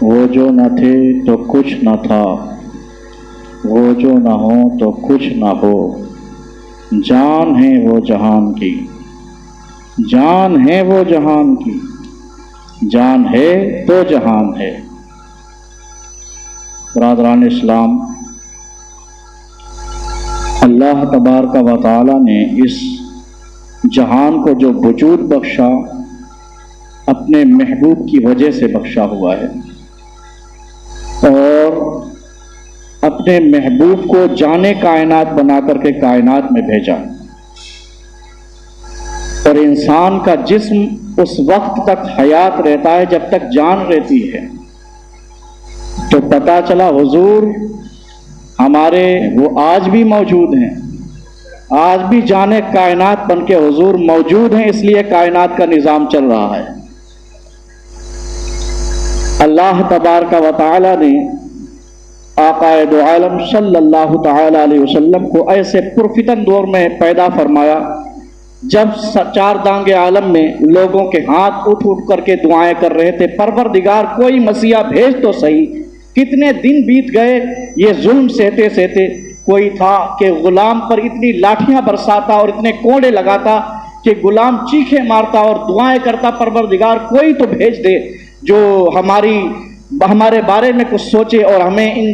وہ جو نہ تھے تو کچھ نہ تھا، وہ جو نہ ہو تو کچھ نہ ہو، جان ہے وہ جہان کی، جان ہے وہ جہان کی، جان ہے تو جہان ہے۔ برادران اسلام، اللہ تبارک و تعالی نے اس جہان کو جو وجود بخشا اپنے محبوب کی وجہ سے بخشا ہوا ہے، اور اپنے محبوب کو جانے کائنات بنا کر کے کائنات میں بھیجا، اور انسان کا جسم اس وقت تک حیات رہتا ہے جب تک جان رہتی ہے۔ تو پتہ چلا حضور ہمارے وہ آج بھی موجود ہیں، آج بھی جانے کائنات بن کے حضور موجود ہیں، اس لیے کائنات کا نظام چل رہا ہے۔ اللہ تبارک و تعالی نے آقا دو عالم صلی اللہ تعالی علیہ وسلم کو ایسے پرفتن دور میں پیدا فرمایا جب چار دانگ عالم میں لوگوں کے ہاتھ اٹھ اٹھ کر کے دعائیں کر رہے تھے، پروردگار کوئی مسیحا بھیج تو صحیح۔ کتنے دن بیت گئے یہ ظلم سہتے سہتے، کوئی تھا کہ غلام پر اتنی لاٹھیاں برساتا اور اتنے کوڑے لگاتا کہ غلام چیخے مارتا اور دعائیں کرتا، پروردگار کوئی تو بھیج دے جو ہمارے بارے میں کچھ سوچے اور ہمیں ان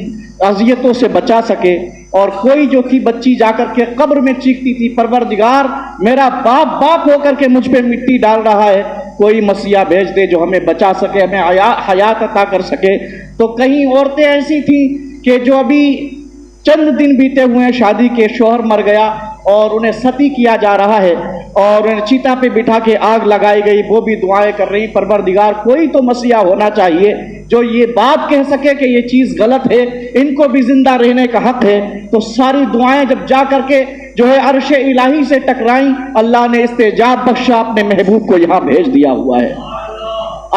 اذیتوں سے بچا سکے۔ اور کوئی جو تھی بچی جا کر کے قبر میں چیختی تھی، پروردگار میرا باپ ہو کر کے مجھ پہ مٹی ڈال رہا ہے، کوئی مسیحا بھیج دے جو ہمیں بچا سکے، ہمیں حیات عطا کر سکے۔ تو کہیں عورتیں ایسی تھیں کہ جو ابھی چند دن بیتے ہوئے ہیں شادی کے، شوہر مر گیا اور انہیں ستی کیا جا رہا ہے اور انہیں چیتا پہ بٹھا کے آگ لگائی گئی، وہ بھی دعائیں کر رہی، پروردگار کوئی تو مسیحا ہونا چاہیے جو یہ بات کہہ سکے کہ یہ چیز غلط ہے، ان کو بھی زندہ رہنے کا حق ہے۔ تو ساری دعائیں جب جا کر کے جو ہے عرش الہی سے ٹکرائیں، اللہ نے استجاب بخشا، اپنے محبوب کو یہاں بھیج دیا ہوا ہے۔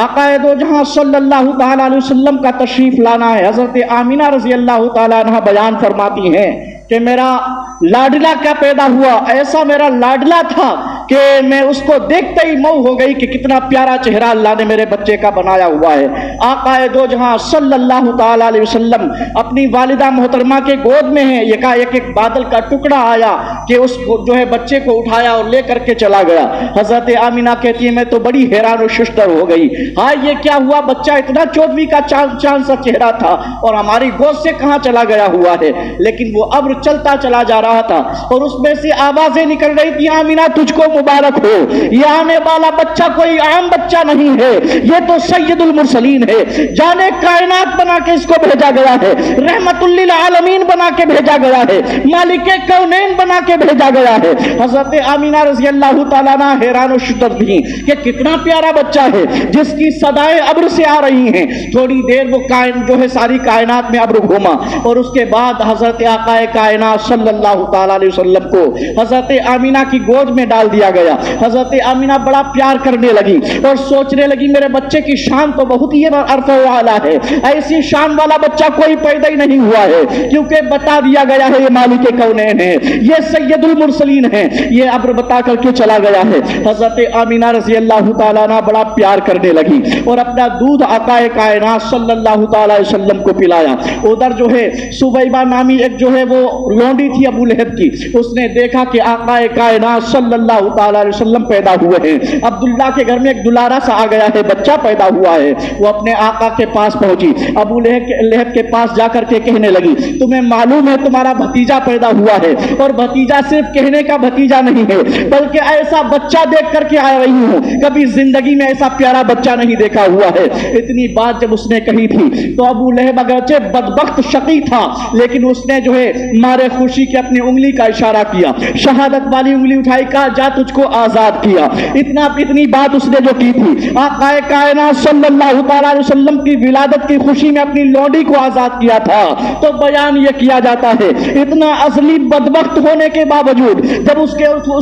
آقا دو جہاں صلی اللہ تعالی علیہ وسلم کا تشریف لانا ہے۔ حضرت آمینہ رضی اللہ تعالی عنہ بیان فرماتی ہیں کہ میرا لاڈلا کیا پیدا ہوا، ایسا میرا لاڈلا تھا کہ میں اس کو دیکھتے ہی مئو ہو گئی کہ کتنا پیارا چہرہ اللہ نے میرے بچے کا بنایا ہوا ہے۔ آقا دو جہاں صلی اللہ تعالی علیہ وسلم اپنی والدہ محترمہ کے گود میں ہیں، ایک بادل کا ٹکڑا آیا کہ اس کو جو ہے بچے کو اٹھایا اور لے کر کے چلا گیا۔ حضرت آمینہ کہتی ہے میں تو بڑی حیران و ششدر ہو گئی، ہاں یہ کیا ہوا، بچہ اتنا چودویں کا چاند سا چہرہ تھا اور ہماری گود سے کہاں چلا گیا ہوا ہے۔ لیکن وہ ابر چلتا چلا جا رہا تھا اور اس میں سے آوازیں نکل رہی تھی، آمینہ تجھ کو مبارک ہو، یہ آنے والا بچہ کوئی عام بچہ نہیں ہے، یہ تو سید المرسلین ہے، جانے کائنات بنا کے اس کو بھیجا گیا ہے، رحمت للعالمین بنا کے بھیجا گیا ہے، مالک کونین بنا کے بھیجا گیا ہے۔ حضرت آمینہ رضی اللہ تعالیٰ عنہ حیران و شدت تھیں کہ کتنا پیارا بچہ ہے جس کی صدائیں ابر سے آ رہی ہیں۔ تھوڑی دیر وہ جو ہے ساری کائنات میں ابر گھوما اور اس کے بعد حضرت آقا کائنات صلی اللہ تعالی علیہ وسلم کو حضرت آمینہ کی گود میں ڈال دیا گیا۔ حضرت آمینہ بڑا پیار کرنے لگی اور سوچنے لگی میرے بچے کی شان تو بہت ہی عرفہ و اعلیٰ ہے، ایسی شان والا بچہ کوئی پیدا ہی نہیں ہوا ہے، کیونکہ بتا دیا گیا ہے یہ مالک کونین ہے، یہ سید المرسلین ہے، یہ ابر بتا کر کے چلا گیا ہے۔ حضرت آمینہ رضی اللہ تعالیٰ عنہ بڑا پیار کرنے لگی اور اپنا دودھ آقا کائنات صلی اللہ تعالی علیہ وسلم کو پلایا۔ ادھر جو ہے سبیبہ نامی ایک جو ہے وہ لونڈی تھی ابو لہب کی، اس نے دیکھا کہ آقا کائنات صلی اللہ تعالی علیہ وسلم پیدا ہوئے ہیں، عبداللہ کے گھر میں ایک دلارا سا آ گیا ہے، بچہ پیدا ہوا ہے۔ وہ اپنے آقا کے پاس پہنچی، ابو لہب کے پاس جا کر کے کہنے لگی تمہیں معلوم ہے تمہارا بھتیجا پیدا ہوا ہے، اور بھتیجا صرف کہنے کا بھتیجا نہیں ہے بلکہ ایسا بچہ دیکھ کر کے آ رہی ہوں، کبھی زندگی میں ایسا پیارا بچہ نہیں دیکھا ہوا ہے۔ اتنی بات جب اس نے کہی تھی تو ابو لہب اگرچہ بدبخت شقی تھا لیکن اس نے جو ہے مارے خوشی کے اپنی انگلی کا اشارہ کیا، شہادت والی انگلی اٹھائی، کہا جا تجھ کو آزاد کیا۔ اتنی بات اس نے جو کی تھی، آقا کائنات صلی اللہ تعالی علیہ وسلم کی ولادت کی خوشی میں اپنی لونڈی کو آزاد کیا تھا۔ تو بیان یہ کیا جاتا ہے اتنا اصلی بدبخت ہونے کے باوجود جب اس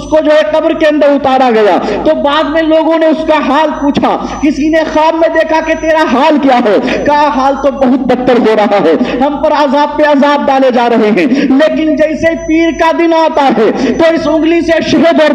کو جو ہے قبر کے اندر اتارا گیا تو بعد میں لوگوں نے اس کا حال پوچھا، کسی نے خواب میں دیکھا کہ تیرا حال کیا ہے، کہا حال تو بہت بدتر ہو رہا ہے، ہم پر عذاب پہ عذاب ڈالے جا رہے ہیں، لیکن جیسے پیر کا دن آتا ہے تو اس انگلی سے شہد اور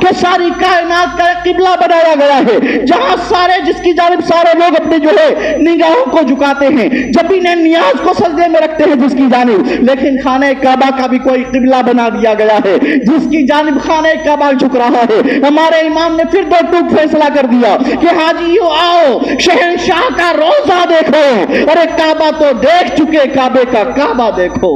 کہ ساری کائنات کا ایک قبلہ بنایا گیا ہے جہاں سارے جس کی جانب سارے لوگ اپنے جو ہے نگاہوں کو جھکاتے ہیں، جب انہیں نیاز کو سجدے میں رکھتے ہیں جس کی جانب، لیکن خانہ کعبہ کا بھی کوئی قبلہ بنا دیا گیا ہے جس کی جانب خانہ کعبہ جھک رہا ہے۔ ہمارے امام نے پھر دو ٹوک فیصلہ کر دیا کہ حاجیو آؤ شہنشاہ کا روضہ دیکھو، ارے کعبہ تو دیکھ چکے، کعبے کا کعبہ دیکھو۔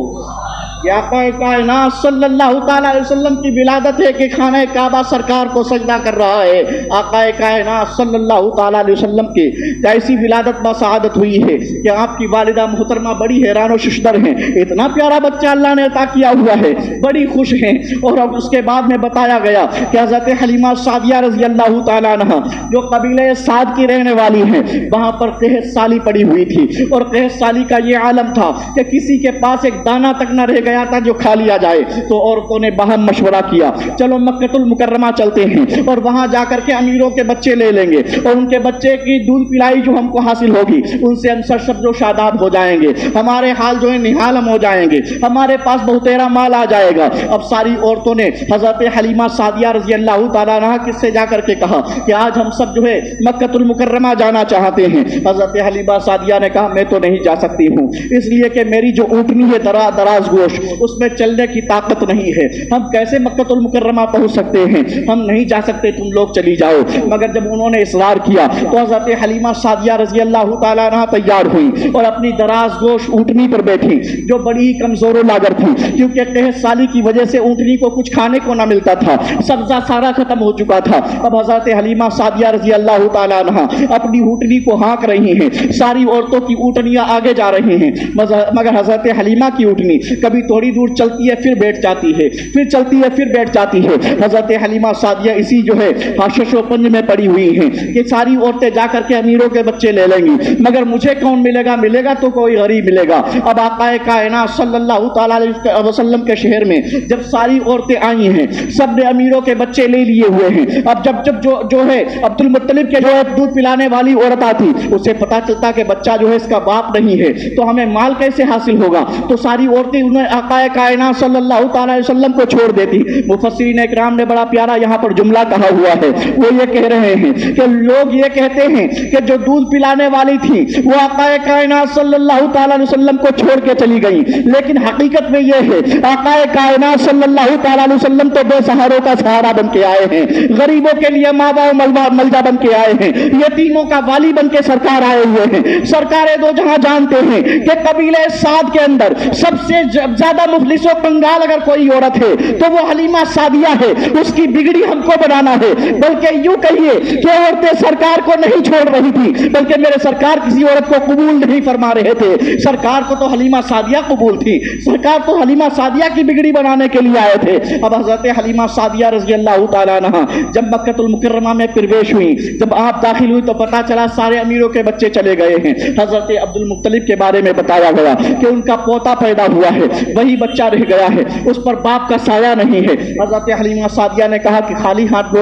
یہ آقا کائنات صلی اللہ تعالیٰ علیہ وسلم کی ولادت ہے کہ خانہ کعبہ سرکار کو سجدہ کر رہا ہے۔ آقا کائنات صلی اللہ تعالیٰ علیہ وسلم کی ایسی ولادت با سعادت ہوئی ہے کہ آپ کی والدہ محترمہ بڑی حیران و ششدر ہیں، اتنا پیارا بچہ اللہ نے عطا کیا ہوا ہے، بڑی خوش ہیں۔ اور اب اس کے بعد میں بتایا گیا کہ حضرت حلیمہ سعدیہ رضی اللہ تعالیٰ عنہ جو قبیلہ سعد کی رہنے والی ہیں، وہاں پر قحط سالی پڑی ہوئی تھی، اور قحط سالی کا یہ عالم تھا کہ کسی کے پاس ایک دانہ تک نہ رہ گیا تھا جو کھا لیا جائے۔ تو عورتوں نے باہم مشورہ کیا، چلو مکہ المکرمہ چلتے ہیں اور وہاں جا کر کے امیروں کے بچے لے لیں گے، اور ان کے بچے کی دودھ پلائی جو ہم کو حاصل ہوگی ان سے ہم سرسبز و شاداب ہو جائیں گے، ہمارے حال جو ہے نحال ہم ہو جائیں گے، ہمارے پاس بہتیرا مال آ جائے گا۔ اب ساری عورتوں نے حضرت حلیمہ سعدیہ رضی اللہ تعالیٰ عنہ کس سے جا کر کے کہا کہ آج ہم سب جو ہے مکہ المکرمہ جانا چاہتے ہیں۔ حضرت حلیمہ سعدیہ نے کہا میں تو نہیں جا سکتی ہوں، اس لیے کہ میری جو اونٹنی ہے دراز گوش، اس میں چلنے کی طاقت نہیں ہے، ہم کیسے مکہ المکرمہ پہنچ سکتے ہیں، ہم نہیں جا سکتے، تم لوگ چلی جاؤ۔ مگر جب انہوں نے اصرار کیا تو حضرت حلیمہ سعدیہ رضی اللہ تعالیٰ عنہ تیار ہوئی اور اپنی دراز گوش اونٹنی پر بیٹھی جو بڑی کمزور و لاغر تھی، کیونکہ قحط سالی کی وجہ سے اونٹنی کو کچھ کھانے کو نہ ملتا تھا، سبزہ سارا ختم ہو چکا تھا۔ اب حضرت حلیمہ سعدیہ رضی اللہ تعالیٰ عنہ اپنی اونٹنی کو ہانک رہی ہیں، ساری عورتوں کی اونٹنیاں آگے جا رہی ہیں، مگر حضرت حلیمہ کی اونٹنی کبھی تھوڑی دور چلتی ہے پھر بیٹھ جاتی ہے، پھر چلتی ہے پھر بیٹھ جاتی ہے۔ حضرت حلیمہ سعدیہ اسی جو ہے حاشش و پنج میں پڑی ہوئی ہیں کہ ساری عورتیں جا کر کے امیروں کے بچے لے لیں گی، مگر مجھے کون ملے گا؟ ملے گا تو کوئی غریب ملے گا۔ اب آقا کائنات صلی اللہ تعالیٰ علیہ وسلم کے شہر میں جب ساری عورتیں آئی ہیں، سب نے امیروں کے بچے لے لیے ہوئے ہیں۔ اب جب جو ہے عبد المطلب کے جو ہے دودھ پلانے والی عورت آتی، اسے پتا چلتا کہ بچہ جو ہے اس کا باپ نہیں ہے تو ہمیں مال کیسے حاصل ہوگا، تو ساری عورتیں انہیں آقا کائنات صلی اللہ تعالیٰ علیہ وسلم کو چھوڑ دیتی۔ مفسرین اکرام نے بڑا پیارا یہاں پر جملہ کہا ہوا ہے، وہ یہ کہہ رہے ہیں کہ لوگ یہ کہتے ہیں کہ جو دودھ پلانے والی تھی وہ آقا کائنات صلی اللہ تعالیٰ علیہ وسلم کو چھوڑ کے چلی گئی، لیکن حقیقت میں یہ ہے آقا کائنات صلی اللہ تعالیٰ علیہ وسلم تو بے سہاروں کا سہارا بن کے آئے ہیں، غریبوں کے لیے ماوا ملجا بن کے آئے ہیں، یتیموں کا والی بن کے سرکار آئے ہوئے ہیں۔ سرکار دو جہاں جانتے ہیں کہ قبیلہ سعد کے اندر سب سے زیادہ مفلس و کنگال اگر کوئی عورت ہے تو وہ حلیمہ سعدیہ ہے، اس کی بگڑی ہم کو بنانا ہے۔ بلکہ یوں کہیے کہ عورتیں سرکار کو نہیں چھوڑ رہی تھی، بلکہ میرے سرکار کسی عورت کو قبول نہیں فرما رہے تھے، سرکار کو تو حلیمہ سعدیہ قبول تھی، سرکار تو حلیمہ سعدیہ کی بگڑی بنانے کے لیے آئے تھے۔ اب حضرت حلیمہ سعدیہ رضی اللہ تعالیٰ عنہ جب مکہ المکرمہ میں پرویش ہوئی، جب آپ داخل ہوئی تو پتا چلا سارے امیروں کے بچے چلے گئے ہیں۔ حضرت عبد المطلب کے بارے میں بتایا گیا کہ ان کا پوتا پیدا ہوا ہے، وہی بچہ رہ گیا ہے، اس پر باپ کا سایہ نہیں ہے۔ حضرت حلیمہ سعدیہ نے کہا کہ خالی ہاتھ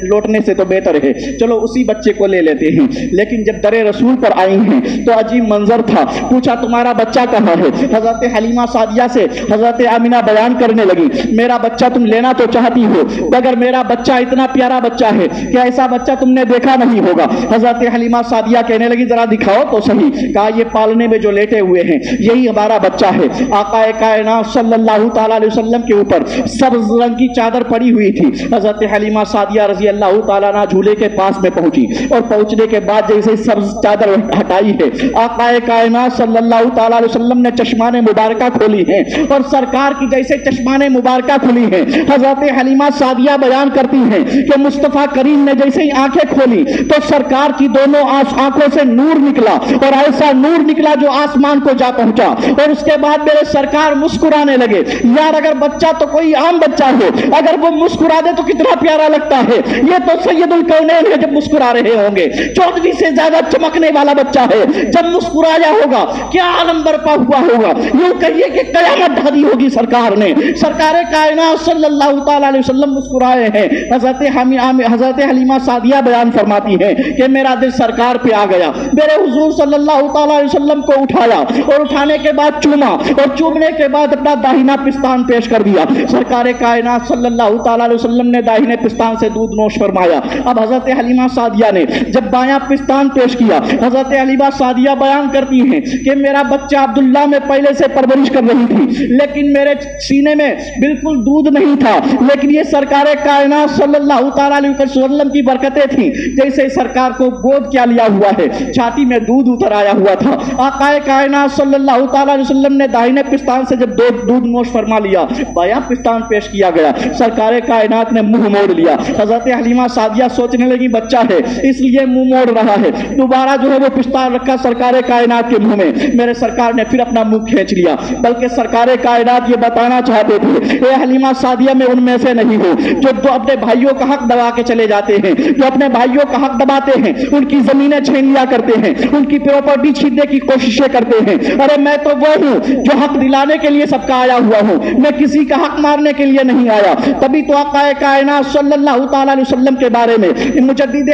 لوٹنے سے تو بہتر ہے، چلو اسی بچے کو لے لیتے ہیں۔ لیکن جب در رسول پر آئی ہیں تو عجیب منظر تھا، پوچھا تمہارا بچہ کہاں ہے؟ حضرت حلیمہ سعدیہ سے حضرت آمینہ بیان کرنے لگی، میرا بچہ تم لینا تو چاہتی ہو مگر میرا بچہ اتنا پیارا بچہ ہے کہ ایسا بچہ تم نے دیکھا نہیں ہوگا۔ حضرت حلیمہ سعدیہ کہنے لگی ذرا دکھاؤ تو صحیح۔ کہا یہ پالنے میں جو لیٹے ہوئے ہیں یہی ہمارا بچہ ہے۔ آقا کائنات صلی اللہ تعالیٰ علیہ وسلم کے اوپر سبز رنگ کی چادر پڑی ہوئی تھی۔ حضرت حلیمہ سعدیہ رضی اللہ تعالیٰ عنہ جھولے کے پاس میں پہنچی اور پہنچنے کے بعد جیسے سبز چادر ہٹائی ہے، آقا کائنات صلی اللہ تعالیٰ علیہ وسلم نے چشمان مبارکہ کھولی ہیں، اور سرکار کی جیسے چشمان مبارکہ کھلی ہیں حضرت حلیمہ سعدیہ بیان کرتی ہیں کہ مصطفیٰ کریم نے جیسے ہی آنکھیں کھولی تو سرکار کی دونوں آنکھوں سے نور نکلا، اور ایسا نور نکلا جو آسمان کو جا پہنچا، اور اس کے بعد میرے سرکار مسکرانے لگے۔ یار اگر بچہ تو کوئی عام بچہ ہو، اگر وہ مسکرا دے تو کتنا پیارا لگتا ہے، یہ تو سید الکونین ہے جب مسکرا رہے ہوں گے، 14 سے زیادہ چمکنے والا بچہ ہے، جب مسکرایا ہوگا کیا عالم برپا ہوا ہوگا، یوں کہیے کہ قیامت ڈھا دی ہوگی سرکار نے۔ سرکار کائنات صلی اللہ تعالیٰ علیہ وسلم مسکرائے ہیں۔ حضرت حلیمہ سعدیہ بیان فرماتی ہیں کہ میرا دل سرکار پہ آ گیا، میرے حضور صلی اللہ تعالیٰ علیہ وسلم کو اٹھایا اور اٹھانے کے بعد چوما، اور چومنے کے بعد اپنا داہنا پستان پیش کر دیا. سرکار کائنات صلی اللہ تعالیٰ علیہ وسلم نے داہنے پستان سے دودھ نوش فرمایا. اب حضرت حلیمہ سعدیہ نے جب بایاں پستان پیش کیا, حضرت حلیمہ سعدیہ بیان کرتی ہیں کہ میرا بچہ عبداللہ میں پہلے سے پرورش کر رہی تھی, لیکن میرے سینے میں بالکل دودھ نہیں تھا, لیکن یہ سرکار کائنات صلی اللہ تعالیٰ علیہ وسلم کی برکتیں تھیں. جیسے سرکار کو گود کیا لیا ہوا ہے, چھاتی میں دودھ اتر آیا ہوا تھا. آقا کائنات صلی اللہ تعالیٰ علیہ وسلم نے داہنے پستان سے جب دودھ نوش فرما لیا, بایاں پستان پیش کیا گیا, سرکار کائنات نے منہ موڑ لیا. حضرت حلیمہ سعدیہ سوچنے لگی بچہ ہے اس لیے منہ موڑ رہا ہے. دوبارہ جو ہے وہ پستان رکھا سرکار کائنات کے منہ میں. میرے سرکار نے پھر اپنا منہ کھینچ لیا, بلکہ سرکار کائنات یہ بتانا چاہتے تھے اے حلیمہ سعدیہ میں ان میں سے نہیں ہو جو اپنے بھائیوں کا حق دبا کے چلے جاتے ہیں, جو اپنے بھائیوں کا حق دباتے ہیں, ان کی زمینیں چھین لیا کرتے ہیں, ان کی پراپرٹی چھیننے کی کوششیں کرتے ہیں. ارے میں تو وہ ہوں جو حق دلانے کے لیے سب کا آیا ہوا ہوں, میں کسی کا حق مارنے کے لیے نہیں آیا. تبھی تو آقا کائنات صلی اللہ تعالیٰ علیہ وسلم کے بارے میں مجدد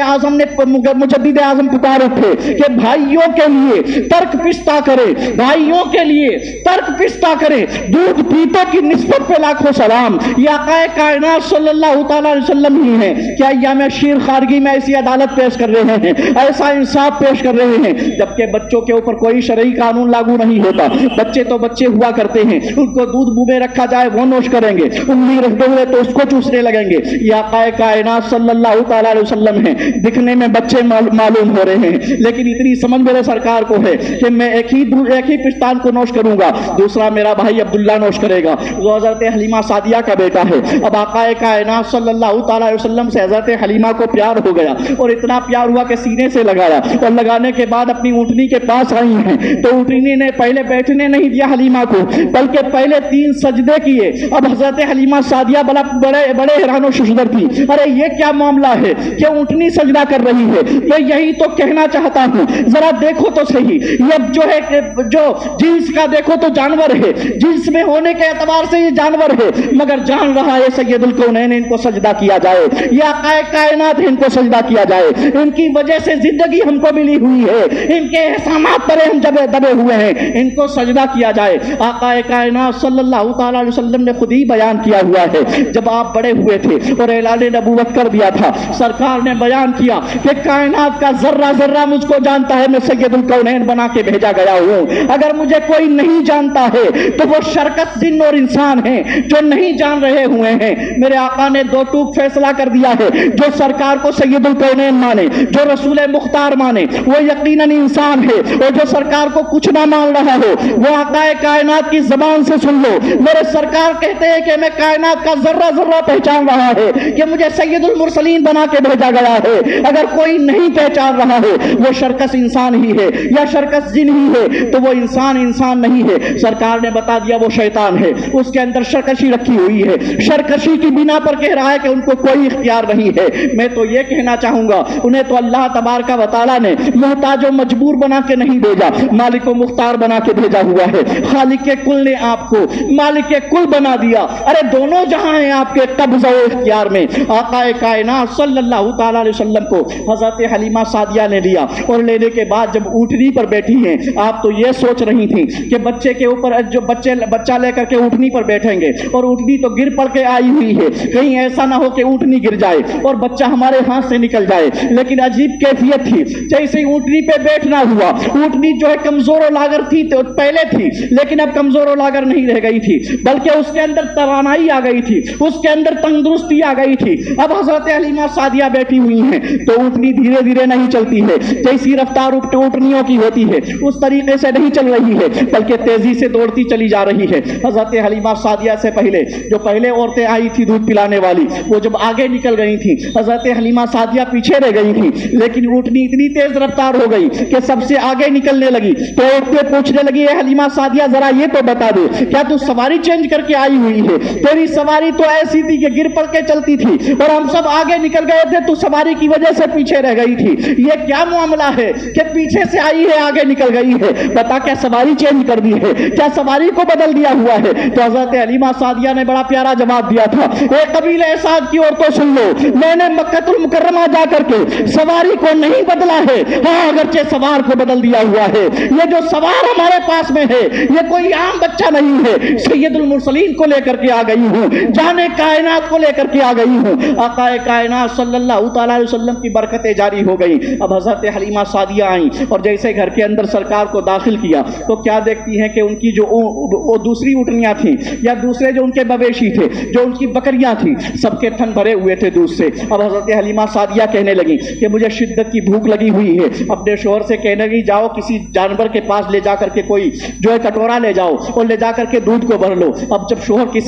اعظم پکار اٹھے کہ بھائیوں کے لیے ترک پستہ کرے, بھائیوں کے لیے ترک پستہ کرے, دودھ پیتے کی نسبت پہ لاکھوں سلام. یہ آقا کائنات صلی اللہ تعالیٰ علیہ وسلم ہی ہیں کیا ایام شیر خارگی میں ایسی عدالت پیش کر رہے ہیں, ایسا انصاف پیش کر رہے ہیں, جبکہ بچوں کے اوپر کوئی شرعی قانون لاگو نہیں ہوتا. بچے تو بچے ہوا کرتے ہیں, ان کو دودھ منہ میں رکھا جائے وہ نوش کریں گے, انگلی رکھتے ہوئے تو اس کو چوسنے لگیں گے. یہ آقا کائنات صلی اللہ تعالیٰ علیہ وسلم ہیں, دکھنے میں بچے معلوم ہو رہے ہیں, لیکن اتنی سمجھ میرے سرکار کو ہے کہ میں ایک ہی پستان کو نوش کروں گا, دوسرا میرا بھائی عبداللہ نوش کرے گا جو حضرت حلیمہ سعدیہ کا بیٹا ہے. اب آقا کائنات صلی اللہ تعالیٰ علیہ وسلم سے حضرت حلیمہ کو پیار ہو گیا, اور اتنا پیار ہوا کہ سینے سے لگایا, اور لگانے کے بعد اپنی اونٹنی کے پاس آئی ہیں تو اونٹنی نے پہلے بیٹھنے نہیں دیا حلیمہ کو, بلکہ پہلے 3 سجدے کیے. اب حضرت حلیمہ سعدیہ بڑے حیران و ششدر تھی, ارے یہ کیا معاملہ ہے کہ اونٹنی سجدہ کر رہی ہے, میں یہی تو کہنا چاہتا ہوں, ذرا دیکھو تو صحیح, یہ جو ہے جو جنس کا دیکھو تو جانور ہے, جنس میں ہونے کے اعتبار سے یہ جانور ہے, مگر جان رہا ہے سید الکونین ان کو سجدہ کیا جائے, یہ آقا کائنات ان کو سجدہ کیا جائے, ان کی وجہ سے زندگی ہم کو ملی ہوئی ہے, ان کے احسانات پر ہم دبے ہوئے ہیں, ان کو سجدہ کیا جائے. آقا کائنات صلی اللہ تعالیٰ علیہ وسلم نے خود ہی بیان کیا ہوا ہے, جب آپ بڑے ہوئے تھے اور اعلان نبوت کر دیا تھا, سرکار نے بیان کیا کہ کائنات کا ذرہ ذرہ مجھ کو جانتا ہے, میں سید الکونین بنا کے بھیجا گیا ہوں. اگر مجھے کوئی نہیں جانتا ہے تو وہ شرکت جن اور انسان ہیں جو نہیں جان رہے ہوئے ہیں. میرے آقا نے 2 ٹوک فیصلہ کر دیا ہے, جو سرکار کو سید الکونین مانے, جو رسول مختار مانے, وہ یقیناً انسان ہے, اور جو سرکار کو کچھ نہ مان رہا ہو وہ آقا کائنات کی زبان سے سن لو. میرے سرکار کہتے ہیں کہ میں کائنات کا ذرہ ذرہ پہچان رہا ہے کہ مجھے سید المرسلین بنا کے بھیجا گیا ہے. اگر کوئی نہیں پہچان رہا ہے وہ شرکس انسان ہی ہے یا شرکس جن ہی ہے, تو وہ انسان نہیں ہے. سرکار نے بتا دیا وہ شیطان ہے, اس کے اندر شرکشی رکھی ہوئی ہے, شرکشی کی بنا پر کہہ رہا ہے کہ ان کو کوئی اختیار نہیں ہے. میں تو یہ کہنا چاہوں گا انہیں تو اللہ تبارک و تعالیٰ نے محتاج و مجبور بنا کے نہیں بھیجا, مالک و مختار بنا کے بھیجا ہوا ہے. خالق کے کل نے آپ کو مالک کے کل بنا دیا. ارے دونوں جہاں ہیں آپ کے قبض و اختیار میں. آقا کائنات صلی اللہ تعالیٰ علیہ وسلم کو حضرت حلیمہ سعدیہ نے لیا, اور لینے کے بعد جب اونٹنی پر بیٹھی ہیں, آپ تو یہ سوچ رہی تھیں کہ بچے کے اوپر جو بچہ لے کر کے اونٹنی پر بیٹھیں گے, اور اونٹنی تو گر پڑ کے آئی ہوئی ہے, کہیں ایسا نہ ہو کہ اونٹنی گر جائے اور بچہ ہمارے ہاتھ سے نکل جائے. لیکن عجیب کیفیت تھی, جیسے اونٹنی پہ بیٹھنا ہوا, اونٹنی جو ہے کمزور و لاغر تھی تو پہلے تھی, لیکن اب کمزور و لاغر نہیں رہ گئی تھی, بلکہ اس کے اندر توانائی آ گئی تھی, اس کے اندر تندرستی آ گئی تھی. اب حضرت حلیمہ سعدیہ بیٹھی ہوئی ہیں تو اونٹنی دھیرے دھیرے نہیں چلتی ہے, جیسی رفتار اونٹنیوں کی ہوتی ہے اس طریقے سے نہیں چل رہی ہے, بلکہ تیزی سے دوڑتی چلی جا رہی ہے. حضرت حلیمہ سعدیہ سے پہلے عورتیں آئی تھی دودھ پلانے والی, وہ جب آگے نکل گئی تھی, حضرت حلیمہ سعدیہ پیچھے رہ گئی تھی, لیکن اونٹنی اتنی تیز رفتار ہو گئی کہ سب سے آگے نکلنے لگی. تو عورتیں پوچھنے لگی, اے حلیمہ سعدیہ ذرا یہ تو بتا دے, کیا تو سواری چینج کر کے آئی ہوئی ہے؟ تیری سواری تو ایسی تھی کہ گر پڑ کے چلتی تھی, اور ہم سب آگے نکل گئے تھے, تو سواری کی وجہ سے پیچھے رہ گئی تھی. یہ کیا معاملہ ہے کہ پیچھے سے آئی ہے آگے نکل گئی ہے؟ بتا, کیا سواری چینج کر دی ہے, کیا سواری کو بدل دیا ہوا ہے؟ تو حضرت حلیمہ سعدیہ نے بڑا پیارا جواب دیا تھا, اے قبیلہ سعد کی عورتوں سن لو, میں نے مکہ المکرمہ جا کر کے سواری کو نہیں بدلا ہے, ہاں اگرچہ سوار کو بدل دیا ہوا ہے. یہ جو سوار ہمارے پاس میں ہے یہ کوئی عام بچہ نہیں ہے، سید المرسلین کو لے کر کے آ گئی ہوں، جانے کائنات کو لے کر کے آ گئی ہوں۔ آقا کائنات صلی اللہ تعالیٰ علیہ وسلم کی برکتیں جاری ہو گئی۔ اب حضرت حلیمہ سعدیہ آئیں اور جیسے گھر کے اندر سرکار کو داخل کیا تو کیا دیکھتی ہیں کہ ان کی جو دوسری اونٹنیاں تھیں یا دوسرے جو ان کے مویشی تھے، جو ان کی بکریاں تھیں، سب کے تھن بھرے ہوئے تھے دودھ سے۔ اب حضرت حلیمہ سعدیہ کہنے لگی کہ مجھے شدت کی بھوک لگی ہوئی ہے۔ اپنے شوہر سے کہنے لگی جاؤ کسی جانور کے پاس لے جا کر کے کوئی جو ہے کٹورا لے جاؤ اور لے جا کر کے دودھ کو بھر لو۔ اب جب شوہر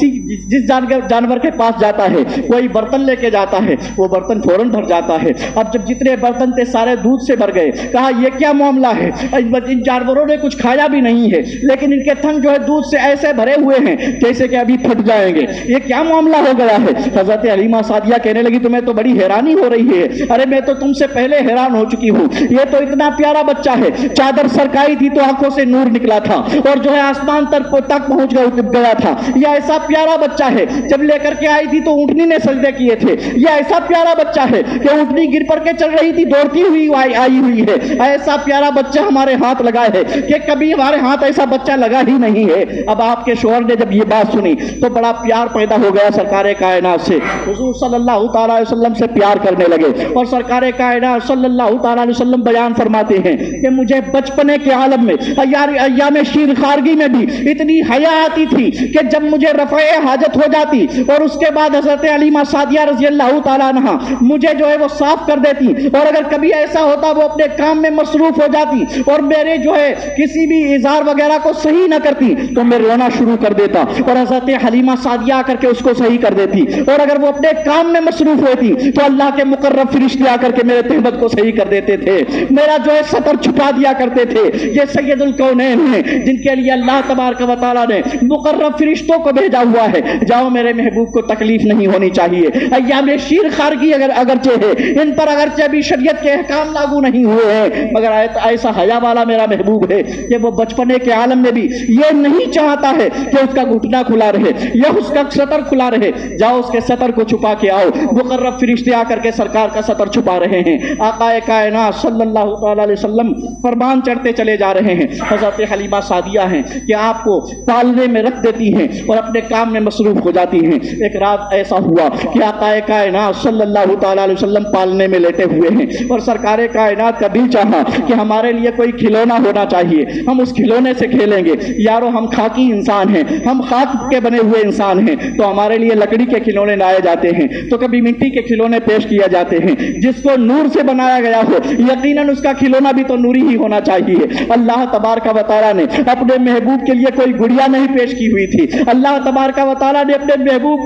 جس جانور کے پاس جاتا ہے، کوئی برتن لے کے جاتا ہے، وہ برتن فوراً بھر جاتا ہے۔ اب جب جتنے برتن تھے سارے دودھ سے بھر گئے۔ کہا یہ کیا معاملہ ہے؟ ان جانوروں نے کچھ کھایا بھی نہیں ہے لیکن ان کے تھن جو ہے دودھ سے ایسے بھرے ہوئے ہیں جیسے کہ ابھی پھٹ جائیں گے، یہ کیا معاملہ ہو گیا ہے؟ حضرت حلیمہ سعدیہ کہنے لگی تمہیں تو بڑی حیرانی ہو رہی ہے۔ ارے میں تو تم سے پہلے حیران ہو چکی ہوں، یہ تو اتنا پیارا بچہ ہے، چادر سرکائی تھی تو آنکھوں سے نور نکلا تھا اور جو ہے آسمان تک پہنچ گیا تھا۔ یہ ایسا پیارا بچہ ہے، جب لے کر کے آئی تھی تو اونٹنی نے سجدے کیے تھے۔ یہ ایسا پیارا بچہ ہے کہ اونٹنی گر پڑ کے چل رہی تھی، دوڑتی ہوئی آئی ہوئی ہے۔ ایسا پیارا بچہ ہمارے ہاتھ لگا ہے کہ کبھی ہمارے ہاتھ ایسا بچہ لگا ہی نہیں ہے۔ اب آپ کے شوہر نے جب یہ بات سنی تو بڑا پیار پیدا ہو گیا سرکار کائنات سے، حضور صلی اللہ تعالیٰ علیہ وسلم سے پیار کرنے لگے۔ اور سرکار کائنات صلی اللہ تعالیٰ علیہ وسلم بیان فرماتے ہیں کہ مجھے بچپنے کے عالم میں ایام شیر خارگی میں بھی اتنی حیا آتی تھی کہ جب مجھے رفع حاجت ہو جاتی اور اس کے بعد حضرت حلیمہ سعدیہ رضی اللہ تعالیٰ عنہ مجھے جو ہے وہ صاف کر دیتی، اور اگر کبھی ایسا ہوتا وہ اپنے کام میں مصروف ہو جاتی اور میرے جو ہے کسی بھی اظہار وغیرہ کو صحیح نہ کرتی تو میں رونا شروع کر دیتا اور حضرت حلیمہ سعدیہ آ کر کے اس کو صحیح کر دیتی، اور اگر وہ اپنے کام میں مصروف ہوتی تو اللہ کے مقرب فرشتے آ کر کے میرے تہمت کو صحیح کر دیتے تھے، میرا جو ہے سطر چھپا دیا کرتے تھے۔ یہ سید الکونین ہیں جن کے لیے اللہ تبارک و تعالیٰ نے مقرب فرشتوں کو بھیجا ہوا ہے۔ جاؤ میرے محبوب کو تکلیف نہیں ہونی چاہیے۔ ایام شیر خارگی اگرچہ ہے، ان پر اگرچہ بھی شریعت کے احکام لاگو نہیں ہوئے ہیں، مگر ایسا حیا والا میرا محبوب ہے کہ وہ بچپنے کے عالم میں بھی یہ نہیں چاہتا ہے کہ اس کا گھٹنا کھلا رہے یا اس کا سطر کھلا رہے۔ جاؤ اس کے سطر کو چھپا کے آؤ۔ مقرب فرشتے آ کر کے سرکار کا سطر چھپا رہے ہیں۔ آقا کائنات صلی اللہ تعالی علیہ وسلم فرمان چڑھتے چلے جا رہے ہیں۔ حضرت حلیمہ سعدیہ ہیں کہ آپ کو پالنے میں رکھ دیتی ہیں اور اپنے کام میں مصروف ہو جاتی ہیں۔ ایک رات ایسا ہوا کہ آقا کائنات صلی اللہ تعالی علیہ وسلم پالنے میں لیٹے ہوئے ہیں اور سرکار کائنات کا دل چاہا کہ ہمارے لیے کوئی کھلونا ہونا چاہیے، ہم اس کھلونے سے کھیلیں گے۔ یارو ہم خاکی انسان ہیں، ہم خاک کے بنے ہوئے انسان ہیں، تو ہمارے لیے لکڑی کے کھلونے لائے جاتے ہیں، تو کبھی مٹی کے کھلونے پیش کیا جاتے ہیں۔ جس کو نور سے بنایا گیا ہو یقیناً اس کا کھلونا بھی تو نوری ہی ہونا چاہیے۔ اللہ تبارک و تعالیٰ نے اپنے محبوب کے لیے کوئی گڑیا نہیں پیش کی ہوئی تھی، اللہ تبارک و تعالیٰ نے اپنے محبوب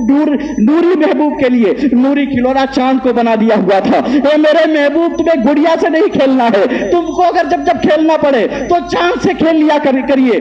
نوری محبوب کے لیے نوری کھلونا چاند کو بنا دیا ہوا تھا۔ اے میرے محبوب تمہیں گڑیا سے نہیں کھیلنا ہے، تم کو اگر جب کھیلنا پڑے تو چاند سے کھیل لیا کریے۔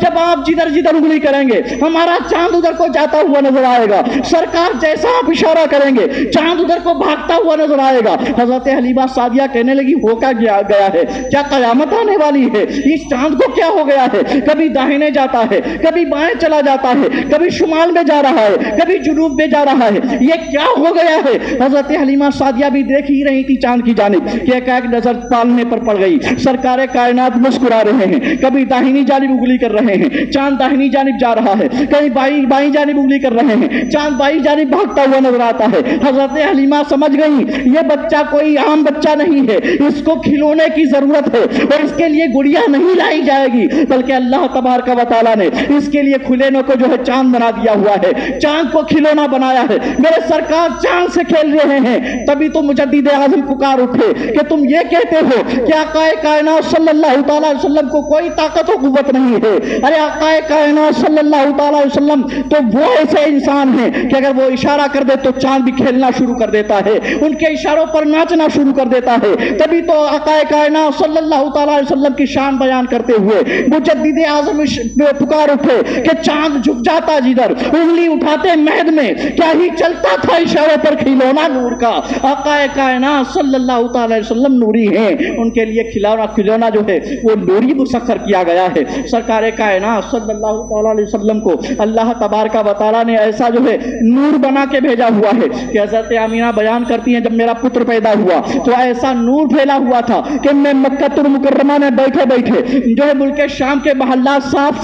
جب آپ جدھر انگلی کریں گے ہمارا چاند ادھر کو جاتا ہوا نظر آئے گا، سرکار جیسا آپ اشارہ کریں گے چاند ادھر کو بھاگتا ہوا نظر آئے گا۔ حضرت حلیمہ سعدیہ کہنے لگی ہو کیا گیا ہے؟ کیا قیامت آنے والی ہے؟ اس چاند کو کیا ہو گیا ہے؟ کبھی داہنے جاتا ہے، کبھی بائیں چلا جاتا ہے، کبھی شمال میں جا رہا ہے، کبھی جنوب میں جا رہا ہے، یہ کیا ہو گیا ہے؟ حضرت حلیمہ سعدیہ بھی دیکھ ہی رہی تھی چاند کی جانب کہ ایک نظر پالنے پر پڑ گئی۔ سرکار کائنات مسکرا رہے ہیں، کبھی داہنی جانب انگلی کر رہے ہیں، چاند داہنی جانب جا رہا ہے، کہیں بائیں جانب انگلی کر رہے ہیں، چاند بائیں جانب بھاگتا ہوا نظر آتا ہے۔ حضرت حلیمہ سمجھ گئی یہ بچہ کوئی عام بچہ نہیں ہے، اس کو کھلونے کی ضرورت ہے اور اس کے لیے گڑیا نہیں لائی جائے گی، بلکہ اللہ تبارک و تعالیٰ نے اس کے لیے کھلونے کو جو ہے چاند بنا دیا ہوا ہے، چاند کو کھلونا بنایا ہے۔ میرے سرکار چاند سے کھیل رہے ہیں، تبھی تو مجدد اعظم پکار اٹھے کہ تم یہ کہتے ہو کہ آقا کائنات صلی اللہ تعالیٰ علیہ وسلم کو کوئی طاقت و قوت نہیں ہے۔ ارے آقا کائنات صلی اللہ تعالیٰ علیہ وسلم تو وہ ایسے انسان ہیں کہ اگر وہ اشارہ کر دے تو چاند بھی کھیلنا شروع کر دیتا ہے، ان کے اشاروں پر ناچنا شروع کر دیتا ہے۔ تبھی تو آقا کائنات صلی اللہ تعالیٰ علیہ وسلم کی شان بیان کرتے ہوئے مجدد اعظم پکار اٹھے کہ چاند جھک جاتا جدھر انگلی اٹھاتے مہد میں کیا ہی چلتا تھا اشاروں پر کھلونا نور کا۔ آقا کائنات صلی اللہ تعالیٰ علیہ وسلم نوری ہیں، ان کے لیے کھلونا جو ہے وہ نوری مسخر کیا گیا ہے۔ سرکار کائنات صلی اللہ تعالیٰ علیہ وسلم کو اللہ تبارک و تعالیٰ نے ایسا جو ہے نور بنا کے بھیجا ہوا ہے کہ حضرت آمینہ بیان کرتی ہیں جب میرا پتر پیدا ہوا تو ایسا نور پھیلا ہوا تھا کہ میں مکہ المکرمہ میں بیٹھے جو ہے ملک شام کے محلات صاف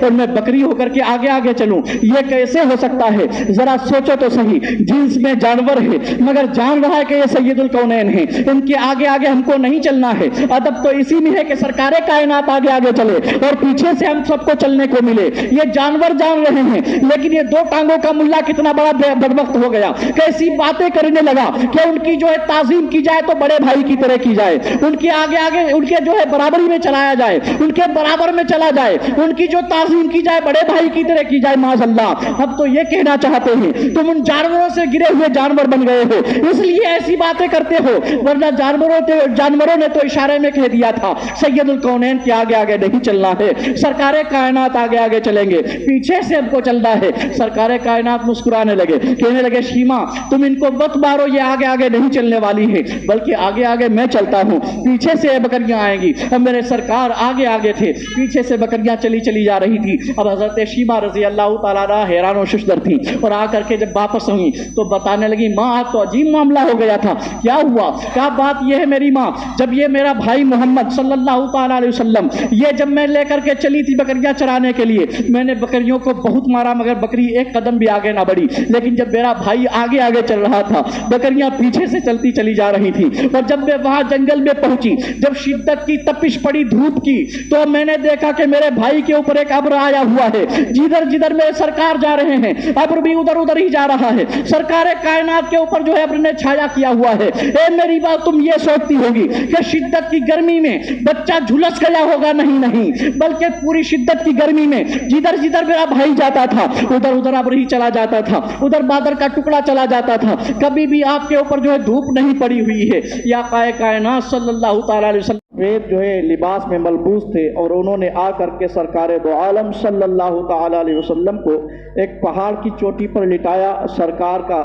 اور میں بکری ہو کر کے آگے آگے چلوں، یہ کیسے ہو سکتا ہے؟ ذرا سوچو تو صحیح، جنس میں جانور ہے مگر جان رہا ہے کہ یہ سید الکونین ہیں، ان کے آگے آگے ہم کو نہیں چلنا ہے۔ ادب تو اسی میں ہے کہ سرکار کائنات آگے آگے چلے اور پیچھے سے ہم سب کو چلنے کو ملے۔ یہ جانور جان رہے ہیں لیکن یہ دو ٹانگوں کا ملا کتنا بڑا بدبخت ہو گیا، کیسی باتیں کرنے لگا کہ ان کی جو ہے تعظیم کی جائے تو بڑے بھائی کی طرح کی جائے، ان کے آگے آگے ان کے جو ہے برابری میں چلایا جائے، ان کے برابر میں چلا جائے، ان کی جو تعظیم کی جائے بڑے بھائی کی طرح کی جائے۔ معاذ اللہ، اب تو یہ کہنا چاہتے ہیں تم ان جانوروں سے گرے ہوئے جانور بن گئے ہو، اس لیے ایسی باتیں کرتے ہو، ورنہ جانوروں نے تو اشارے میں کہہ دیا تھا سید الکونین کے آگے آگے نہیں چلنا ہے، سرکار کائنات آگے آگے چلیں گے، پیچھے سے ہم کو چلنا ہے۔ سرکار کائنات مسکرانے لگے، کہنے لگے شیما تم ان کو مت مارو، یہ آگے آگے نہیں چلنے والی ہے بلکہ آگے آگے میں چلتا ہوں، پیچھے سے بکریاں آئیں گی۔ اب میرے سرکار آگے آگے تھے، پیچھے سے بکریاں چلی جا رہی تھی۔ اب حضرت شیما رضی اللہ تعالیٰ عنہ حیران و ششدر تھی اور آ کر کے جب واپس ہوئی تو بتانے لگی ماں آج تو عجیب معاملہ ہو گیا تھا۔ کیا ہوا؟ کیا بات یہ ہے میری ماں، جب یہ میرا بھائی محمد صلی اللہ تعالیٰ علیہ وسلم یہ جب میں لے کر کے چلی تھی بکریاں چرانے کے لیے، میں نے بکریوں کو بہت مارا مگر بکری ایک قدم بھی آگے نہ بڑھی، لیکن جب میرا بھائی آگے آگے چل رہا تھا بکریاں پیچھے سے چلی جا رہی تھی۔ اور جب میں وہاں جنگل میں پہنچی، جب شدت کی تپش پڑی دھوپ کی، تو میں نے دیکھا کہ میرے بھائی کے اوپر ایک ابر آیا ہوا ہے، جدھر جدھر میرے سرکار جا رہے ہیں ابر بھی ادھر ادھر ہی جا رہا ہے، سرکار کائنات کے اوپر جو ہے ابر نے چھایا کیا ہوا ہے۔ اے میری بات تم یہ سوچتی ہوگی کہ شدت کی گرمی میں بچہ جھلس گیا ہوگا، نہیں بلکہ پوری شدت کی گرمی میں جدھر جدھر میرا بھائی جاتا تھا ادھر ادھر ابر ہی چلا جاتا تھا، ادھر بادل کا ٹکڑا چلا جاتا تھا، کبھی بھی آپ کے اوپر جو ہے دھوپ نہیں پڑی ہوئی ہے۔ یا آقا کائنات صلی اللہ تعالیٰ علیہ وسلم جو ہے لباس میں ملبوس تھے اور انہوں نے آ کر کے سرکار دو عالم صلی اللہ تعالیٰ علیہ وسلم کو ایک پہاڑ کی چوٹی پر لٹایا، سرکار کا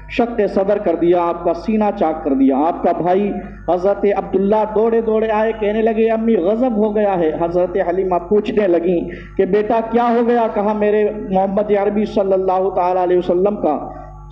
شق صدر کر دیا، آپ کا سینہ چاک کر دیا۔ آپ کا بھائی حضرت عبداللہ دوڑے آئے، کہنے لگے امی غضب ہو گیا ہے۔ حضرت حلیمہ پوچھنے لگیں کہ بیٹا کیا ہو گیا؟ کہا میرے محمد عربی صلی اللہ تعالیٰ علیہ وسلم کا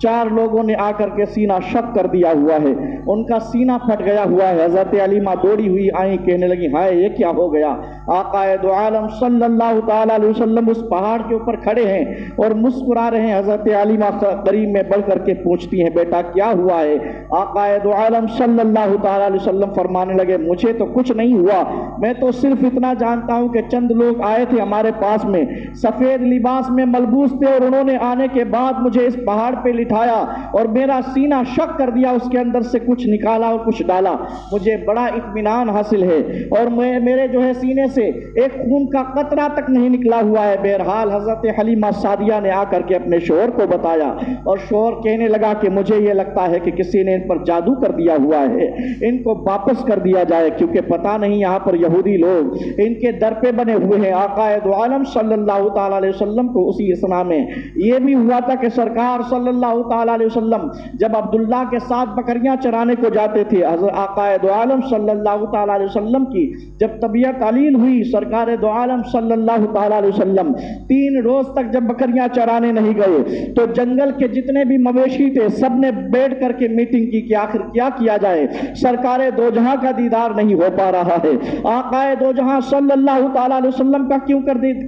4 لوگوں نے آ کر کے سینہ شق کر دیا ہوا ہے، ان کا سینہ پھٹ گیا ہوا ہے۔ حضرت علیمہ دوڑی ہوئی آئیں، کہنے لگی ہائے یہ کیا ہو گیا؟ آقا دو عالم صلی اللہ تعالیٰ علیہ وسلم اس پہاڑ کے اوپر کھڑے ہیں اور مسکرا رہے ہیں۔ حضرت علیمہ قریب میں بڑھ کر کے پوچھتی ہیں بیٹا کیا ہوا ہے؟ آقا دو عالم صلی اللہ تعالیٰ علیہ وسلم فرمانے لگے مجھے تو کچھ نہیں ہوا، میں تو صرف اتنا جانتا ہوں کہ چند لوگ آئے تھے ہمارے پاس میں، سفید لباس میں ملبوس تھے، اور انہوں نے آنے کے بعد مجھے اس پہاڑ پہ لٹایا اور میرا سینہ شق کر دیا، اس کے اندر سے کچھ نکالا اور کچھ ڈالا، مجھے بڑا اطمینان حاصل ہے، اور میرے جو ہے سینے سے ایک خون کا قطرہ تک نہیں نکلا ہوا ہے۔ بہرحال حضرت حلیمہ سعدیہ نے آ کر کے اپنے شوہر کو بتایا اور شوہر کہنے لگا کہ مجھے یہ لگتا ہے کہ کسی نے ان پر جادو کر دیا ہوا ہے، ان کو واپس کر دیا جائے، کیونکہ پتہ نہیں یہاں پر یہودی لوگ ان کے در پہ بنے ہوئے ہیں۔ آقا دو عالم صلی اللہ تعالیٰ علیہ وسلم کو اسی اسنا میں یہ بھی ہوا تھا کہ سرکار صلی اللہ تعالیٰ علیہ وسلم جب عبداللہ کے ساتھ بکریاں چرانے کو جاتے تھے، حضرت آقا دو عالم صلی اللہ تعالیٰ علیہ وسلم کی جب طبیعت علیل ہوئی، سرکار دو عالم صلی اللہ تعالیٰ علیہ وسلم 3 روز تک جب بکریاں چرانے نہیں گئے تو جنگل کے جتنے بھی مویشی تھے سب نے بیٹھ کر کے میٹنگ کی کہ آخر کیا کیا جائے، سرکار دو جہاں کا دیدار نہیں ہو پا رہا ہے، آقا دو جہاں صلی اللہ تعالیٰ علیہ وسلم کا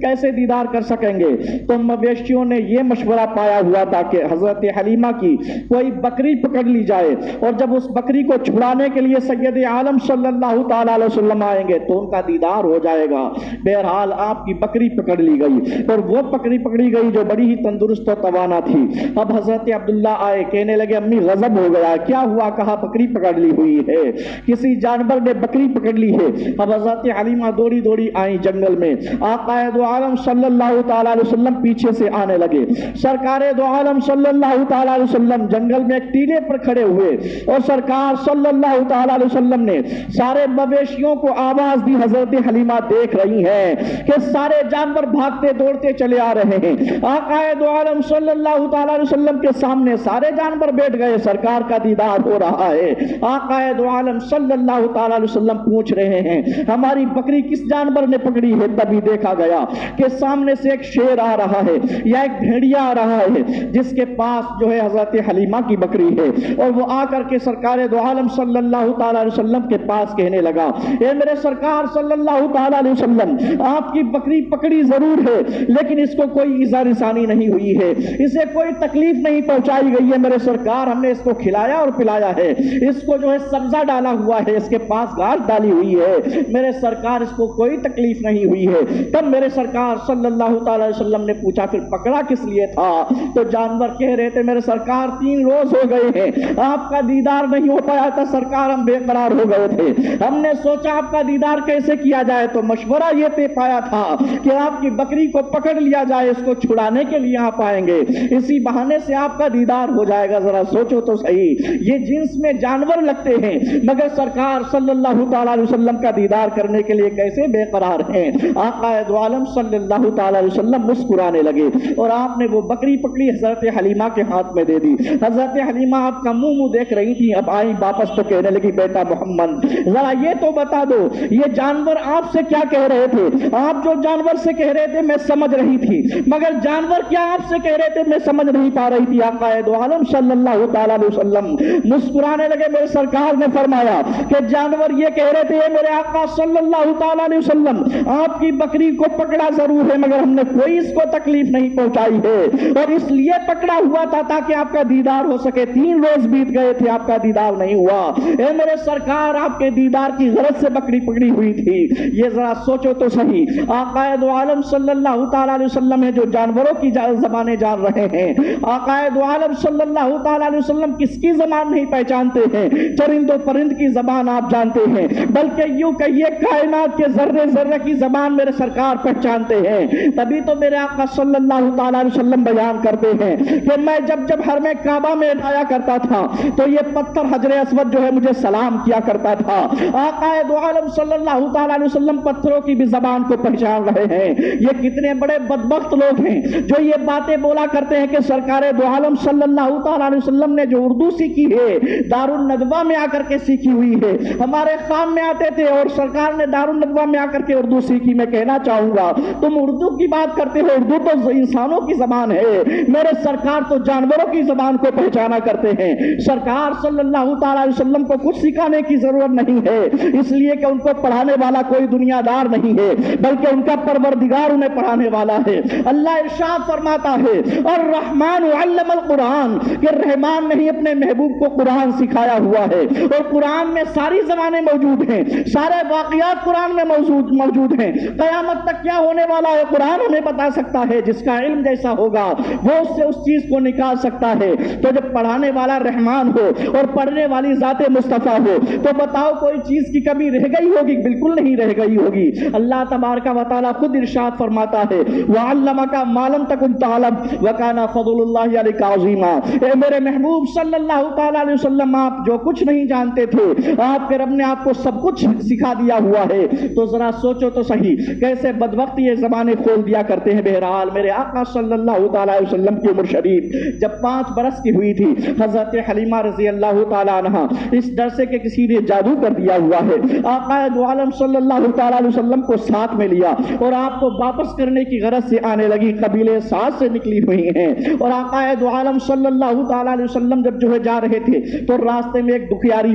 کیسے دیدار کر سکیں گے؟ تو مویشیوں نے یہ مشورہ پایا ہوا تھا کہ حضرت حلیمہ کی کوئی بکری پکڑ لی جائے، اور جب اس بکری کو چھڑانے کے لیے سید عالم صلی اللہ تعالیٰ علیہ وسلم آئیں گے تو ان کا دیدار ہو جائے گا۔ بہرحال آپ کی بکری پکڑ لی گئی، اور وہ بکری پکڑی گئی جو بڑی ہی تندرست و توانا تھی۔ اب حضرت عبداللہ آئے، کہنے لگے امی غضب ہو گیا، کیا ہوا؟ کہا بکری پکڑ لی ہوئی ہے، کسی جانور نے بکری پکڑ لی ہے۔ اب حضرت حلیمہ دوڑی آئی جنگل میں، آقا دو عالم صلی اللہ تعالیٰ علیہ وسلم پیچھے سے آنے لگے، سرکار دو عالم صلی اللہ تعالیٰ علیہ وسلم جنگل میں ایک ٹیلے پر کھڑے ہوئے، اور سرکار صلی اللہ تعالیٰ علیہ وسلم نے سارے مویشیوں کو آواز دی۔ حضرت حلیمہ دیکھ رہی ہیں کہ سارے جانور بھاگتے دوڑتے چلے آ رہے ہیں، آقا دو عالم صلی اللہ تعالیٰ علیہ وسلم کے سامنے سارے جانور بیٹھ گئے، سرکار کا دیدار ہو رہا ہے۔ آقا دو عالم صلی اللہ تعالیٰ علیہ وسلم پوچھ رہے ہیں ہماری بکری کس جانور نے پکڑی ہے؟ تبھی دیکھا گیا کہ سامنے سے ایک شیر آ رہا ہے یا ایک بھیڑیا آ رہا ہے جس کے پاس جو ہے حضرت حلیمہ کی بکری ہے، اور وہ آ کر کے سرکار دو عالم صلی اللہ تعالی علیہ وسلم کے پاس کہنے لگا، اے میرے سرکار صلی اللہ تعالی علیہ وسلم، آپ کی بکری پکڑی ضرور ہے لیکن اس کو کوئی ایذا رسانی نہیں ہوئی ہے، اسے کوئی تکلیف نہیں پہنچائی گئی ہے میرے سرکار، ہم نے اس کو کھلایا اور پلایا ہے، اس کو جو ہے سبزہ ڈالا ہوا ہے، اس کے پاس گھاس ڈالی ہوئی ہے میرے سرکار، اس کو کوئی تکلیف نہیں ہوئی ہے۔ تب میرے سرکار صلی اللہ تعالی علیہ وسلم نے پوچھا پھر پکڑا کس لیے تھا؟ تو جانور کہہ رہے تھے میرے سرکار 3 روز ہو گئے ہیں آپ کا دیدار نہیں ہو پایا تھا سرکار، ہم بے قرار ہو گئے تھے، ہم نے سوچا آپ کا دیدار کیسے کیا جائے، تو مشورہ یہ طے پایا تھا کہ آپ کی بکری کو پکڑ لیا جائے، اس کو چھڑانے کے لیے آپ آئیں گے، اسی بہانے سے آپ کا دیدار ہو جائے گا۔ ذرا سوچو تو صحیح، یہ جنس میں جانور لگتے ہیں مگر سرکار صلی اللہ تعالی علیہ وسلم کا دیدار کرنے کے لیے کیسے بے قرار ہیں۔ آقا دو عالم صلی اللہ تعالی علیہ وسلم مسکرانے لگے اور آپ نے وہ بکری پکڑی حضرت حلیمہ کے ہاتھ میں دے دی۔ حضرت حلیمہ آپ کا منہ دیکھ رہی تھی، اب آئی واپس تو کہنے لگی بیٹا محمد ذرا یہ تو بتا دو یہ جانور آپ سے کیا کہہ رہے تھے؟ آپ جو جانور سے کہہ رہے تھے میں سمجھ رہی تھی مگر جانور کیا آپ سے کہہ رہے تھے میں سمجھ نہیں پا رہی تھی۔ آقا دو عالم صلی اللہ تعالی علیہ وسلم مسکرانے لگے، میرے سرکار نے فرمایا کہ جانور یہ کہہ رہے تھے میرے آقا صلی اللہ تعالی علیہ وسلم آپ کی بکری کو پکڑا ضرور ہے مگر ہم نے کوئی اس کو تکلیف نہیں پہنچائی ہے اور اس لیے پکڑا ہوا تھا تاکہ آپ کا دیدار ہو سکے، 3 روز بیت گئے تھے آپ کا دیدار نہیں ہوا، اے میرے سرکار آپ کے دیدار کی غرض سے بکری پکڑی ہوئی تھی۔ یہ ذرا سوچو تو صحیح، آقا دو عالم صلی اللہ تعالی علیہ وسلم ہے جو جانوروں کی زبانیں جان رہے ہیں، آقا دو عالم صلی اللہ تعالی علیہ وسلم کس کی زبان نہیں پہچانتے ہیں، چرند و پرند کی زبان آپ جانتے ہیں، بلکہ یوں کہیے کائنات کے ذرے ذرے کی زبان میرے سرکار پہچانتے ہیں۔ تبھی تو میرے آقا صلی اللہ تعالی علیہ وسلم بیان کرتے ہیں کہ میں جب حرم کعبہ میں اٹھایا کرتا تھا تو یہ پتھر حجر اسود جو ہے مجھے سلام کیا کرتا تھا۔ آقا دو عالم صلی اللہ تعالی علیہ وسلم پتھروں کی بھی زبان کو پہچان رہے ہیں۔ یہ کتنے بڑے بدبخت لوگ ہیں جو یہ باتیں بولا کرتے ہیں کہ سرکار دو عالم صلی اللہ تعالی علیہ وسلم نے جو اردو سیکھی ہے دارالندوہ میں آ کر کے سیکھی ہوئی ہے، ہمارے خان میں آتے تھے اور سرکار نے دارالندوہ میں آ کر کے اردو سیکھی۔ میں کہنا چاہوں گا تم اردو کی بات کرتے ہو، اردو تو انسانوں کی زبان ہے، میرے سرکار تو جانوروں کی زبان کو پہچانا کرتے ہیں۔ سرکار صلی اللہ تعالی علیہ وسلم کو کچھ سکھانے کی ضرورت نہیں ہے، اس لیے کہ ان کو پڑھانے والا کوئی دنیا دار نہیں ہے بلکہ ان کا پروردگار انہیں پڑھانے والا ہے۔ اللہ ارشاد فرماتا ہے الرحمن علم القرآن کہ رحمان نے ہی اپنے محبوب کو قرآن سکھایا ہوا ہے، اور قرآن میں ساری زبانیں موجود ہیں، سارے واقعات قرآن میں موجود ہیں، قیامت تک کیا ہونے والا ہے قرآن ہمیں بتا سکتا ہے، جس کا علم جیسا ہوگا وہ اس سے اس چیز کو نکال سکتا ہے۔ تو جب پڑھانے والا رحمان ہو اور پڑھنے والی ذات مصطفیٰ ہو تو بتاؤ کوئی چیز کی کمی رہ گئی ہوگی؟ بالکل نہیں رہ گئی ہوگی۔ اللہ تبارک و تعالیٰ خود ارشاد فرماتا ہے وَعَلَّمَكَ مَا لَمْ تَكُنْ تَعْلَمْ وَكَانَ فَضْلُ اللَّهِ عَلَيْكَ عَظِيمًا۔ اے میرے محبوب صلی اللہ تعالیٰ علیہ وسلم آپ جو کچھ نہیں جانتے تھے آپ کے رب نے آپ کو سب کچھ سکھا دیا ہوا ہے۔ تو ذرا سوچو تو صحیح کیسے بدبخت یہ زبانیں کھول دیا کرتے ہیں۔ بہرحال میرے آقا صلی اللہ تعالیٰ علیہ وسلم کی عمر شریف جب 5 برس کی ہوئی تھی، حضرت حلیمہ رضی اللہ تعالیٰ عنہ اس ڈر سے کہ کسی نے جادو کر دیا ہوا ہے، آقا دو عالم صلی اللہ تعالیٰ علیہ وسلم کو ساتھ میں لیا اور آپ کو واپس کرنے کی غرض سے آنے لگی، قبیلے سعد سے نکلی ہوئی ہیں، اور آقا دو عالم صلی اللہ تعالیٰ علیہ وسلم جب جو ہے جا رہے تھے تو راستے میں ایک دکھیاری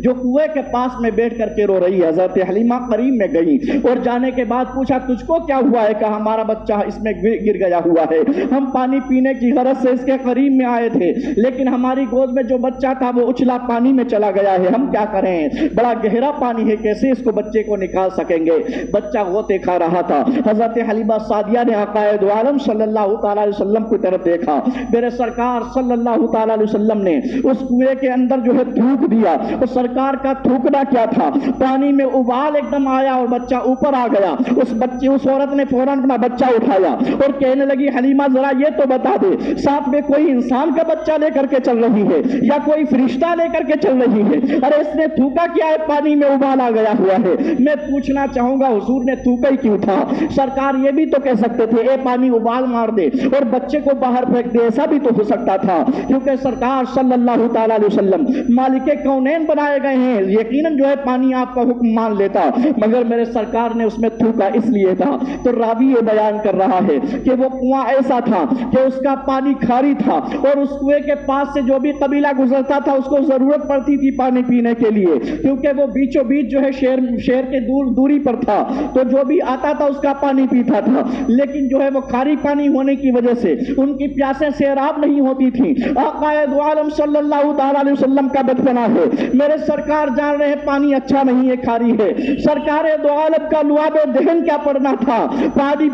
جو کنویں کے پاس میں بیٹھ کر کے رو رہی ہے، حضرت حلیمہ قریب میں گئی اور جانے کے بعد پوچھا تجھ کو کیا ہوا ہے؟ کہا ہمارا بچہ اس میں گر گیا ہوا ہے، ہم پانی پینے کی غرض سے اس کے قریب میں آئے تھے لیکن ہماری گود میں جو بچہ تھا وہ اچھلا پانی میں چلا گیا ہے، ہم کیا کریں؟ بڑا گہرا پانی ہے، کیسے اس کو بچے کو نکال سکیں گے؟ بچہ غوطے کھا رہا تھا۔ حضرت حلیمہ سعدیہ نے آقا دو عالم صلی اللہ تعالی علیہ وسلم کی طرف دیکھا، میرے سرکار صلی اللہ تعالی علیہ وسلم نے اس کنویں کے اندر جو ہے تھوک دیا، اور سرکار کا تھوکنا کیا تھا، پانی میں ابال ایک دم آیا اور بچہ اوپر آ گیا۔ اس عورت نے فوراً اپنا بچہ اٹھایا اور کہنے لگی حلیمہ ذرا یہ تو بتا دے ساتھ میں کوئی انسان کا بچہ لے کر کے چل رہی ہے یا کوئی فرشتہ لے کر کے چل رہی ہے؟ ارے اس نے تھوکا کیا ہے؟ پانی میں ابال آ گیا ہوا ہے۔ میں پوچھنا چاہوں گا حضور نے تھوکا ہی کیوں تھا؟ سرکار یہ بھی تو کہہ سکتے تھے اے پانی ابال مار دے اور بچے کو باہر پھینک دے، ایسا بھی تو ہو سکتا تھا، کیونکہ سرکار صلی اللہ تعالی علیہ وسلم مالک کونین بنائے گئے ہیں، یقیناً جو ہے پانی آپ کا حکم مان لیتا، مگر میرے سرکار نے اس میں تھوکا اس لیے تھا۔ تو راوی یہ بیان کر رہا ہے کہ وہ کنواں ایسا تھا کہ اس کا پانی کھاری تھا اور اس کنویں کے پاس سے جو بھی قبیلہ گزرتا تھا اس کو ضرورت پڑتی تھی پانی پینے کے لیے، کیونکہ وہ بیچوں بیچ جو ہے شہر کے دوری پر تھا، تو جو بھی آتا تھا اس کا پانی پیتا تھا، لیکن جو ہے وہ کھاری پانی ہونے کی وجہ سے ان کی پیاسیں سیراب نہیں ہوتی تھیں۔ آقا دو عالم صلی اللہ تعالی علیہ وسلم کا بچپنا ہے، میرے سرکار جان رہے ہیں پانی اچھا نہیں ہے، کھاری ہے۔ سرکار دو عالم کا لعاب دہن کیا پڑنا تھا، پانی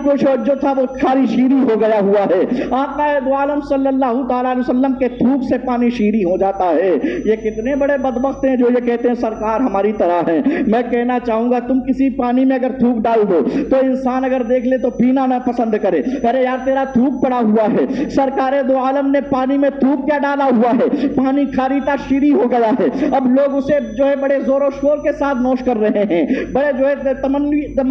جو تھا وہ کھاری شیریں ہو گیا ہوا ہے۔ آقا دو عالم صلی اللہ تعالی علیہ وسلم کے تھوک سے پانی شیریں ہو جاتا ہے۔ یہ کتنے بڑے بدبخت ہیں جو یہ کہتے ہیں سرکار ہماری طرح ہے۔ میں کہنا چاہوں گا تم کسی پانی میں اگر تھوک ڈال دو تو انسان اگر دیکھ لے تو پینا نہ پسند کرے، ارے یار تیرا تھوک پڑا ہوا ہے۔ سرکار دو عالم نے پانی میں تھوک کیا ڈالا ہوا ہے، پانی کھاری تا شیریں ہو گیا ہے۔ اب لوگ اسے جو ہے بڑے زور و شور کے ساتھ نوش کر رہے ہیں، بڑے جو ہے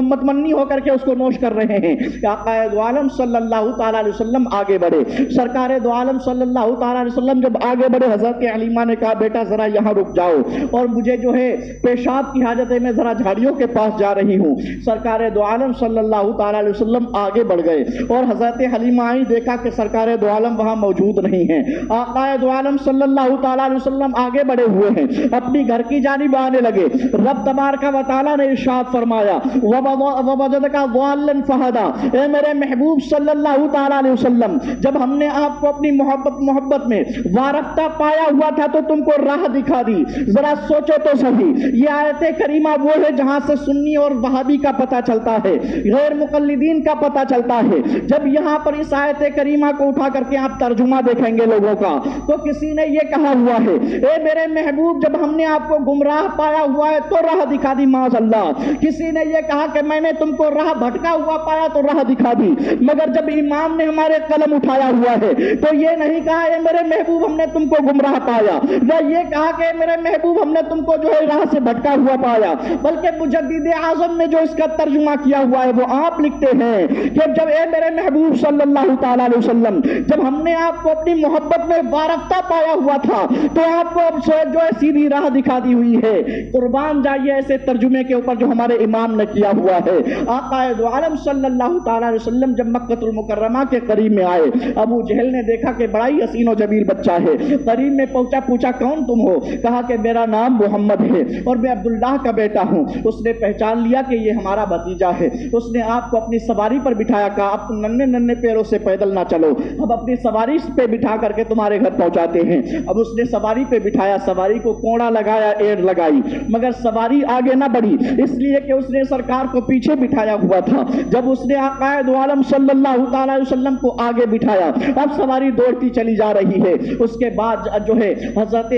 متمنی ہو کر کے اس کو نوش کر رہے ہیں۔ آقا دو عالم صلی اللہ تعالی علیہ وسلم آگے بڑھے۔ سرکار دو عالم صلی اللہ تعالی علیہ وسلم جب آگے بڑھے، حضرت حلیمہ نے کہا بیٹا ذرا یہاں رک جاؤ اور مجھے جو ہے پیشاب کی حاجت ہے، میں ذرا جھاڑیوں کے پاس جا رہی ہوں۔ سرکار دو عالم صلی اللہ تعالی علیہ وسلم آگے بڑھ گئے اور حضرت حلیمہ آئی، دیکھا کہ سرکار دو عالم وہاں موجود نہیں ہیں۔ آقا دو عالم صلی اللہ تعالی علیہ وسلم آگے بڑھے ہوئے ہیں، اپنی گھر کی جانب آنے لگے۔ رب تبارک و تعالی نے ارشاد فرمایا وَوَجَدَكَ ضَالًّا فَهَدَىٰ، اے میرے محبوب صلی اللہ تعالی علیہ وسلم، جب ہم نے آپ کو اپنی محبت میں وارفتہ پایا ہوا تھا تو تم کو راہ دکھا دی۔ ذرا سوچو تو صحیح، یہ آیت کریمہ وہ ہے جہاں سے سنی اور وہابی کا پتہ چلتا ہے، غیر مقلدین کا پتہ چلتا ہے۔ جب یہاں پر اس آیت کریمہ کو اٹھا کر کے آپ ترجمہ دیکھیں گے لوگوں کا، تو کسی نے یہ کہا ہوا ہے اے میرے محبوب جب ہم نے آپ کو گمراہ پایا ہوا ہے تو راہ دکھا دی، معاذ اللہ۔ کسی نے یہ کہا کہ میں نے تم کو راہ بھٹکا ہوا پایا تو راہ دکھا دی، مگر جب امام نے ہمارے قلم اٹھایا ہوا ہے تو یہ نہیں کہا اے میرے محبوب ہم نے تم کو گمراہ پایا، نہ یہ کہا کہ میرے محبوب ہم نے تم کو جو ہے راہ سے بھٹکا ہوا پایا، بلکہ مجدد اعظم نے جو اس کا ترجمہ کیا ہوا ہے وہ آپ لکھتے ہیں کہ جب اے میرے محبوب صلی اللہ تعالی علیہ وسلم جب ہم نے آپ کو اپنی محبت میں وارفتہ پایا ہوا تھا تو آپ کو جو ہے سیدھی راہ دکھا دی ہوئی ہے۔ قربان جائیے ایسے ترجمے کے اوپر جو ہمارے امام نے کیا ہوا ہے۔ آقا دو عالم صلی اللہ تعالی علیہ وسلم جب مکہ المکرمہ کے قریب میں آئے، ابو جہل نے دیکھا کہ بڑا ہی حسین و جمیل بچہ ہے، قریب میں پہنچا، پوچھا کون تم ہو؟ کہا کہ میرا نام محمد ہے اور میں عبداللہ کا بیٹا ہوں۔ اس نے پہچان لیا کہ یہ ہمارا بھتیجا ہے۔ اس نے آپ کو اپنی سواری پر بٹھایا، کہا اب تم ننھے ننھے پیروں سے پیدل نہ چلو، اب اپنی سواری پہ بٹھا کر کے تمہارے گھر پہنچاتے ہیں۔ اب اس نے سواری پہ بٹھایا، سواری کو کوڑا لگایا، ایڑ لگائی، مگر سواری آگے نہ بڑھی، اس لیے کہ اس نے سرکار کو پیچھے بٹھایا ہوا تھا۔ جب اس نے آقا دو عالم صلی اللہ تعالی علیہ وسلم کو آگے بٹھایا، اب سواری دوڑتی چلی جا رہی ہے۔ اس کے بعد جو ہے حضرت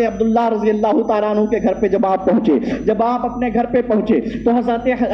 عبداللہ رضی اللہ تعالیٰ عنہ کے گھر پہ جب آپ پہنچے، جب آپ اپنے گھر پہ پہنچے تو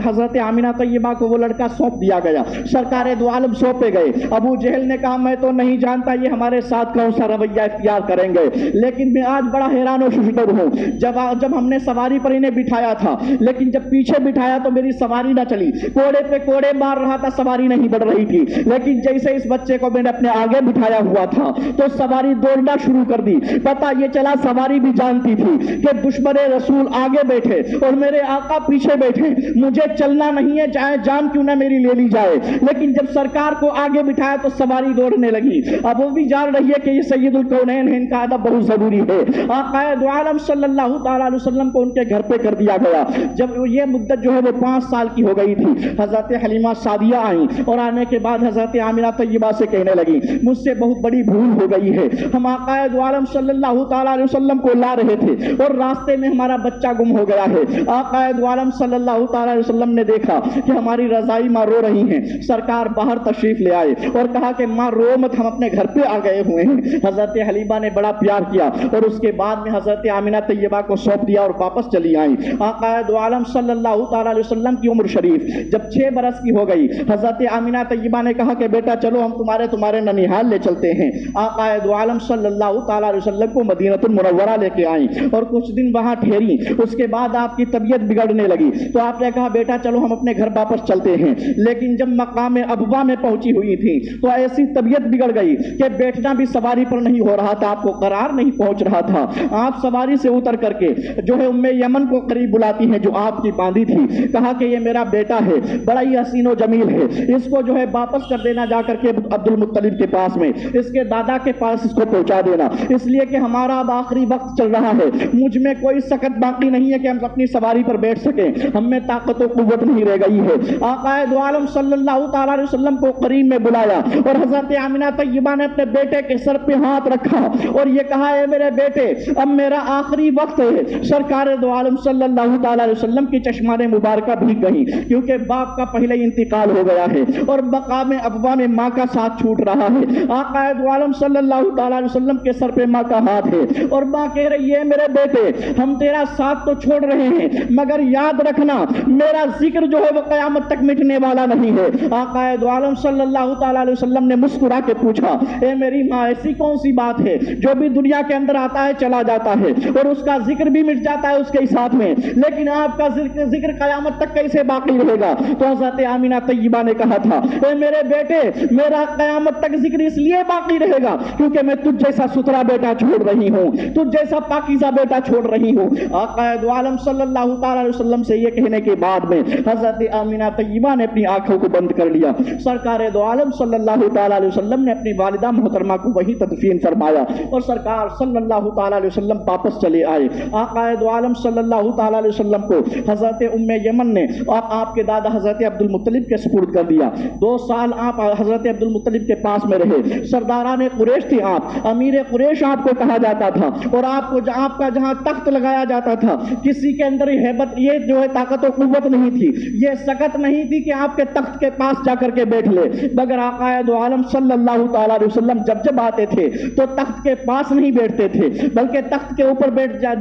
حضرت آمنہ طیبہ کو وہ لڑکا سونپ دیا گیا، سرکار دو عالم سونپے گئے۔ ابو جہل نے کہا میں تو نہیں جانتا یہ ہمارے ساتھ کون سا رویہ اختیار کریں گے، لیکن میں آج بڑا حیران و ششدر ہوں۔ جب ہم نے سواری پر انہیں بٹھایا تھا، لیکن جب پیچھے بٹھایا تو میری سواری نہ چلی، کوڑے پہ کوڑے مار رہا تھا، سواری نہیں بڑھ رہی تھی، لیکن جیسے اس بچے کو میں نے اپنے آگے بٹھایا ہوا تھا تو سواری دوڑنا شروع کر دی۔ پتہ یہ چلا سواری بھی جانتی تھی کہ دشمن رسول آگے بیٹھے اور میرے آقا پیچھے بیٹھے، مجھے چلنا نہیں ہے چاہے جان کیوں نہ میری لے لی جائے۔ لیکن جب سرکار کو آگے بٹھایا تو سواری دوڑنے لگی۔ اب وہ بھی جان رہی ہے کہ یہ سید الکونین ہے، ان کا ادب بہت ضروری ہے۔ آقا دو عالم صلی اللہ تعالی علیہ وسلم کو ان کے گھر پہ کر دیا گیا۔ جب یہ مدت جو ہے وہ 5 سال کی ہو گئی تھی، حضرت حلیمہ سعدیہ آئیں اور آنے کے بعد حضرت آمنہ طیبہ سے کہنے لگی مجھ سے بہت بڑی بھول ہو گئی ہے، ہم آقا دو عالم صلی اللہ تعالی علیہ وسلم کو لا رہے تھے اور راستے میں ہمارا بچہ گم ہو گیا ہے۔ آقا دو عالم صلی اللہ تعالی علیہ وسلم نے دیکھا کہ ہماری رضائی ماں رو رہی ہیں، سرکار باہر تشریف لے آئے اور کہا کہ ماں رو مت، ہم اپنے گھر پہ آ گئے ہوئے ہیں۔ حضرت حلیمہ نے بڑا پیار کیا اور اس کے بعد میں حضرت آمنہ طیبہ کو سونپ دیا اور واپس چلی آئیں۔ آقا دو عالم صلی اللہ تعالی علیہ وسلم کی عمر شریف جب 6 برس کی ہو گئی، حضرت آمنہ طیبہ نے کہا کہ بیٹا چلو ہم تمہارے ننیحال لے چلتے ہیں۔ آقا دو عالم صلی اللہ تعالی علیہ وسلم کو مدینہ المنورہ لے کے آئیں اور کچھ دن وہاں ٹھہری۔ اس کے بعد آپ کی طبیعت بگڑنے لگی تو آپ نے کہا بیٹا چلو ہم اپنے گھر واپس چلتے ہیں۔ لیکن جب مقام ابوا میں پہنچی ہوئی تھی تو ایسی طبیعت بگڑ گئی کہ بیٹھنا بھی سواری پر نہیں ہو رہا تھا، آپ کو قرار نہیں پہنچ رہا تھا۔ آپ سواری سے اتر کر کے جو ہے ام یمن کو قریب بلاتی ہیں جو آپ کی باندھی تھی، کہا کہ یہ میرا بیٹا ہے، بڑا ہی حسین و جمیل ہے، اس کو جو ہے واپس کر دینا جا کر کے عبد المطلب کے پاس میں، اس کے دادا کے پاس اس کو پہنچا دینا، اس لیے کہ ہمارا اب آخری وقت چل رہا ہے، مجھ میں کوئی سکت باقی نہیں ہے کہ ہم اپنی سواری پر بیٹھ سکیں، ہم میں طاقت و قوت نہیں رہ گئی ہے۔ آقا دو عالم صلی اللہ تعالیٰ علیہ وسلم کو قریب میں بلایا اور حضرت آمنہ طیبہ نے اپنے بیٹے کے سر پہ ہاتھ رکھا اور یہ کہا، اے میرے بیٹے، اب میرا آخری وقت ہے۔ سرکار دو عالم صلی اللہ تعالیٰ علیہ وسلم کی چشمان مبارکہ بھی گئی، کیونکہ باپ کا پہلے ہی انتقال ہو گیا ہے اور بقا میں ابوا میں ماں کا ساتھ چھوٹ رہا ہے۔ آقا دو عالم صلی اللہ تعالیٰ علیہ وسلم کے سر پہ ماں کا ہاتھ ہے اور ماں کہہ رہی ہے، میرے بیٹے، ہم تیرا ساتھ تو چھوڑ رہے ہیں مگر یاد رکھنا میرا ذکر جو ہے وہ قیامت تک مٹنے والا نہیں ہے۔ آقا دو عالم صلی اللہ تعالیٰ علیہ وسلم نے مسکرا کے پوچھا، اے میری ماں، ایسی کون سی بات ہے جو بھی دنیا کے اندر آتا ہے چلا جاتا ہے اور اس کا ذکر بھی مٹ جاتا ہے اس کے ساتھ میں، لیکن آپ کا ذکر قیامت تک کیسے باقی رہے گا؟ تو حضرت آمنہ طیبہ نے کہا تھا، اے میرے بیٹے، میرا قیامت تک ذکر اس لیے باقی رہے گا کیونکہ میں تجھ جیسا ستھرا بیٹا چھوڑ رہی ہوں، تجھ جیسا پاکیزہ بیٹا چھوڑ رہی ہوں۔ آقا دو عالم صلی اللہ تعالیٰ علیہ وسلم سے یہ کہنے کے بعد میں حضرت آمنہ طیبہ نے اپنی آنکھوں کو بند کر لیا۔ سرکار دو عالم صلی اللہ تعالیٰ علیہ وسلم نے اپنی والدہ محترمہ کو وہی تدفین فرمایا اور سرکار صلی اللہ تعالیٰ علیہ وسلم واپس چلے آئے۔ آقا دو عالم صلی اللہ تعالیٰ علیہ وسلم کو حضرت ام یمن نے آپ کے دادا حضرت عبد المطلب کے سپرد کر دیا۔ 2 سال آپ حضرت عبد المطلب کے پاس میں رہے۔ سرداران قریش تھے آپ، امیر قریش آپ کو کہا جاتا تھا اور آپ کا جہاں تخت لگایا جاتا تھا کسی کے اندر ہیبت، یہ جو ہے طاقت و قوت نہیں تھی، یہ سکت نہیں تھی کہ آپ کے تخت کے پاس جا کر کے بیٹھ لے، مگر آقا دو عالم صلی اللہ تعالیٰ علیہ وسلم جب آتے تھے تو تخت کے پاس نہیں بیٹھتے تھے بلکہ تخت کے اوپر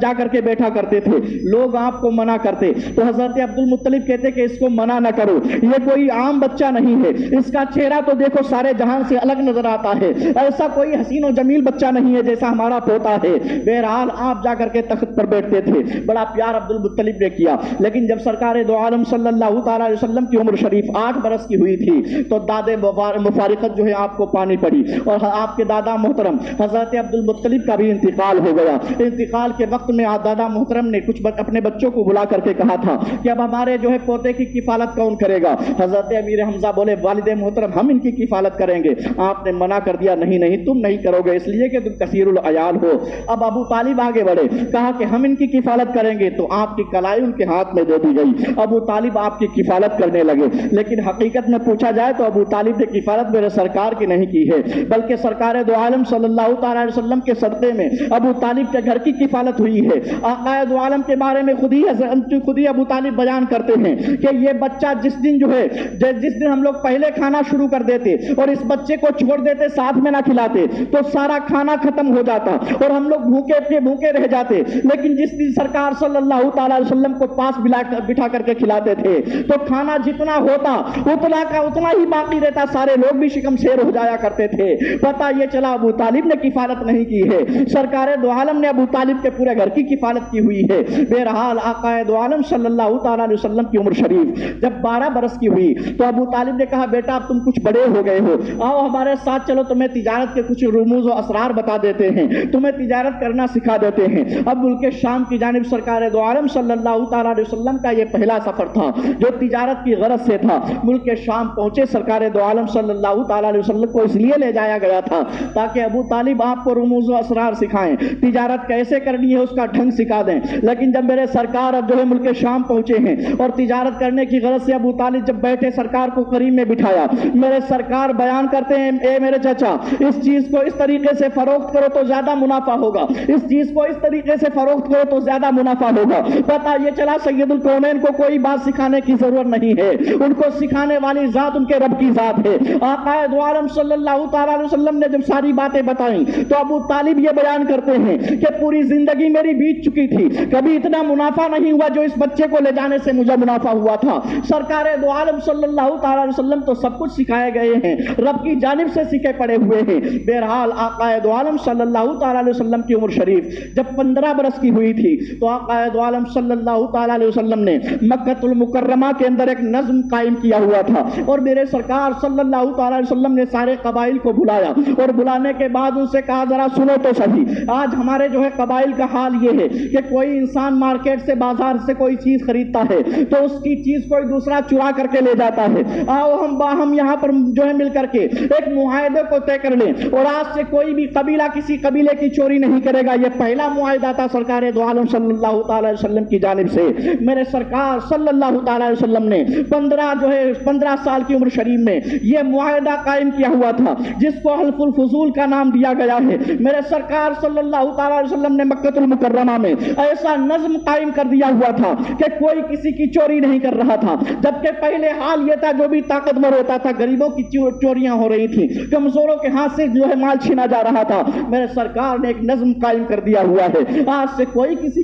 جا کر کے بیٹھا کرتے تھے۔ لوگ آپ کو منع کرتے تو حضرت عبد المطلب کہتے کہ اس کو منع نہ کرو، یہ کوئی عام بچہ نہیں ہے، اس کا چہرہ تو دیکھو سارے جہان سے الگ نظر آتا ہے، ایسا کوئی حسین و جمیل بچہ نہیں ہے جیسا ہمارا پوتا ہے۔ بہرحال آپ جا کر کے تخت پر بیٹھتے تھے، بڑا پیار عبد المطلب نے کیا، لیکن جب سرکار دو عالم صلی اللہ تعالیٰ علیہ وسلم کی عمر شریف 8 برس کی ہوئی تھی تو دادے مفارقت جو ہے آپ کو پانی پڑی اور آپ کے دادا محترم حضرت عبد المطلب کا بھی انتقال ہو گیا۔ انتقال کے وقت میں دادا محترم نے کچھ اپنے بچوں کو بلا کر کے کہا تھا کہ اب ہمارے جو ہے پوتے کی کفالت کون کرے گا؟ حضرت امیر حمزہ بولے، والد محترم ہم ان کی کفالت کریں گے۔ آپ نے منع کر دیا، نہیں تم نہیں کرو گے اس لیے کہ تم کثیر العیال ہو۔ اب ابو طالب آگے بڑھے، کہا کہ ہم ان کی کفالت کریں گے، تو آپ کی کلائی ان کے ہاتھ میں دے دی گئی۔ ابو طالب آپ کی کفالت کرنے لگے، لیکن حقیقت میں پوچھا جائے تو ابو طالب نے کفالت میرے سرکار کی نہیں کی ہے، بلکہ سرکار دو عالم صلی اللہ تعالیٰ علیہ وسلم کے صدقے میں ابو طالب کے گھر کی کفالت ہوئی ہے۔ آقا دو عالم کے بارے میں خود ہی ابو طالب بیان کرتے ہیں کہ یہ بچہ جس دن ہم لوگ پہلے کھانا شروع کر دیتے اور اس بچے کو چھوڑ دیتے، ساتھ میں نہ کھلاتے، تو سارا کھانا ختم ہو جاتا اور ہم لوگ بھوکے رہ جاتے، لیکن جس دن سرکار صلی اللہ تعالیٰ علیہ وسلم کو پاس بٹھا کر کے کھلاتے تھے تو کھانا جتنا ہوتا اتنا کا اتنا ہی باقی رہتا، سارے لوگ بھی شکم شیر ہو جایا کرتے تھے۔ پتہ یہ چلا ابو طالب نے کفالت نہیں کی ہے، سرکار دو عالم نے ابو طالب کے پورے گھر کی کفالت کی ہوئی ہے۔ بہرحال آقا دو عالم صلی اللہ تعالیٰ علیہ وسلم کی عمر شریف جب 12 برس کی ہوئی تو ابو طالب نے کہا، بیٹا اب تم کچھ بڑے ہو گئے ہو، آؤ ہمارے ساتھ چلو، تمہیں تجارت کے کچھ رموز و اسرار بتا دیتے ہیں، تمہیں تجارت کرنا سکھا دیتے ہیں۔ اب ملک شام کی جانب سرکار دو عالم صلی اللہ تعالیٰ علیہ وسلم کا یہ پہلا سفر تھا جو تجارت کی غرض سے تھا۔ ملک شام پہنچے، سرکار دو عالم صلی اللہ تعالیٰ علیہ وسلم کو اس لیے لے جایا گیا تھا تاکہ ابو طالب آپ کو رموز و اسرار سکھائیں، تجارت کیسے کرنی ہے اس کا ڈھنگ سکھا دیں۔ لیکن جب میرے سرکار اب جو ہے ملک شام پہنچے ہیں اور تجارت کرنے کی غرض سے ابو طالب جب بیٹھے، سرکار کو قریب میں بٹھایا، میرے سرکار بیان کرتے ہیں، اے میرے چچا، اس چیز کو اس طریقے سے فروخت کرو تو زیادہ منافع ہوگا، اس چیز کو اس طریقے سے فروخت کرو تو زیادہ منافع ہوگا۔ پتہ یہ چلا سید الکونین کو کوئی بات سکھانے کی ضرورت نہیں ہے، ان کو سکھانے والی ذات ان کے رب کی ذات ہے۔ آقا دو عالم صلی اللہ تعالیٰ علیہ وسلم نے جب ساری باتیں بتائیں تو ابو طالب یہ بیان کرتے ہیں کہ پوری زندگی میری بیت چکی تھی، کبھی اتنا منافع نہیں ہوا جو اس بچے کو لے جانے سے مجھے منافع ہوا تھا۔ سرکار دو عالم صلی اللہ تعالیٰ علیہ وسلم تو سب کچھ سکھائے گئے ہیں، رب کی جانب سے سیکھے پڑے ہوئے ہیں۔ بہرحال آقا دو عالم صلی اللہ تعالیٰ علیہ وسلم کی عمر شریف جب 15 برس کی ہوئی تھی تو آقا دو عالم صلی اللہ تعالیٰ علیہ وسلم نے مکہ المکرمہ کے اندر ایک نظم قائم کیا ہوا تھا اور میرے سرکار صلی اللہ تعالیٰ علیہ وسلم نے سارے قبائل کو بلایا اور بلانے کے بعد ان سے کہا، ذرا سنو تو صحیح، آج ہمارے جو ہے قبائل کا حال یہ ہے کہ کوئی انسان مارکیٹ سے بازار سے کوئی چیز خریدتا ہے تو اس کی چیز کوئی دوسرا چرا کر کے لے جاتا ہے۔ آؤ ہم یہاں پر جو ہے مل کر کے ایک معاہدے کو طے کر لیں اور آج سے کوئی بھی قبیلہ کسی قبیلے کی چوری نہیں کرے گا. یہ پہلا معاہدہ تھا سرکار دو عالم صلی اللہ تعالی علیہ وسلم کی جانب سے. میرے سرکار صلی اللہ تعالی علیہ وسلم نے 15 سال کی عمر شریف میں یہ معاہدہ قائم کیا ہوا تھا جس کو حلف الفضول کا نام دیا گیا ہے. میرے سرکار صلی اللہ تعالی علیہ وسلم نے مکہ المکرمہ میں ایسا نظم قائم کر دیا ہوا تھا کہ کوئی کسی کی چوری نہیں کر رہا تھا. جبکہ پہلے حال یہ تھا جو بھی طاقتور ہوتا تھا غریبوں کی چوریاں ہو رہی تھی, کمزوروں کے ہاتھ سے جو ہے مال چھینا جا رہا تھا. میرے سرکار نے ایک نظم قائم کر دیا ہوا ہے, آج سے کوئی کسی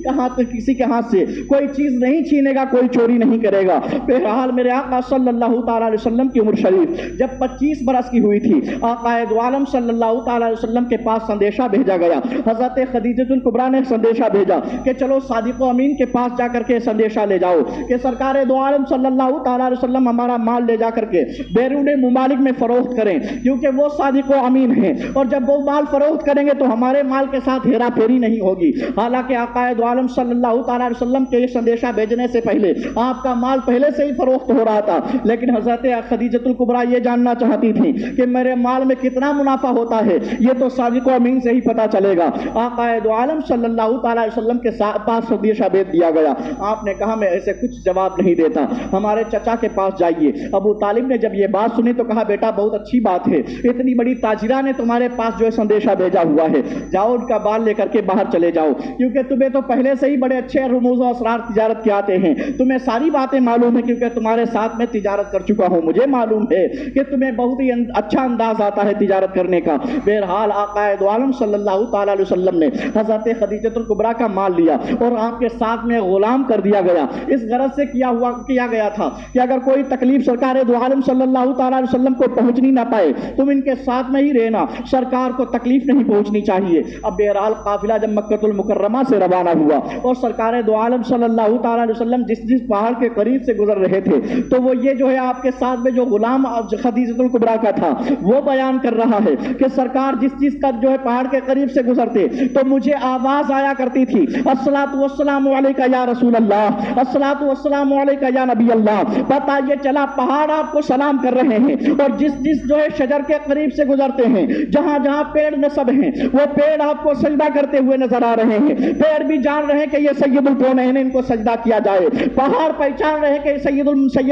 کے ہاتھ سے کوئی چیز نہیں چھینے گا, کوئی چوری نہیں کرے گا. بہرحال میرے آقا صلی اللہ تعالی علیہ وسلم کی عمر شریف جب 25 برس کی ہوئی تھی, آقا دو عالم صلی اللہ تعالی علیہ وسلم کے پاس سندیشہ بھیجا گیا. حضرت خدیجہ الکبریٰ نے سندیشہ بھیجا کہ چلو صادق و امین کے پاس جا کر کے سندیشہ لے جاؤ کہ سرکار دو عالم صلی اللہ تعالی علیہ وسلم ہمارا مال لے جا کر کے بیرون ممالک میں فروخت کریں, کیونکہ وہ صادق و امین ہیں, اور جب وہ مال فروخت کریں گے تو ہمارے مال کے ساتھ ہیرا پھیری نہیں ہوگی. حالانکہ آقا دو عالم صلی اللہ تعالی علیہ وسلم کے یہ سندیشہ بھیجنے سے پہلے آپ کا مال پہلے سے ہی فروخت ہو رہا تھا, لیکن حضرت خدیجہ الکبریٰ یہ جاننا چاہتی تھی کہ میرے مال میں کتنا منافع ہوتا ہے, یہ تو صادق و امین سے ہی پتہ چلے گا. آقا دو عالم صلی اللہ تعالی علیہ وسلم کے پاس سندیشہ بھیج دیا گیا. آپ نے کہا میں ایسے کچھ جواب نہیں دیتا, ہمارے چچا کے پاس جائیے. ابو طالب نے جب یہ بات سنی تو کہا بیٹا بہت اچھی بات ہے, اتنی بڑی تاجرہ نے تمہارے پاس جو ہے سندیشہ بھیجا ہوا ہے, جاؤ ان کا بال لے کر کے باہر چلے جاؤ, کیونکہ تمہیں تو پہلے سے ہی بڑے اچھے رموز و اسرار تجارت کے آتے ہیں, تمہیں ساری باتیں معلوم ہیں, کیونکہ تمہارے ساتھ میں تجارت کر چکا ہوں, مجھے معلوم ہے کہ تمہیں بہت ہی اچھا انداز آتا ہے تجارت کرنے کا. بہرحال آقا دو عالم صلی اللہ تعالی علیہ وسلم نے حضرت خدیجہ الکبریٰ کا مال لیا اور آپ کے ساتھ میں غلام کر دیا گیا. اس غرض سے کیا گیا تھا کہ اگر کوئی تکلیف سرکار دو عالم صلی اللہ تعالی علیہ وسلم کو پہنچنی نہ پائے, تم ان کے ساتھ میں ہی رہنا, سرکار کو تکلیف نہیں پہنچنی چاہیے. اب بہرحال قافلہ جب مکہ المکرمہ سے روانہ ہوا اور سرکار دو عالم صلی اللہ تعالی علیہ وسلم جس پہاڑ کے قریب سے گزر رہے تھے تو وہ یہ جو ہے آپ کے ساتھ میں جو غلام خدیجہ الکبریٰ کا تھا وہ بیان کر رہا ہے کہ سرکار جس کا جو ہے پہاڑ کے قریب سے گزرتے تو مجھے آواز آیا کرتی تھی, الصلاۃ والسلام علیکہ یا رسول اللہ, الصلاۃ والسلام علیکہ یا نبی اللہ. پتہ یہ چلا پہاڑ آپ کو سلام کر رہے ہیں, اور جس جو ہے شجر کے قریب سے گزرتے ہیں, جہاں جہاں پیڑ نصب ہیں وہ پیڑ آپ کو سجدہ کرتے ہوئے نظر آ رہے ہیں. پیڑ بھی جان رہے ہیں کہ یہ سید الکونین, ان کو سجدہ کیا جائے. پہاڑ پہچان رہے ہیں کہ سید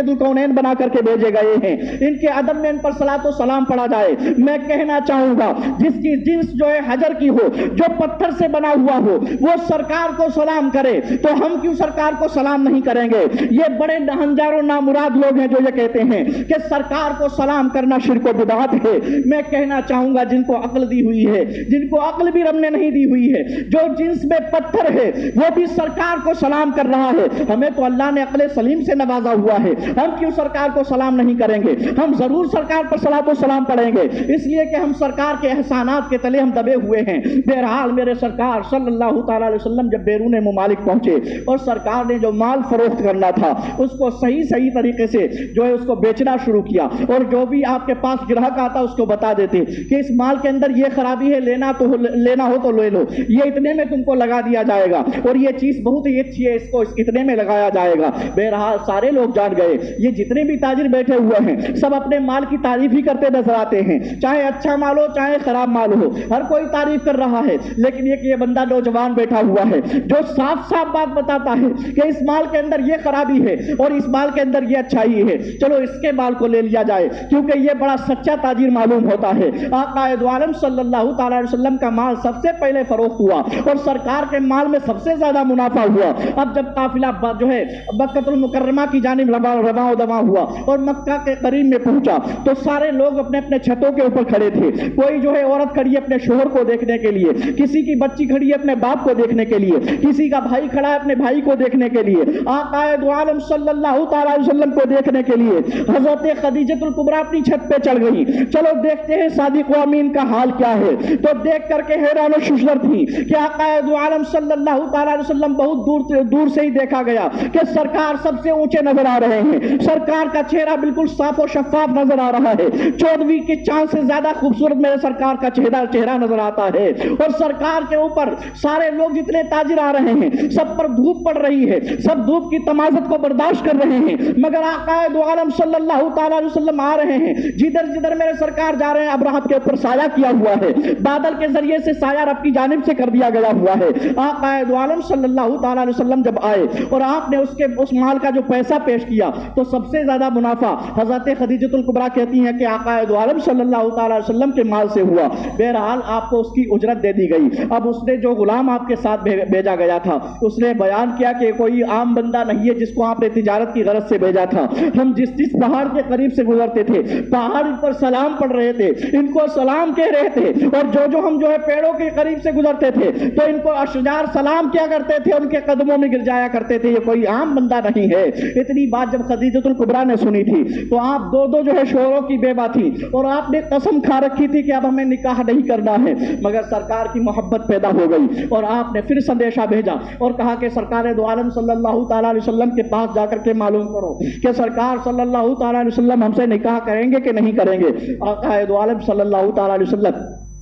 الکونین بنا کر کے بھیجے گئے ہیں, ان کے ادب میں ان پر صلاۃ و سلام پڑھا جائے. میں کہنا چاہوں گا جس کی جنس جو ہے حجر کی ہو, جو پتھر سے بنا ہوا ہو, وہ سرکار کو سلام کرے تو ہم کیوں سرکار کو سلام نہیں کریں گے؟ یہ بڑے نہنجار و نامراد لوگ ہیں جو یہ کہتے ہیں کہ سرکار کو سلام کرنا شرک و بدعت ہے. میں کہنا چاہوں گا جن کو عقل دی ہوئی ہے, جن کو عقل بھی رب نے نہیں دی ہوئی ہے, جو جنس میں پتھر ہے وہ بھی سرکار کو سلام کر رہا ہے. ہمیں تو اللہ نے عقل سلیم سے نوازا ہوا ہے, ہم کیوں سرکار کو سلام نہیں کریں گے؟ ہم ضرور سرکار پر صلاۃ و سلام پڑھیں گے, اس لیے کہ ہم سرکار کے احسانات کے تلے ہم دبے ہوئے ہیں. بہرحال میرے سرکار صلی اللہ تعالی علیہ وسلم جب بیرون ممالک پہنچے اور سرکار نے جو مال فروخت کرنا تھا اس کو صحیح طریقے سے جو ہے اس کو بیچنا شروع کیا, اور جو بھی آپ کے پاس گراہک آتا اس کو بتا دیتے کہ اس مال کے اندر یہ خرابی ہے, لینا ہو تو لے لو, یہ اتنے میں تم کو لگا دیا جائے گا, اور یہ چیز بہت ہی اچھی ہے, اس کو اتنے میں لگایا جائے گا. بہرحال سارے لوگ جان گئے, یہ جتنے بھی تاجر بیٹھے ہوئے ہیں سب اپنے مال کی تعریف ہی کرتے نظر آتے ہیں, چاہے اچھا مال ہو چاہے خراب مال ہو, ہر کوئی تعریف کر رہا ہے. لیکن یہ بندہ نوجوان بیٹھا ہوا ہے جو صاف بات بتاتا ہے کہ اس مال کے اندر یہ خرابی ہے اور اس مال کے اندر یہ اچھائی ہے, چلو اس کے مال کو لے لیا جائے, کیونکہ یہ بڑا سچا تاجر معلوم ہوتا ہے. آقا دو عالم صلی اللہ تعالی علیہ وسلم کا مال سب سے پہلے فروخت ہوا اور سرکار کے مال میں سب سے زیادہ منافع ہوا. اب جب قافلہ جو ہے مکہ المکرمہ کی جانب رواں و دواں ہوا اور مکہ کے قریب میں پہنچا تو سارے لوگ اپنے اپنے چھتوں کے اوپر کھڑے تھے. کوئی جو ہے عورت کھڑی ہے اپنے شوہر کو دیکھنے کے لیے, کسی کی بچی کھڑی ہے اپنے باپ کو دیکھنے کے لیے, کسی کا بھائی کھڑا ہے اپنے بھائی کو دیکھنے کے لیے, آقا دو عالم صلی اللہ تعالی علیہ وسلم کو دیکھنے کے لیے. حضرت خدیجہ الکبریٰ اپنی چھت پہ چڑھ گئی, چلو دیکھتے ہیں صادق و امین کا حال کیا ہے. تو دیکھ کر کے حیران و ششدر تھی کہ آقا دو عالم صلی اللہ تعالی علیہ وسلم بہت دور سے ہی دیکھا گیا کہ سرکار سب سے اونچے نظر آ رہے ہیں, سرکار کا چہرہ بالکل صاف و شفاف نظر آ رہا ہے, 14ویں کے چاند سے زیادہ خوبصورت میرے سرکار کا چہرہ نظر آتا ہے, اور سرکار کے اوپر سارے لوگ جتنے تاجر آ رہے ہیں سب پر دھوپ پڑ رہی ہے, سب دھوپ کی تمازت کو برداشت کر رہے ہیں, مگر آقا دو عالم صلی اللہ تعالی علیہ وسلم آ رہے ہیں, جدھر جدھر میں میرے سرکار جا رہے ہیں، ابرہت کے اوپر سایہ کیا ہوا ہے، بادل کے ذریعے سے سایہ رب کی جانب سے کر دیا گیا ہوا ہے۔ آقا دو عالم صلی اللہ تعالیٰ علیہ وسلم جب آئے اور آپ نے اس مال کا جو پیسہ پیش کیا تو سب سے زیادہ منافع حضرت خدیجۃ الکبریٰ کہتی ہیں کہ آقا دو عالم صلی اللہ تعالیٰ علیہ وسلم کے مال سے ہوا۔ بہرحال آپ کو اس کی اجرت دے دی گئی۔ اب اس نے جو غلام آپ کے ساتھ بھیجا گیا تھا اس نے بیان کیا کہ کوئی عام بندہ نہیں ہے جس کو آپ نے تجارت کی غرض سے بھیجا تھا، ہم جس پہاڑ کے قریب سے گزرتے تھے پہاڑ پر سلام پڑھ رہے تھے، ان کو سلام کہہ رہے تھے، اور جو ہم جو ہے پیڑوں کے قریب سے گزرتے تھے تو ان کو اشجار سلام کیا کرتے تھے، ان کے قدموں میں گر جایا کرتے تھے، یہ کوئی عام بندہ نہیں ہے۔ اتنی بات جب خدیجۃ الکبریٰ نے سنی تھی تو آپ دو جو ہے شوہروں کی بیوہ تھی اور آپ نے قسم کھا رکھی تھی کہ اب ہمیں نکاح نہیں کرنا ہے، مگر سرکار کی محبت پیدا ہو گئی اور آپ نے پھر سندیشہ بھیجا اور کہا کہ سرکار دو عالم صلی اللہ تعالیٰ علیہ وسلم کے پاس جا کر کے معلوم کرو کہ سرکار صلی اللہ تعالیٰ علیہ وسلم ہم سے نکاح کریں گے کہ نہیں کریں گے۔ آقا دو عالم صلی اللہ تعالیٰ علیہ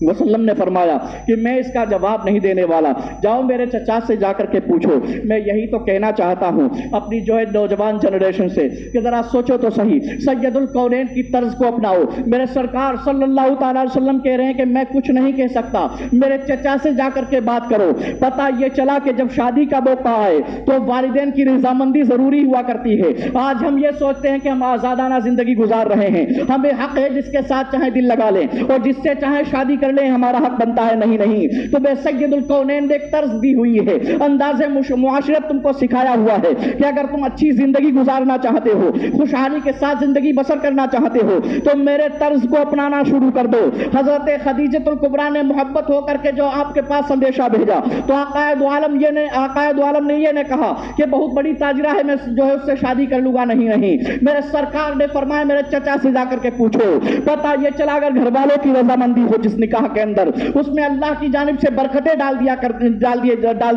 وسلم نے فرمایا کہ میں اس کا جواب نہیں دینے والا، جاؤ میرے چچا سے جا کر کے پوچھو۔ میں یہی تو کہنا چاہتا ہوں اپنی جو ہے نوجوان جنریشن سے کہ ذرا سوچو تو صحیح، سید الکونین کی طرز کو اپناؤ۔ میرے سرکار صلی اللہ تعالیٰ علیہ وسلم کہہ رہے ہیں کہ میں کچھ نہیں کہہ سکتا، میرے چچا سے جا کر کے بات کرو۔ پتہ یہ چلا کہ جب شادی کا موقع آئے تو والدین کی رضامندی ضروری ہوا کرتی ہے۔ آج ہم یہ سوچتے ہیں کہ ہم آزادانہ زندگی گزار رہے ہیں، ہمیں حق ہے جس کے ساتھ چاہے دل لگا لیں اور جس سے چاہے شادی کر لیں، ہمارا حق بنتا ہے۔ نہیں، تو بے سید الکونین نے ایک طرز دی ہوئی ہے، انداز معاشرت تم کو سکھایا ہوا ہے کہ اگر تم اچھی زندگی گزارنا چاہتے ہو، خوشحالی کے ساتھ زندگی بسر کرنا چاہتے ہو تو میرے طرز کو اپنانا شروع کر دو۔ حضرت خدیجۃ الکبریٰ نے محبت ہو کر کے جو آپ کے پاس سندیشہ بھیجا تو آقا دو عالم نے یہ کہا کہ بہت بڑی تاجرہ ہے، میں جو ہے اس سے شادی کر لوں گا۔ نہیں، میرے سرکار نے فرمایا میرے چچا سے جا کر کے پوچھو۔ پتہ یہ چلا اگر گھر والوں کی رضامندی ہو جس نکاح کے اندر، اس میں اللہ کی جانب سے برکتیں ڈال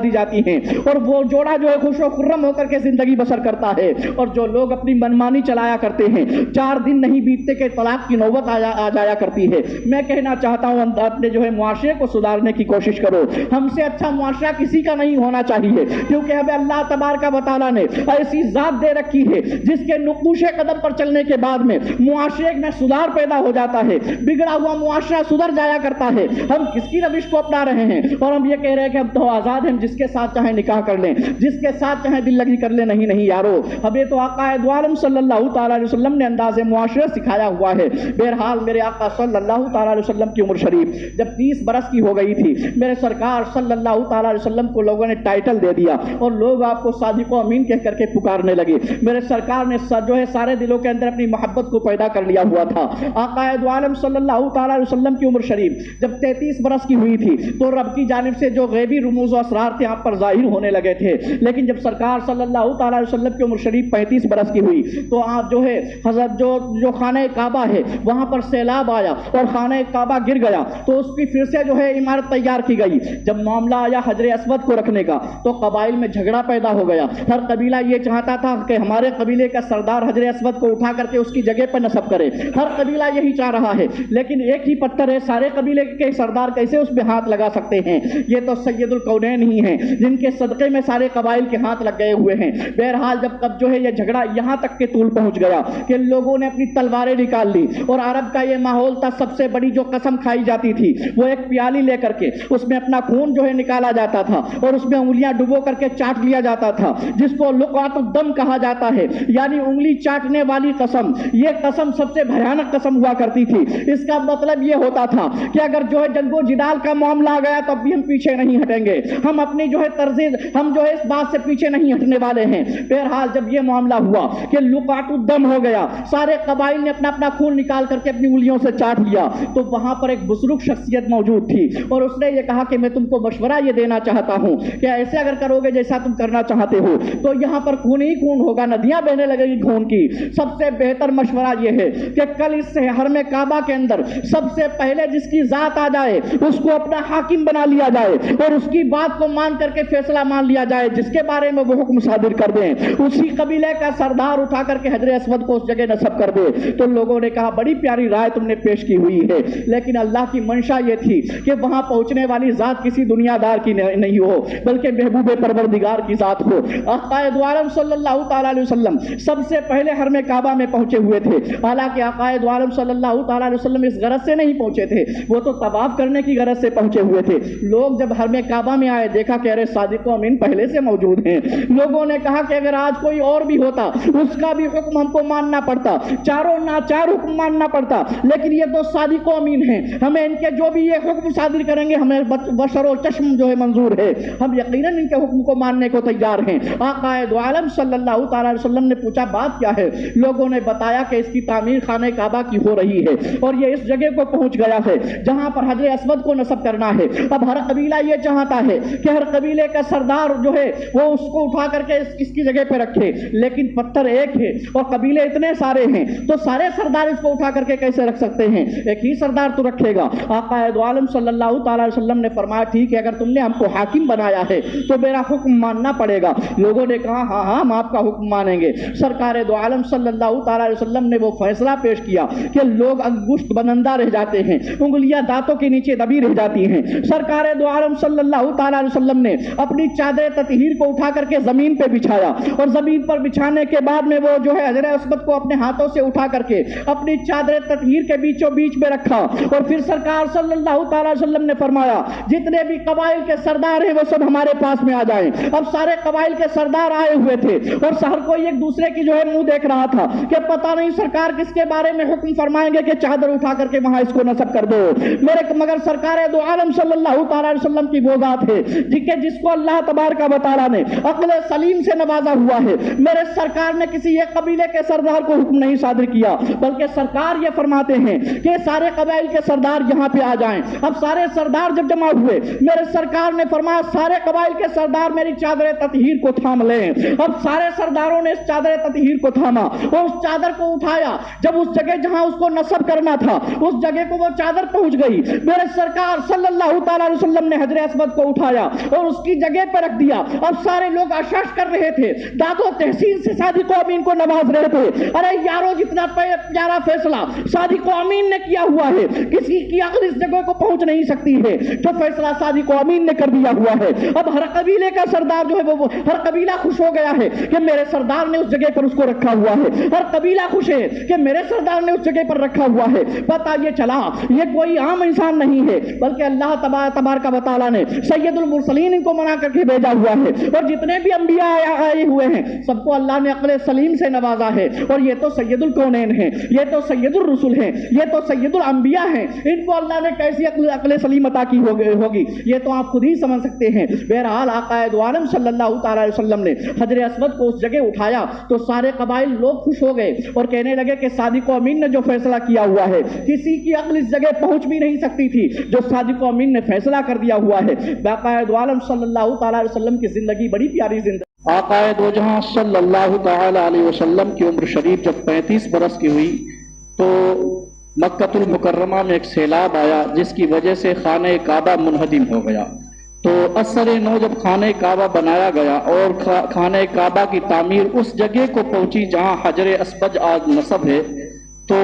دی جاتی ہیں اور وہ جوڑا جو ہے خوش و خرم ہو کر کے زندگی بسر کرتا ہے۔ اور جو لوگ اپنی منمانی چلایا کرتے ہیں 4 دن نہیں بیتتے کہ طلاق کی نوبت آ جایا کرتی ہے۔ میں کہنا چاہتا ہوں اپنے جو ہے معاشرے کو سدھارنے کی کوشش کرو۔ ہم سے اچھا معاشرہ کسی کا نہیں ہونا چاہیے، کیونکہ ہمیں اللہ تبارک و تعالیٰ نے ایسی ذات دے رکھی ہے جس کے نقوش قدم پر چلنے کے بعد میں معاشرے میں سدھار پیدا ہو جاتا ہے، بگڑا ہوا معاشرہ سدھر جایا کرتا ہے۔ ہم کس کی روش کو اپنا رہے ہیں اور ہم یہ کہہ رہے ہیں کہ ہم تو آزاد ہیں، جس کے ساتھ چاہیں نکاح کر لیں، جس کے ساتھ چاہیں دل لگی کر لیں۔ نہیں یارو، ہمیں تو آقا دو عالم صلی اللہ تعالیٰ علیہ وسلم نے انداز معاشرت سکھایا ہوا ہے۔ بہرحال میرے آقا صلی اللہ تعالیٰ علیہ وسلم کی عمر شریف جب 30 برس کی ہو گئی تھی، میرے سرکار صلی اللہ تعالیٰ علیہ وسلم کو لوگوں نے ٹائٹل دے دیا اور لوگ آپ کو صادق و امین کہہ کر کے پکارنے لگے۔ میرے سرکار نے جو ہے سارے دلوں کے اندر اپنی محبت کو پیدا کر لیا ہوا تھا۔ آقا دو عالم صلی اللہ تعالیٰ علیہ وسلم کی عمر شریف جب 33 برس کی ہوئی تھی تو رب کی جانب سے جو غیبی رموز و اسرار تھے آپ پر ظاہر ہونے لگے تھے، لیکن جب سرکار صلی اللہ تعالیٰ علیہ وسلم کی عمر شریف 35 برس کی ہوئی تو آپ جو ہے حضرت جو خانہ کعبہ ہے وہاں پر سیلاب آیا اور خانہ کعبہ گر گیا تو اس کی پھر سے جو ہے عمارت تیار کی گئی۔ جب معاملہ آیا حجر اسود کو رکھنے کا تو قبائل میں جھگڑا پیدا ہو گیا۔ ہر قبیلہ یہ چاہتا تھا کہ ہمارے قبیلے کا سردار حجر اسود کو اٹھا کر کے اس کی جگہ پر نصب کرے، ہر قبیلہ یہی چاہ رہا ہے، لیکن ایک ہی پتھر ہے، سارے قبیلے کے سردار کیسے اس پہ ہاتھ لگا سکتے ہیں؟ یہ تو سید الکونین ہی ہیں جن کے صدقے میں سارے قبائل کے ہاتھ لگ گئے ہوئے ہیں۔ بہرحال جب جو ہے یہ جھگڑا یہاں تک کے طول پہنچ گیا کہ لوگوں نے اپنی تلواریں نکال لی اور عرب کا یہ ماحول تھا، سب سے بڑی جو قسم کھائی جاتی تھی وہ ایک پیالی لے کر کے اس میں اپنا خون جو ہے نکالا جاتا تھا اور اس میں انگلیاں ڈبو کر کے چاٹ لیا جاتا تھا، جس کو لقات الدم کہا جاتا ہے، یعنی انگلی چاٹنے والی قسم۔ یہ قسم سب سے بھیانک قسم ہوا کرتی تھی۔ اس کا مطلب یہ ہوتا تھا کہ اگر جو ہے جنگ و جدال کا معاملہ آ گیا تب بھی ہم پیچھے نہیں ہٹیں گے، ہم اپنی جو ہے ہم جو ہے اس بات سے پیچھے نہیں ہٹنے والے ہیں۔ بہرحال جب یہ معاملہ ہوا کہ لقات الدم ہو گیا، سارے قبائل نے اپنا اپنا خون نکال کر کے اپنی انگلیوں سے چاٹ لیا، تو وہاں پر ایک بزرگ شخصیت موجود تھی اور اس نے یہ کہا کہ میں تم کو مشورہ یہ دینا چاہتا ہوں کہ ایسے اگر کرو گے جیسا تم کرنا چاہتے ہو تو یہاں پر خون ہی خون ہوگا، ندیاں بہنے لگے گی خون کی۔ سب سے بہتر مشورہ یہ ہے کہ کل اس حرم کعبہ کے اندر سب سے پہلے جس کی ذات آ جائے اس کو اپنا حاکم بنا لیا جائے اور اس کی بات کو مان کر کے فیصلہ مان لیا جائے جس کے بارے میں وہ حکم صادر کر دیں، اسی قبیلے کا سردار اٹھا کر کے حجر اسود کو اس جگہ نصب کر دے۔ تو لوگوں نے کہا بڑی پیاری رائے تم نے پیش کی ہوئی ہے، لیکن اللہ کی منشا یہ تھی کہ وہاں پہنچنے والی ذات کسی دنیا دار کی نہیں ہو بلکہ محبوب پروردگار کی ذات ہو۔ آقائے دو عالم صلی اللہ تعالیٰ علیہ وسلم سب سے پہلے حرم کعبہ میں پہنچے ہوئے تھے، حالانکہ آقائے دو عالم صلی اللہ تعالیٰ علیہ وسلم اس غرض سے نہیں پہنچے تھے، وہ تو طواف کرنے کی غرض سے پہنچے ہوئے تھے۔ لوگ جب حرم کعبہ میں آئے دیکھا کہ ارے صادق و امین پہلے سے موجود ہیں، لوگوں نے کہا کہ اگر آج کوئی اور بھی ہوتا اس کا بھی حکم ہم کو ماننا پڑتا، چاروں ناچار حکم ماننا پڑتا، لیکن یہ دو صادق و امین ہیں، ہمیں ان کے جو بھی یہ حکم صادر کریں گے ہمیں بشر و چشم جو ہے منظور ہے، ہم یقیناً ان کے حکم کو ماننے کو تیار ہیں۔ آقا دو عالم صلی اللہ تعالیٰ علیہ وسلم نے پوچھا بات کیا ہے؟ لوگوں نے بتایا کہ اس کی تعمیر خانہ کعبہ کی ہو رہی ہے اور یہ اس جگہ کو پہنچ گیا ہے جہاں پر حجر اسود کو نصب کرنا ہے۔ اب ہر قبیلہ یہ چاہتا ہے کہ ہر قبیلے کا سردار جو ہے وہ اس کو اٹھا کر کے اس کی جگہ پہ رکھے، لیکن پتھر ایک ہے اور قبیلے اتنے سارے ہیں تو سارے سردار اس کو اٹھا کر کے کیسے رکھ سکتے ہیں؟ ایک ہی سردار تو رکھے گا۔ آقا دو عالم صلی اللہ تعالیٰ علیہ وسلم نے فرمایا ٹھیک ہے، اگر تم نے ہم کو حاکم بنایا ہے تو میرا حکم ماننا پڑے گا۔ لوگوں نے کہا ہاں ہاں ہم آپ کا حکم مانیں گے۔ سرکار دو عالم صلی اللہ تعالیٰ علیہ وسلم نے وہ فیصلہ پیش کیا کہ لوگ انگشت بنندہ رہ جاتے ہیں، انگلیاں دانتوں کے نیچے دبی رہ جاتی ہیں۔ سرکار دو عالم صلی اللہ تعالیٰ علیہ وسلم نے اپنی چادر تطہیر کو اٹھا کر کے زمین پہ بچھایا اور زمین پر بچھانے کے بعد میں وہ جو ہے حجر اسود کو اپنے ہاتھوں سے اٹھا کر کے اپنی چادر تطہیر کے بیچوں بیچ میں رکھا اور پھر سرکار صلی اللہ تعالیٰ علیہ وسلم نے فرمایا جتنے بھی قبائل کے سردار ہیں وہ سب ہمارے پاس میں آ جائیں۔ اب سارے قبائل کے سردار آئے ہوئے تھے اور ہر کوئی ایک دوسرے کی جو ہے منہ دیکھ رہا تھا کہ پتہ نہیں سرکار کس کے بارے میں حکم فرمائیں گے کہ چادر اٹھا کر کے وہاں اس کو نصب کر دو۔ مگر سرکار دو عالم صلی اللہ تعالیٰ علیہ وسلم کی وہ ذات ہے جس کو اللہ تبارک و تعالیٰ نے عقل سلیم سے نوازا ہوا ہے۔ میرے سرکار نے کسی ایک قبیلے کے سردار کو حکم نہیں صادر کیا بلکہ سرکار یہ فرماتے ہیں کہ سارے قبائل کے سردار یہاں پہ آ جائیں۔ اب سارے سردار جب جمع ہوئے میرے سرکار نے فرمایا سارے قبائل کے سردار میری چادر تطہیر کو تھام لیں۔ اب سارے سرداروں نے اس چادر تطہیر کو تھاما اور اس چادر کو اٹھایا۔ جب اس جگہ جہاں اس کو نصب کرنا تھا اس جگہ کو وہ چادر پہنچ گئی، میرے سرکار صلی اللہ تعالیٰ علیہ وسلم نے حجر اسود کو اٹھایا اور اس کی جگہ پہ رکھ دیا۔ اب سارے لوگ اشش کر رہے تھے، داد و تحسین سے صادق و امین کو نواز رہے تھے۔ ارے یارو جتنا پیارا فیصلہ صادق و امین نے کیا ہوا ہے کسی کی عقل اس جگہ کو پہنچ نہیں سکتی ہے جو فیصلہ صادق و امین نے کر دیا ہوا ہے۔ اب ہر قبیلے کا سردار جو ہے وہ ہر قبیلہ خوش ہو گیا ہے کہ میرے سردار نے اس جگہ پر اس کو رکھا ہوا ہے، ہر قبیلہ خوش ہے کہ میرے سردار نے اس جگہ پر رکھا ہوا ہے۔ پتہ یہ چلا یہ کوئی عام انسان نہیں ہے بلکہ اللہ تبارک و تعالیٰ نے سید المرسلین ان کو منا کر کے بھیجا ہوا ہے، اور جتنے بھی انبیاء آئے ہوئے ہیں سب کو اللہ نے عقل سلیم سے نوازا ہے، اور یہ تو سید الکونین ہیں، یہ تو سید الرسل ہیں، یہ تو سید الانبیاء ہیں، ان کو اللہ نے کیسی عقل سلیم عطا کی ہوگی یہ تو آپ خود ہی سمجھ سکتے ہیں۔ بہرحال آقا دو عالم صلی اللہ تعالیٰ علیہ وسلم نے حجر اسود کو اس جگہ اٹھایا تو سارے قبائل لوگ خوش ہو گئے اور کہنے لگے کہ صادق و امین نے جو فیصلہ کیا ہوا ہے کسی کی عقل اس جگہ پہنچ بھی نہیں سکتی تھی جو صادق و امین نے فیصلہ کر دیا ہوا ہے۔ آقا دو عالم صلی اللہ تعالیٰ علیہ وسلم کی زندگی بڑی پیاری زندگی۔ آقا دو جہاں صلی اللہ تعالیٰ علیہ وسلم کی عمر شریف جب 35 برس کی ہوئی تو مکۃ المکرمہ میں ایک سیلاب آیا جس کی وجہ سے خانہ کعبہ منہدم ہو گیا۔ تو اثر نو جب خانہ کعبہ بنایا گیا اور خانہ کعبہ کی تعمیر اس جگہ کو پہنچی جہاں حجر اسود آج نصب ہے تو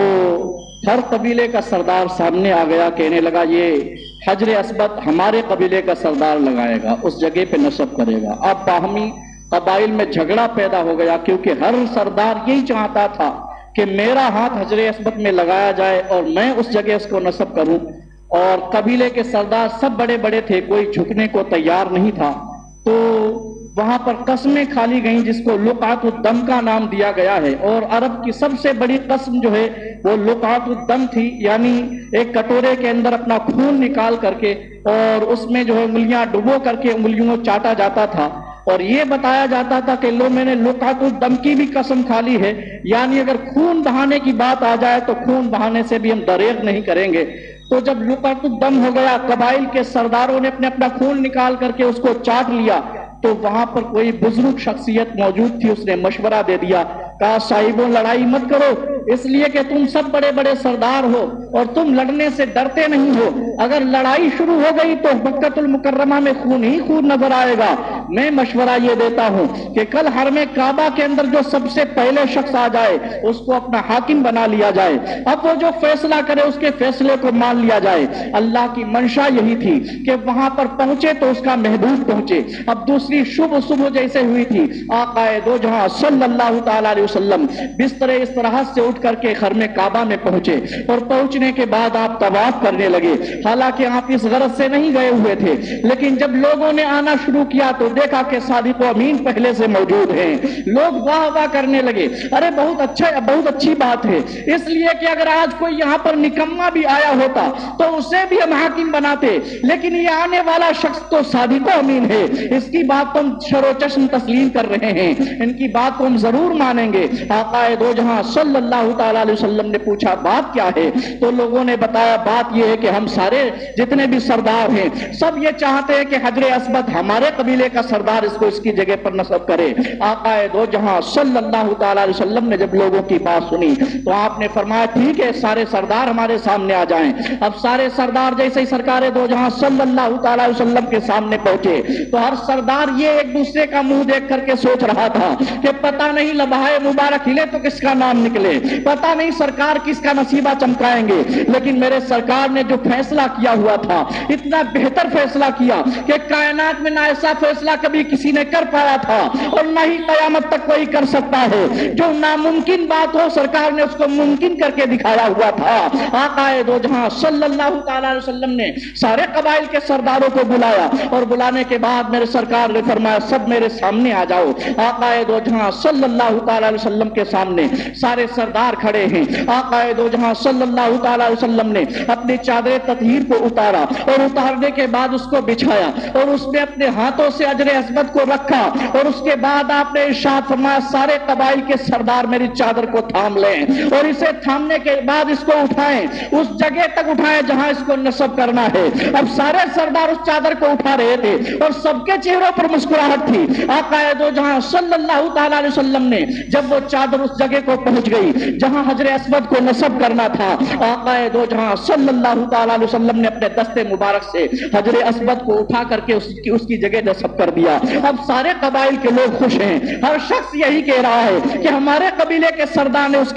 ہر قبیلے کا سردار سامنے آ گیا، کہنے لگا یہ حجر اسود ہمارے قبیلے کا سردار لگائے گا، اس جگہ پہ نصب کرے گا۔ اب باہمی قبائل میں جھگڑا پیدا ہو گیا کیونکہ ہر سردار یہی چاہتا تھا کہ میرا ہاتھ حجر اسود میں لگایا جائے اور میں اس جگہ اس کو نصب کروں، اور قبیلے کے سردار سب بڑے بڑے تھے، کوئی جھکنے کو تیار نہیں تھا۔ تو وہاں پر قسمیں کھالی گئیں جس کو لقعۃ الدم کا نام دیا گیا ہے، اور عرب کی سب سے بڑی قسم جو ہے وہ لقعۃ الدم تھی، یعنی ایک کٹورے کے اندر اپنا خون نکال کر کے اور اس میں جو ہے انگلیاں ڈبو کر کے انگلیوں کو چاٹا جاتا تھا، اور یہ بتایا جاتا تھا کہ لو میں نے لقعۃ الدم کی بھی قسم کھا لی ہے، یعنی اگر خون بہانے کی بات آ جائے تو خون بہانے سے بھی ہم دریغ نہیں کریں گے۔ تو جب لقعۃ الدم ہو گیا قبائل کے سرداروں نے اپنا خون نکال کر کے اس کو چاٹ لیا، تو وہاں پر کوئی بزرگ شخصیت موجود تھی، اس نے مشورہ دے دیا، کہا صاحبوں لڑائی مت کرو، اس لیے کہ تم سب بڑے بڑے سردار ہو اور تم لڑنے سے ڈرتے نہیں ہو. اگر لڑائی شروع ہو گئی تو مکہ المکرمہ میں خون ہی خون نظر آئے گا. میں مشورہ یہ دیتا ہوں کہ کل حرم کعبہ کے اندر جو سب سے پہلے شخص آ جائے اس کو اپنا حاکم بنا لیا جائے. اب وہ جو فیصلہ کرے اس کے فیصلے کو مان لیا جائے. اللہ کی منشا یہی تھی کہ وہاں پر پہنچے تو اس کا محبوب پہنچے. اب دوسری صبح جیسے ہوئی تھی, آقا دو جہاں صلی اللہ تعالی علیہ وسلم بستر استراحت سے اٹھ کر کے حرم کعبہ میں پہنچے اور پہنچنے کے بعد آپ طواف کرنے لگے. حالانکہ آپ اس غرض سے نہیں گئے ہوئے تھے, لیکن جب لوگوں نے آنا شروع کیا تو دیکھا کہ صادق و امین پہلے سے موجود ہیں. لوگ واہ واہ کرنے لگے, ارے بہت اچھی بات ہے. اس لیے کہ اگر آج کوئی یہاں پر نکما بھی آیا ہوتا تو اسے بھی ہم حاکم بناتے, لیکن یہ آنے والا شخص تو صادق و امین ہے, اس کی بات تم شر و چشم تسلیم کر رہے ہیں, ان کی بات کو ہم ضرور مانیں گے. آقا دو جہاں صلی اللہ تعالی علیہ وسلم نے پوچھا بات کیا ہے, تو لوگوں نے بتایا بات یہ ہے کہ ہم سارے جتنے بھی سردار ہیں سب یہ چاہتے ہیں کہ حجر اسود ہمارے قبیلے کا سردار اس کو اس کی جگہ پر نصب کرے. آقا دو جہاں صلی اللہ تعالی علیہ وسلم نے جب لوگوں کی بات سنی تو آپ نے فرمایا ٹھیک ہے, سارے سردار ہمارے سامنے آ جائیں. اب سارے سردار جیسے ہی سرکار دو جہاں صلی اللہ تعالی علیہ وسلم کے سامنے پہنچے تو ہر سردار یہ ایک دوسرے کا منہ دیکھ کر کے سوچ رہا تھا کہ پتہ نہیں لبہائے مبارک ہلے تو کس کا نام نکلے, پتہ نہیں سرکار کس کا نصیبہ چمکائیں گے. لیکن میرے سرکار نے جو فیصلہ کیا ہوا تھا اتنا بہتر فیصلہ کیا کہ کائنات میں نہ ایسا فیصلہ کبھی کسی نے کر پایا تھا اور نہ ہی قیامت تک کوئی کر سکتا ہے. جو ناممکن بات ہو سرکار نے اس کو ممکن کر کے دکھایا ہوا تھا. آقا دو جہاں صلی اللہ تعالی علیہ وسلم نے سارے قبائل کے سرداروں کو بلایا اور بلانے کے بعد میرے سرکار نے فرمایا سب میرے سامنے آ جاؤ. آقا دو جہاں صلی اللہ تعالی علیہ وسلم کے سامنے سارے سردار کھڑے ہیں. آقا دو جہاں صلی اللہ تعالی علیہ وسلم نے اپنی چادر تطہیر کو اتارا اور اتارنے کے بعد اس کو بچھایا اور اس میں اپنے ہاتھوں سے حجر اسود کو رکھا اور اس کے بعد آپ نے ارشاد فرمایا سارے قبائل کے سردار میری چادر کو تھام لیں اور اسے تھامنے کے بعد اس کو اٹھائیں, اس جگہ تک اٹھائیں جہاں اس کو نصب کرنا ہے. اب سارے سردار اس چادر کو اٹھا رہے تھے اور سب کے چہروں پر مسکراہٹ تھی. آقا دو جہاں صلی اللہ تعالی علیہ وسلم نے جب وہ چادر اس جگہ کو پہنچ گئی جہاں حجر اسود کو نصب کرنا تھا, آقا دو جہاں صلی اللہ تعالی علیہ وسلم نے اپنے دست مبارک سے حجر اسود کو اٹھا کر کے اس کی جگہ نصب کر دیا. اب سارے قبائل کے لوگ خوش ہیں, ہر شخص یہی کہہ رہا ہے کہ ہمارے قبیلے کے سردار نے اس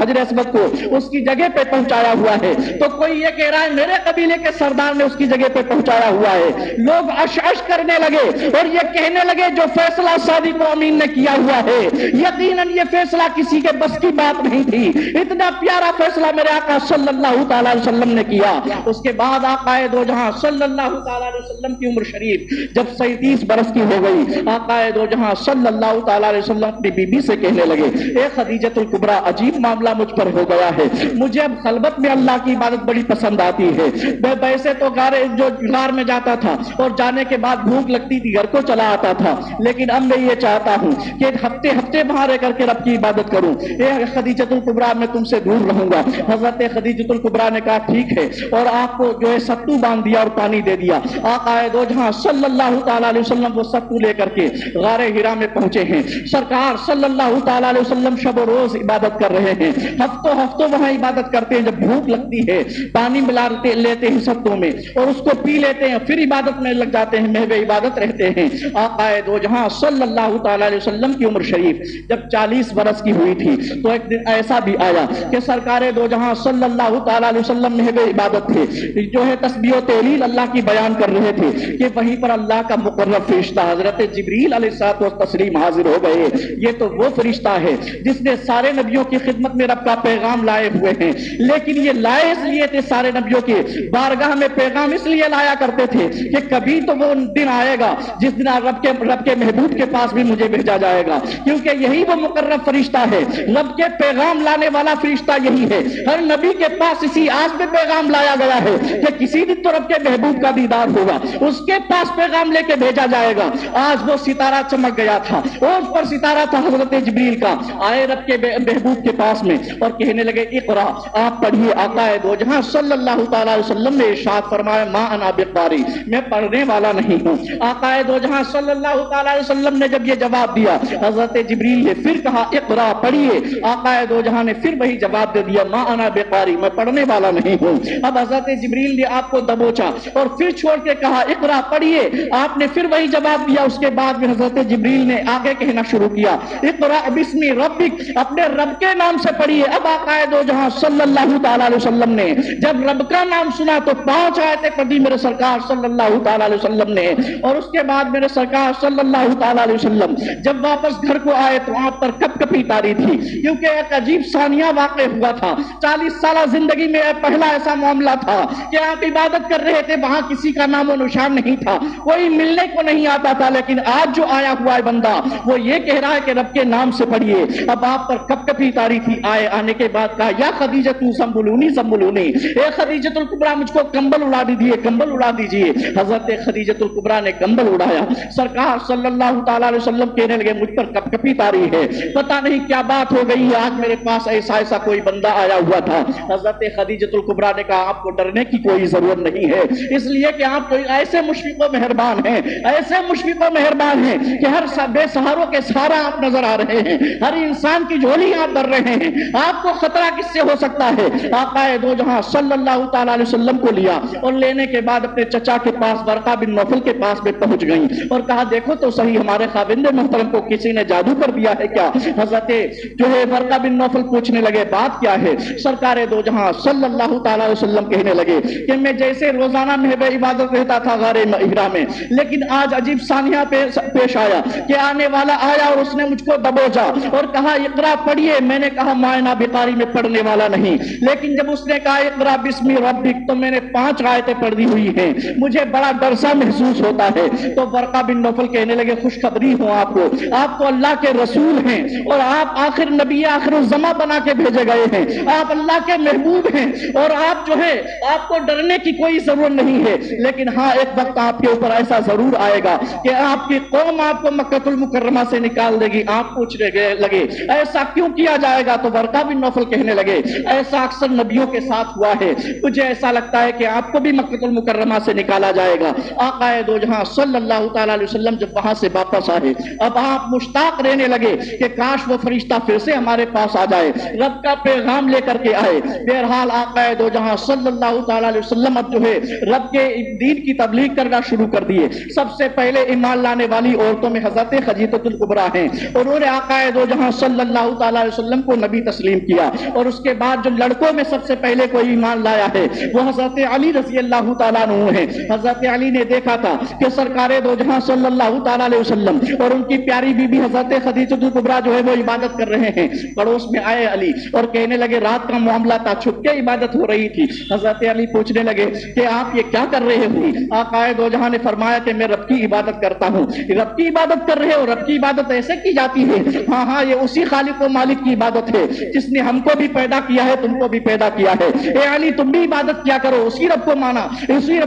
حجر اسود کو اس کی جگہ پہ پہنچایا ہوا ہے, تو کوئی یہ کہہ رہا ہے میرے قبیلے کے سردار نے اس کی جگہ پہ پہنچایا ہوا ہے. لوگ عش کرنے لگے اور یہ کہنے لگے جو فیصلہ صادق و امین نے کیا ہوا ہے یقیناً یہ فیصلہ کسی کے بس کی بات نہیں تھی. اتنا پیارا فیصلہ میرے آقا صلی اللہ تعالی علیہ وسلم نے کیا. اس کے بعد آقا دو جہاں صلی اللہ تعالی علیہ وسلم کی عمر شریف جب 37 برس کی ہو گئی, آقا دو جہاں صلی اللہ تعالی علیہ وسلم اپنی بی بی سے کہنے لگے اے خدیجۃ الکبریٰ عجیب معاملہ مجھ پر ہو گیا ہے, مجھے اب خلوت میں اللہ کی عبادت بڑی پسند آتی ہے. میں ویسے تو غار میں جاتا تھا اور جانے کے بعد بھوک لگتی تھی گھر کو چلا آتا تھا, لیکن اب میں یہ چاہتا ہوں کہ ہفتے وہاں رہ کر کے رب کی عبادت کروں. اے خدیجۃ الکبریٰ میں تم سے دور رہوں گا. حضرت خدیجۃ الکبریٰ نے کہا ٹھیک ہے اور آپ کو جو ہے ستو باندھ دیا اور پانی دے دیا. آقا دو جہاں صلی اللہ تعالی علیہ وسلم وہ ستو لے کر کے غار ہرا میں پہنچے ہیں. سرکار صلی اللہ تعالی علیہ وسلم شب و روز عبادت کر رہے ہیں, ہفتوں وہاں عبادت کرتے ہیں. جب بھوک لگتی ہے پانی ملا لیتے ہیں ستوں میں اور اس کو پی لیتے ہیں, پھر عبادت میں لگ جاتے ہیں, محو عبادت رہتے ہیں. آقا دو جہاں صلی اللہ تعالی علیہ وسلم کی عمر شریف جب 40 برس کی ہوئی تھی تو ایک دن ایسا بھی آیا کہ سرکار دو جہاں صلی اللہ تعالی علیہ وسلم محو عبادت تھے, جو ہے تسبیح و تحلیل اللہ کی بیان کر رہے تھے کہ وہیں پر اللہ کا مقرب فرشتہ حضرت جبریل علیہ الصلوۃ والتسلیم حاضر ہو گئے. یہ تو وہ فرشتہ ہے جس نے سارے نبیوں کی خدمت میں رب کا پیغام لائے ہوئے ہیں, لیکن یہ لائے اس لیے تھے سارے نبیوں کے بارگاہ میں پیغام اس لیے لایا کرتے تھے کہ کبھی تو وہ دن آئے گا جس دن رب کے محبوب کے پاس بھی مجھے بھیجا جائے گا, کیونکہ یہی وہ مقرب فرشتہ ہے. رب کے پیغام لانے والا فرشتہ یہی ہے. ہر نبی کے پاس اسی آج میں پیغام لایا گیا ہے کہ کسی دن تو رب کے محبوب کا دیدار ہوگا, اس کے پاس پیغام لے کے بھیجا جائے جائے گا. آج وہ ستارہ چمک گیا تھا, اس پر ستارہ تھا حضرت جبریل کا. آئے رب کے محبوب کے پاس میں اور کہنے لگے اقرا, آپ پڑھیے. آقا دو جہاں صلی اللہ تعالی علیہ وسلم نے ارشاد فرمایا ما انا بقاری, میں پڑھنے والا نہیں ہوں. آقا دو جہاں صلی اللہ تعالی علیہ وسلم نے جب یہ جواب دیا, حضرت جبریل نے پھر کہا اقرا, پڑھیے. آقا دو جہاں نے پھر وہی جواب دے دیا ما انا بقاری, میں پڑھنے والا نہیں ہوں. اب حضرت جبریل نے آپ کو دبوچا اور پھر چھوڑ کے کہا اقرا, پڑھیے. آپ نے پھر وہی جواب دیا. اس کے بعد میں حضرت جبریل نے آگے کہنا شروع کیا اقرا بسم ربک, اپنے رب کے نام سے پڑھیے. اب آقا دو جہاں صلی اللہ تعالی علیہ وسلم نے جب رب کا نام سنا تو 5 آیتیں پڑھی میرے سرکار صلی اللہ تعالی علیہ وسلم نے. اور اس کے بعد میرے سرکار صلی اللہ تعالی علیہ وسلم جب واپس گھر کو آئے تو آپ پر کپ کپی تاری تھی, کیونکہ ایک عجیب ثانیہ واقع ہوا تھا. 40 سالہ زندگی میں پہلا ایسا معاملہ تھا کہ آپ عبادت کر رہے تھے, وہاں کسی کا نام و نشان نہیں تھا, کوئی ملنے کو نہیں آتا تھا. لیکن آج جو آیا ہوا ہے بندہ وہ یہ کہہ رہا ہے کہ رب کے نام سے پڑھیے. اب آپ پر کپ کپی تاری تھی. آنے کے بعد کہا یا خدیجہ تو سنبھلونی سنبھلونی, اے خدیجۃ الکبریٰ مجھ کو کمبل اڑا دیجیے, کمبل اڑا دیجیے. حضرت خدیجۃ الکبریٰ نے کمبل اڑایا. سرکار صلی اللہ تعالی علیہ وسلم کہنے لگے مجھ پر کپ کپی تاری ہے, پتہ نہیں کیا بات ہو گئی ہے, آج میرے پاس ایسا کوئی بندہ آیا ہوا تھا. حضرت خدیجۃ الکبریٰ نے کہا آپ کو ڈرنے کی کوئی ضرورت نہیں ہے, اس لیے کہ آپ کوئی ایسے مشفق و مہربان ہیں, ایسے مشفق و مہربان ہیں کہ ہر بے سہاروں کے سہارا آپ نظر آ رہے ہیں, ہر انسان کی جھولی آپ بھر رہے ہیں. آپ کو خطرہ کس سے ہو سکتا ہے؟ آقا دو جہاں صلی اللہ تعالی علیہ وسلم کو لیا اور لینے کے بعد اپنے چچا کے پاس ورقہ بن نوفل کے پاس میں پہنچ گئیں اور کہا دیکھو تو صحیح ہمارے خاوند محترم کو کسی نے جادو کر دیا ہے کیا؟ حضرت جو ہے ورقہ بن نوفل پوچھنے لگے بات کیا ہے؟ سرکار دو جہاں صلی اللہ تعالی علیہ وسلم کہنے لگے کہ میں جیسے روزانہ محو عبادت رہتا تھا غار ہرا میں, لیکن آج عجیب ثانیہ پیش آیا کہ آنے والا آیا اور اس نے مجھ کو دبوچا اور کہا اقرا پڑھیے. میں نے کہا مائنا بقاری میں پڑھنے والا نہیں, لیکن جب اس نے کہا اقرا بسم ربک تو میں نے 5 آیتیں پڑھ دی ہوئی ہیں, مجھے بڑا ڈر سا محسوس ہوتا ہے. تو ورقہ بن نوفل کہنے لگے خوشخبری ہو آپ کو اللہ کے رسول ہیں اور آپ آخر نبی آخر الزماں بنا کے بھیجے گئے ہیں, آپ اللہ کے محبوب ہیں اور آپ جو ہے آپ کو ڈرنے کی کوئی ضرورت نہیں ہے. لیکن ہاں ایک وقت آپ کے اوپر ایسا ضرور آئے گا کہ آپ کی قوم آپ کو مکہ المکرمہ سے نکال دے گی. آپ پوچھنے لگے ایسا کیوں کیا جائے گا؟ تو ورقہ بن نوفل کہنے لگے ایسا اکثر نبیوں کے ساتھ ہوا ہے, مجھے ایسا لگتا ہے کہ آپ کو بھی مکہ المکرمہ سے نکالا جائے گا. آقا دو جہاں صلی اللہ تعالی علیہ وسلم جب وہاں سے واپس آئے اب آپ مشتاق رہنے لگے کہ کاش وہ فرشتہ پھر سے ہمارے پاس آ جائے, رب کا پیغام لے کر کے آئے. بہرحال آقا دو جہاں صلی اللہ تعالی علیہ وسلم اب جو ہے رب کے دین کی تبلیغ کرنا شروع کر دیے. سب سے پہلے ایمان لانے والی عورتوں میں حضرت خدیجہ الکبریٰ ہیں, انہوں نے آقا دو جہاں صلی اللہ تعالی علیہ وسلم کو نبی تسلیم کیا. اور اس کے بعد جو لڑکوں میں سب سے پہلے کوئی ایمان لایا ہے وہ حضرت علی رضی اللہ تعالیٰ عنہ ہیں. حضرت علی نے دیکھا تھا کہ سرکار دو جہاں صلی اللہ تعالی علیہ وسلم اور ان کی پیاری بی بی حضرت خدیجہ الکبریٰ جو ہے وہ عبادت کر رہے ہیں. پڑوس میں آئے علی اور کہنے لگے رات کا معاملہ تھا, چھپ کے عبادت ہو رہی تھی. حضرت علی پوچھنے لگے کہ آپ یہ کیا کر رہے ہو؟ آقا دو جہاں نے فرمایا کہ میں رب کی عبادت کرتا ہوں. رب کی عبادت کر رہے ہو؟ رب کی عبادت ایسے کی جاتی ہے؟ ہاں یہ اسی خالق و مالک کی عبادت ہے جس نے ہم کو بھی پیدا کیا ہے, تم کو بھی پیدا کیا ہے. اے علی تم بھی عبادت کیا کرو, اسی رب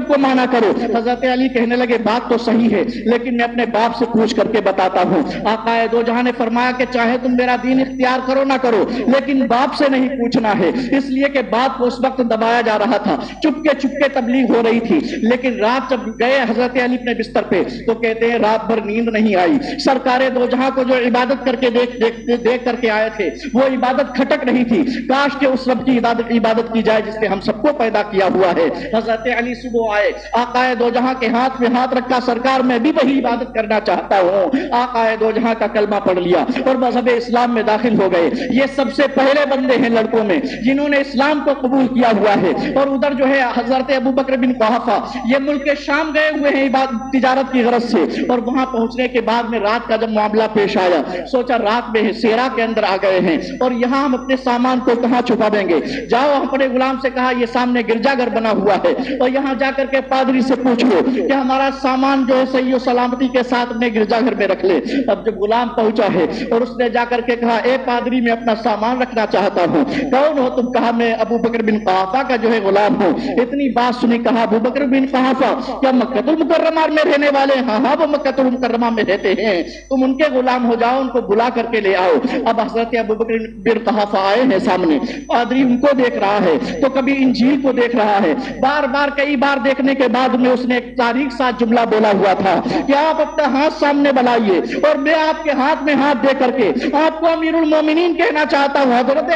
کو مانا کرو. حضرت علی کہنے لگے بات تو صحیح ہے لیکن میں اپنے باپ سے پوچھ کر کے بتاتا ہوں. آقا دو جہاں نے فرمایا کہ چاہے تم میرا دین اختیار کرو نہ کرو لیکن باپ سے نہیں پوچھنا ہے, اس لیے کہ باپ کو اس وقت دبایا جا رہا تھا, چپ کے تبلیغ ہو رہی تھی. لیکن رات جب گئے حضرت علی اپنے بستر پہ تو کہتے ہیں رات بھر نیند نہیں آئی. سرکار دو جہاں کو جو عبادت کر کے دیکھ کر کے آئے تھے وہ عبادت کھٹک رہی تھی. کاش کہ اس رب کی عبادت کی جائے جس نے ہم سب کو پیدا کیا ہوا ہے. حضرت علی صبح آئے, آقا دو جہاں کے ہاتھ میں ہاتھ رکھا, سرکار میں بھی وہی عبادت کرنا چاہتا ہوں. آقا دو جہاں کا کلمہ پڑھ لیا اور مذہب اسلام میں داخل ہو گئے. یہ سب سے پہلے بندے ہیں لڑکوں میں جنہوں نے اسلام کو قبول کیا ہوا ہے. اور ادھر جو ہے حضرت ابو بکر بن قحافہ یہ ملک شام گئے ہوئے ہیں تجارت کی غرض سے, اور وہاں پہنچنے کے بعد میں رات کا جب معاملہ پیش آیا سوچا رات میں سیرا کے اندر آ گئے ہیں اور یہاں ہم اپنے سامان کو کہاں چھپا دیں گے. جاؤ اپنے غلام سے کہا یہ سامنے گرجا گھر بنا ہوا ہے اور یہاں جا کر کے پادری سے پوچھ لو کہ ہمارا سامان جو ہے صحیح و سلامتی کے ساتھ اپنے گرجا گھر میں رکھ لے. اب جب غلام پہنچا ہے اور اس نے جا کر کے کہا اے پادری میں اپنا سامان رکھنا چاہتا ہوں. کون ہو تم؟ کہا میں ابو بکر بن قحافہ کا جو ہے غلام ہوں. اتنی بات سنی کہا ابو بکر بن قحافہ کیا مکہ المکرمہ میں رہنے والے ہاں ہاں وہ مکہ المکرمہ میں رہتے ہیں، تم ان کے غلام ہو جاؤ، ان کو بلا کر کے لے آؤ۔ اب حضرت ابوبکر بن قحافہ آئے ہیں سامنے، پادری ان کو دیکھ رہا ہے تو کبھی انجیل کو دیکھ رہا ہے، بار بار کئی بار دیکھنے کے بعد میں اس نے ایک تاریخ ساتھ جملہ بولا ہوا تھا کہ آپ اپنا ہاتھ سامنے بلائیے اور میں آپ کے ہاتھ میں ہاتھ دے کر کے آپ کو امیر المومنین کہنا چاہتا ہوں۔ حضرت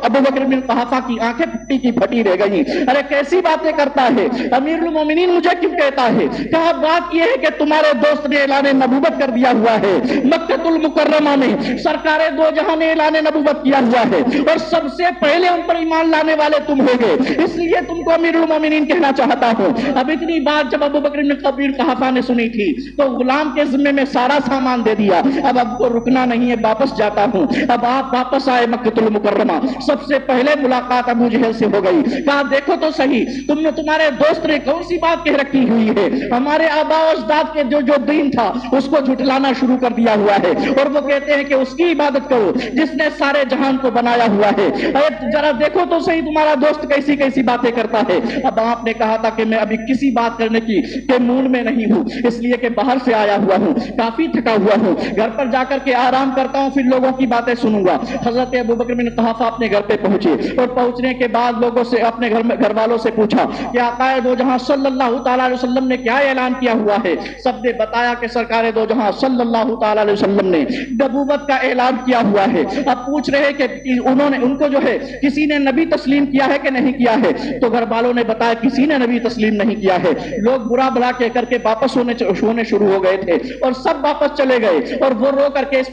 ابوبکر بن قحافہ کی آنکھیں پھٹی کی پھٹی رہ گئی، ارے کیسی باتیں کرتا ہے، امیر المومنین مجھے کیوں کہتا ہے؟ کہا بات یہ ہے کہ تمہارے دوست نے اعلان نبوت کر دیا ہوا ہے، مکہ المکرمہ میں سرکار دو جہاں نے اعلان نبوت کیا ہوا ہے اور سب سے پہلے ان پر ایمان لانے والے تم ہوگے، اس لیے تم کو امیر المومنین کہنا چاہتا ہوں۔ اب اتنی بات جب ابوبکر بن قحافہ نے سنی تھی تو غلام کے ذمے میں سارا سامان دے دیا، اب کو رکنا نہیں ہے، واپس جاتا ہوں۔ اب آپ واپس آئے مکہ المکرمہ، سب سے پہلے ملاقات ابو جہل سے ہو گئی۔ کہا دیکھو تو صحیح، تم نے تمہارے دوست نے کون سی بات کہہ رکھی ہوئی ہے، ہمارے آباء و اجداد کے جو دین تھا اس کو جھٹلانا شروع کر دیا ہوا ہے، اور وہ کہتے ہیں کہ اس کی عبادت کرو جس نے سارے جہان کو بنایا ہوا ہے۔ ذرا دیکھو تو صحیح تمہارا دوست کیسی کیسی باتیں کرتا ہے۔ اب آپ نے کہا تھا کہ میں ابھی کسی بات کرنے کی کہ موڈ میں نہیں ہوں، اس لیے کہ باہر سے آیا ہوا ہوں، کافی تھکا ہوا ہوں، گھر پر جا کر کے آرام کرتا ہوں، پھر لوگوں کی باتیں سنوں گا۔ حضرت ابوبکر بن قحافہ اپنے گھر پہ پہنچے اور پہنچنے کے بعد لوگوں سے اپنے گھر والوں سے پوچھا کہ آقا دو جہاں صلی اللہ تعالی علیہ وسلم نے کیا اعلان کیا ہوا ہے؟ سب نے بتایا کہ سرکار دو جہاں صلی اللہ تعالی علیہ وسلم نے نبوت کا اعلان کیا ہوا ہے۔ اب پوچھ رہے کہ ان کو جو ہے کسی نے نبی تسلیم کیا ہے کہ نہیں کیا ہے؟ تو گھر والوں نے بتایا کسی نے نبی تسلیم نہیں کیا ہے۔ لوگ برا بھلا کہہ کر کے واپس ہونے شروع ہو گئے تھے اور سب واپس چلے گئے اور وہ رو کر کے اس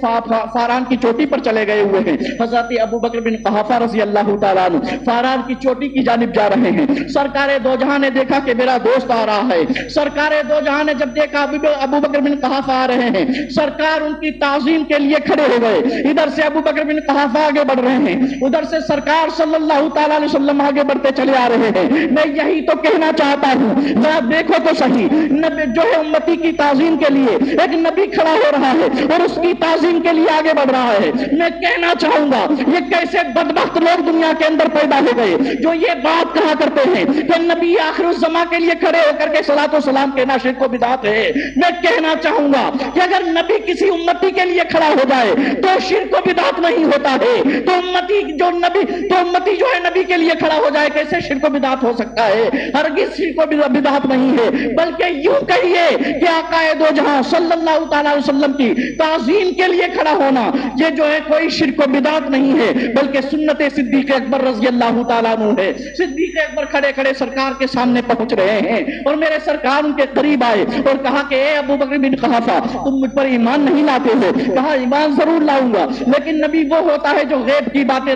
فاران کی چوٹی پر چلے گئے ہوئے ہیں۔ حضرت ابوبکر بن قحافہ رضی اللہ تعالیٰ عنہ فاران کی چوٹی کی جانب جا رہے ہیں۔ سرکار دو جہاں نے دیکھا کہ میرا دوست آ رہا ہے، سرکار دو جہاں نے جب دیکھا ابوبکر بن قحافہ آ رہے ہیں، سرکار ان کی تعظیم کے لیے کھڑے ہو گئے۔ ادھر سے ابوبکر بن قحافہ آگے بڑھ رہے ہیں، ادھر سے سرکار صلی اللہ تعالی علیہ وسلم آگے بڑھتے چلے آ رہے ہیں۔ میں یہی تو کہنا چاہتا ہوں، ذرا دیکھو تو صحیح، نبی جو ہے امتی کی تعظیم کے لیے ایک نبی کھڑا ہو رہا ہے اور اس کی تعظیم کے لیے آگے بڑھ رہا ہے۔ میں کہنا چاہوں گا یہ کیسے بدبخت لوگ دنیا کے اندر پیدا ہو گئے جو یہ بات کہا کرتے ہیں کہ نبی آخر الزمان کے لیے کھڑے ہو کر کے صلاۃ و سلام کہنا شرک و بدعت ہے۔ میں کہنا چاہوں گا کہ اگر نبی کسی امتی کے لیے کھڑا ہو جائے تو شرک و بدعت نہیں ہوتا ہے، تو امتی جو ہے نبی کے لیے کھڑا ہو جائے کیسے شرک و بدعت ہو سکتا ہے؟ ہرگز شرک و بدعت نہیں ہے، بلکہ یوں کہیے کہ آقا دو جہاں صلی اللہ تعالی علیہ وسلم کی تعظیم کے لیے کھڑا ہونا یہ جو ہے کوئی شرک و بدعت نہیں ہے، بلکہ سنت صدیق اکبر رضی اللہ تعالیٰ عنہ ہے۔ صدیق اکبر کھڑے کھڑے سرکار کے سامنے پہنچ رہے ہیں اور میرے سرکار ان کے قریب آئے اور کہا کہ اے ابوبکر بن قحافہ تم مجھ پر ایمان نہیں لاتے ہو؟ کہا ایمان ضرور لاؤں گا، لیکن نبی وہ ہوتا ہے جو غیب کی باتیں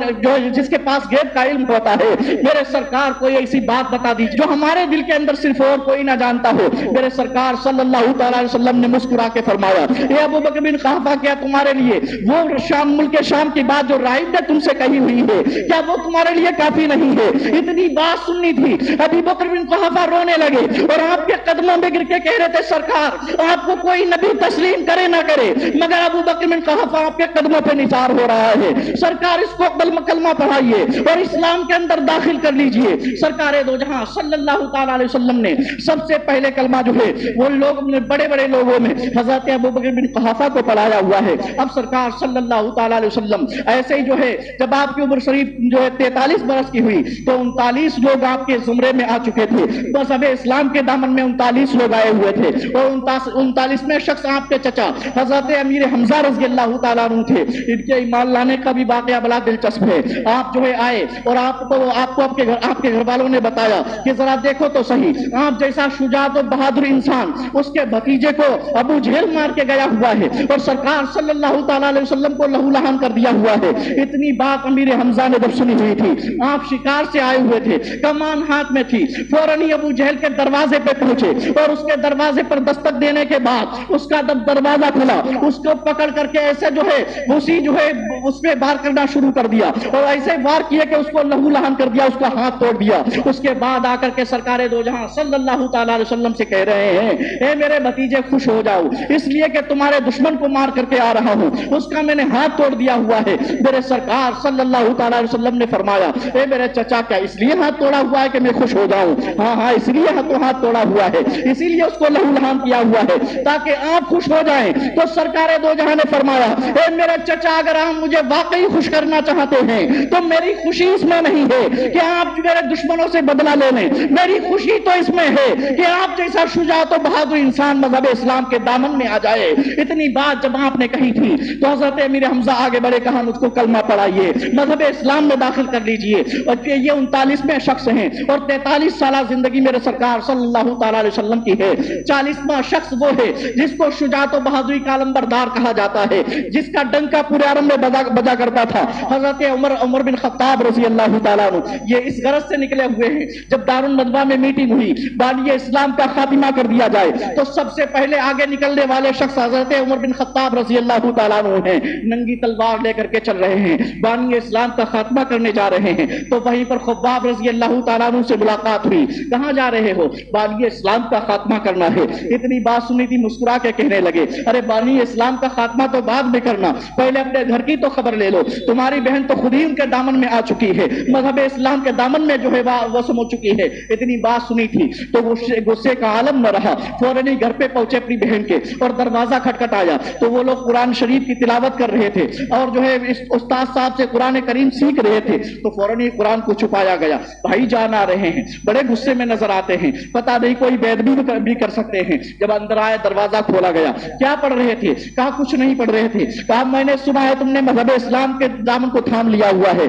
جس کے پاس غیب کا علم ہوتا ہے۔ میرے سرکار کوئی ایسی بات بتا دی جو ہمارے دل کے اندر صرف اور کوئی نہ جانتا ہو۔ میرے سرکار صلی اللہ تعالی علیہ وسلم نے مسکرا کے فرمایا اے ابوبکر بن قحافہ کیا تمہارے لیے وہ ملک شام کی بات جو راہب نے تم سے کہی ہوئی ہے کیا وہ تمہارے لیے کافی نہیں ہے؟ اتنی بات سننی تھی ابوبکر بن قحافہ رونے لگے اور آپ کے قدموں میں گر کے کہہ رہے تھے سرکار آپ کو کوئی نبی تسلیم کرے نہ کرے مگر ابوبکر بن قحافہ آپ کے قدموں پہ نثار ہو رہا ہے، سرکار اس کو کلمہ پڑھائیے اور اسلام کے اندر داخل کر لیجئے۔ سرکار دو جہاں صلی اللہ تعالی علیہ وسلم نے سب سے پہلے کلمہ جو ہے وہ لوگ بڑے بڑے لوگوں میں حضرت ابوبکر بن قحافہ کو پڑھایا ہوا ہے۔ اب سرکار صلی اللہ تعالی علیہ وسلم ایسے ہی جو ہے جب آپ کی عمر شریف جو ہے 43 برس کی ہوئی تو 39 لوگ آپ کے زمرے میں آ چکے تھے، بس اب اسلام کے دامن میں 39 لوگ آئے ہوئے تھے اور 39 شخص آپ کے چچا حضرت امیر حمزہ رضی اللہ تعالیٰ عنہ تھے۔ ان کے ایمان لانے کا بھی واقعہ بڑا دلچسپ ہے۔ آپ جو ہے آئے اور آپ کو آپ کے گھر والوں نے بتایا کہ ذرا دیکھو تو صحیح آپ جیسا شجاعت و بہادر انسان اس کے بھتیجے کو ابو جہل مار کے گیا ہوا ہے اور سرکار صلی اللہ تعالیٰ علیہ وسلم کو لہو لہان کر دیا ہوا ہے۔ اتنی بات امیر حمزہ نے جب سنی ہوئی تھی، آپ شکار سے آئے ہوئے تھے، کمان ہاتھ میں تھی، فوراً ہی ابو جہل کے دروازے پہ پہنچے اور اس کے دروازے پر دستک دینے کے بعد اس کا دروازہ کھلا، اس کو پکڑ کر کے ایسے جو ہے اس پہ وار کرنا شروع کر دیا اور ایسے وار کیے کہ اس کو لہو لہان کر دیا، اس کا ہاتھ توڑ دیا۔ اس کے بعد آ کر کے سرکار دو جہاں صلی اللہ تعالی علیہ وسلم سے کہہ رہے ہیں اے میرے بھتیجے خوش ہو جاؤ، اس لیے کہ تمہارے دشمن کو مار کر کے آ رہا ہوں، اس کا میں نے ہاتھ توڑ دیا ہوا ہے۔ میرے سرکار صلی اللہ تعالی علیہ وسلم نے فرمایا اے میرے چچا کیا اس لیے ہاتھ توڑا ہوا ہے کہ میں خوش ہو جاؤں؟ ہاں ہاں اس لیے ہاتھ توڑا ہوا ہے، اسی لیے اس کو لہو لہان کیا ہوا ہے تاکہ آپ خوش ہو جائیں۔ تو سرکار دو جہاں نے فرمایا اے میرے چچا اگر آپ مجھے واقعی خوش کرنا چاہتے ہیں تو میری خوشی اس میں نہیں ہے کہ آپ میرے دشمنوں سے بدلہ لے لیں، میری خوشی تو اس میں ہے کہ آپ جیسا شجاعت و بہادر انسان مذہب اسلام کے دامن میں آ جائے۔ اتنی بات جب آپ نے کہی تھی تو حضرت امیر حمزہ آگے بڑھے، کہا مجھ کو کلمہ پڑھائیے، مذہب اسلام میں داخل کر لیجئے۔ اور یہ 39ویں شخص ہیں اور 43 سالہ زندگی میرے سرکار صلی اللہ تعالی علیہ وسلم کی ہے۔ 40واں شخص وہ ہے جس کو شجاعت و بہادری کا علمبردار کہا جاتا ہے، جس کا ڈنکا پورے عرب میں بجا کرتا تھا، حضرت عمر بن خطاب رضی اللہ تعالیٰ عنہ۔ یہ اس غرض سے نکلے ہوئے ہیں جب دارالندوہ میں میٹنگ ہوئی بانی اسلام کا خاتمہ کر دیا جائے تو سب سے پہلے آگے نکلنے والے شخص حضرت عمر بن خطاب رضی اللہ تعالیٰ عنہ ہیں۔ ننگی تلوار لے کر کے چل رہے ہیں، بانی اسلام کا خاتمہ کرنے جا رہے ہیں تو وہیں پر خباب رضی اللہ تعالیٰ عنہ سے ملاقات ہوئی۔ کہاں جا رہے ہو؟ بانی اسلام کا خاتمہ کرنا ہے۔ اتنی بات سنی تھی، مسکرا کے کہنے لگے ارے بانی اسلام کا خاتمہ تو بعد میں کرنا، پہلے اپنے گھر کی تو خبر لے لو، تمہاری بہن تو خود ہی ان کے دامن میں آ چکی ہے، مذہب اسلام کے دامن میں جو ہے وہ سمو چکی ہے۔ اتنی بات سنی تھی تو غصے کا عالم نہ رہا، فوراً ہی گھر پہ پہنچے اپنی بہن کے اور دروازہ کھٹکھٹایا تو وہ لوگ قرآن شریف کی تلاوت کر رہے تھے اور جو ہے اس استاد صاحب سے قرآن کریم سیکھ رہے تھے تو فوراً ہی قرآن کو چھپایا گیا۔ بھائی جان آ رہے ہیں، بڑے غصے میں نظر آتے ہیں، پتہ نہیں کوئی بیدبی بھی کر سکتے ہیں۔ جب اندر آئے دروازہ کھولا گیا، کیا پڑھ رہے تھے؟ کہا کچھ نہیں پڑھ رہے تھے۔ کہا میں نے سنا ہے تم نے مذہب اسلام کے دامن کو تھام لیا ہوا ہے۔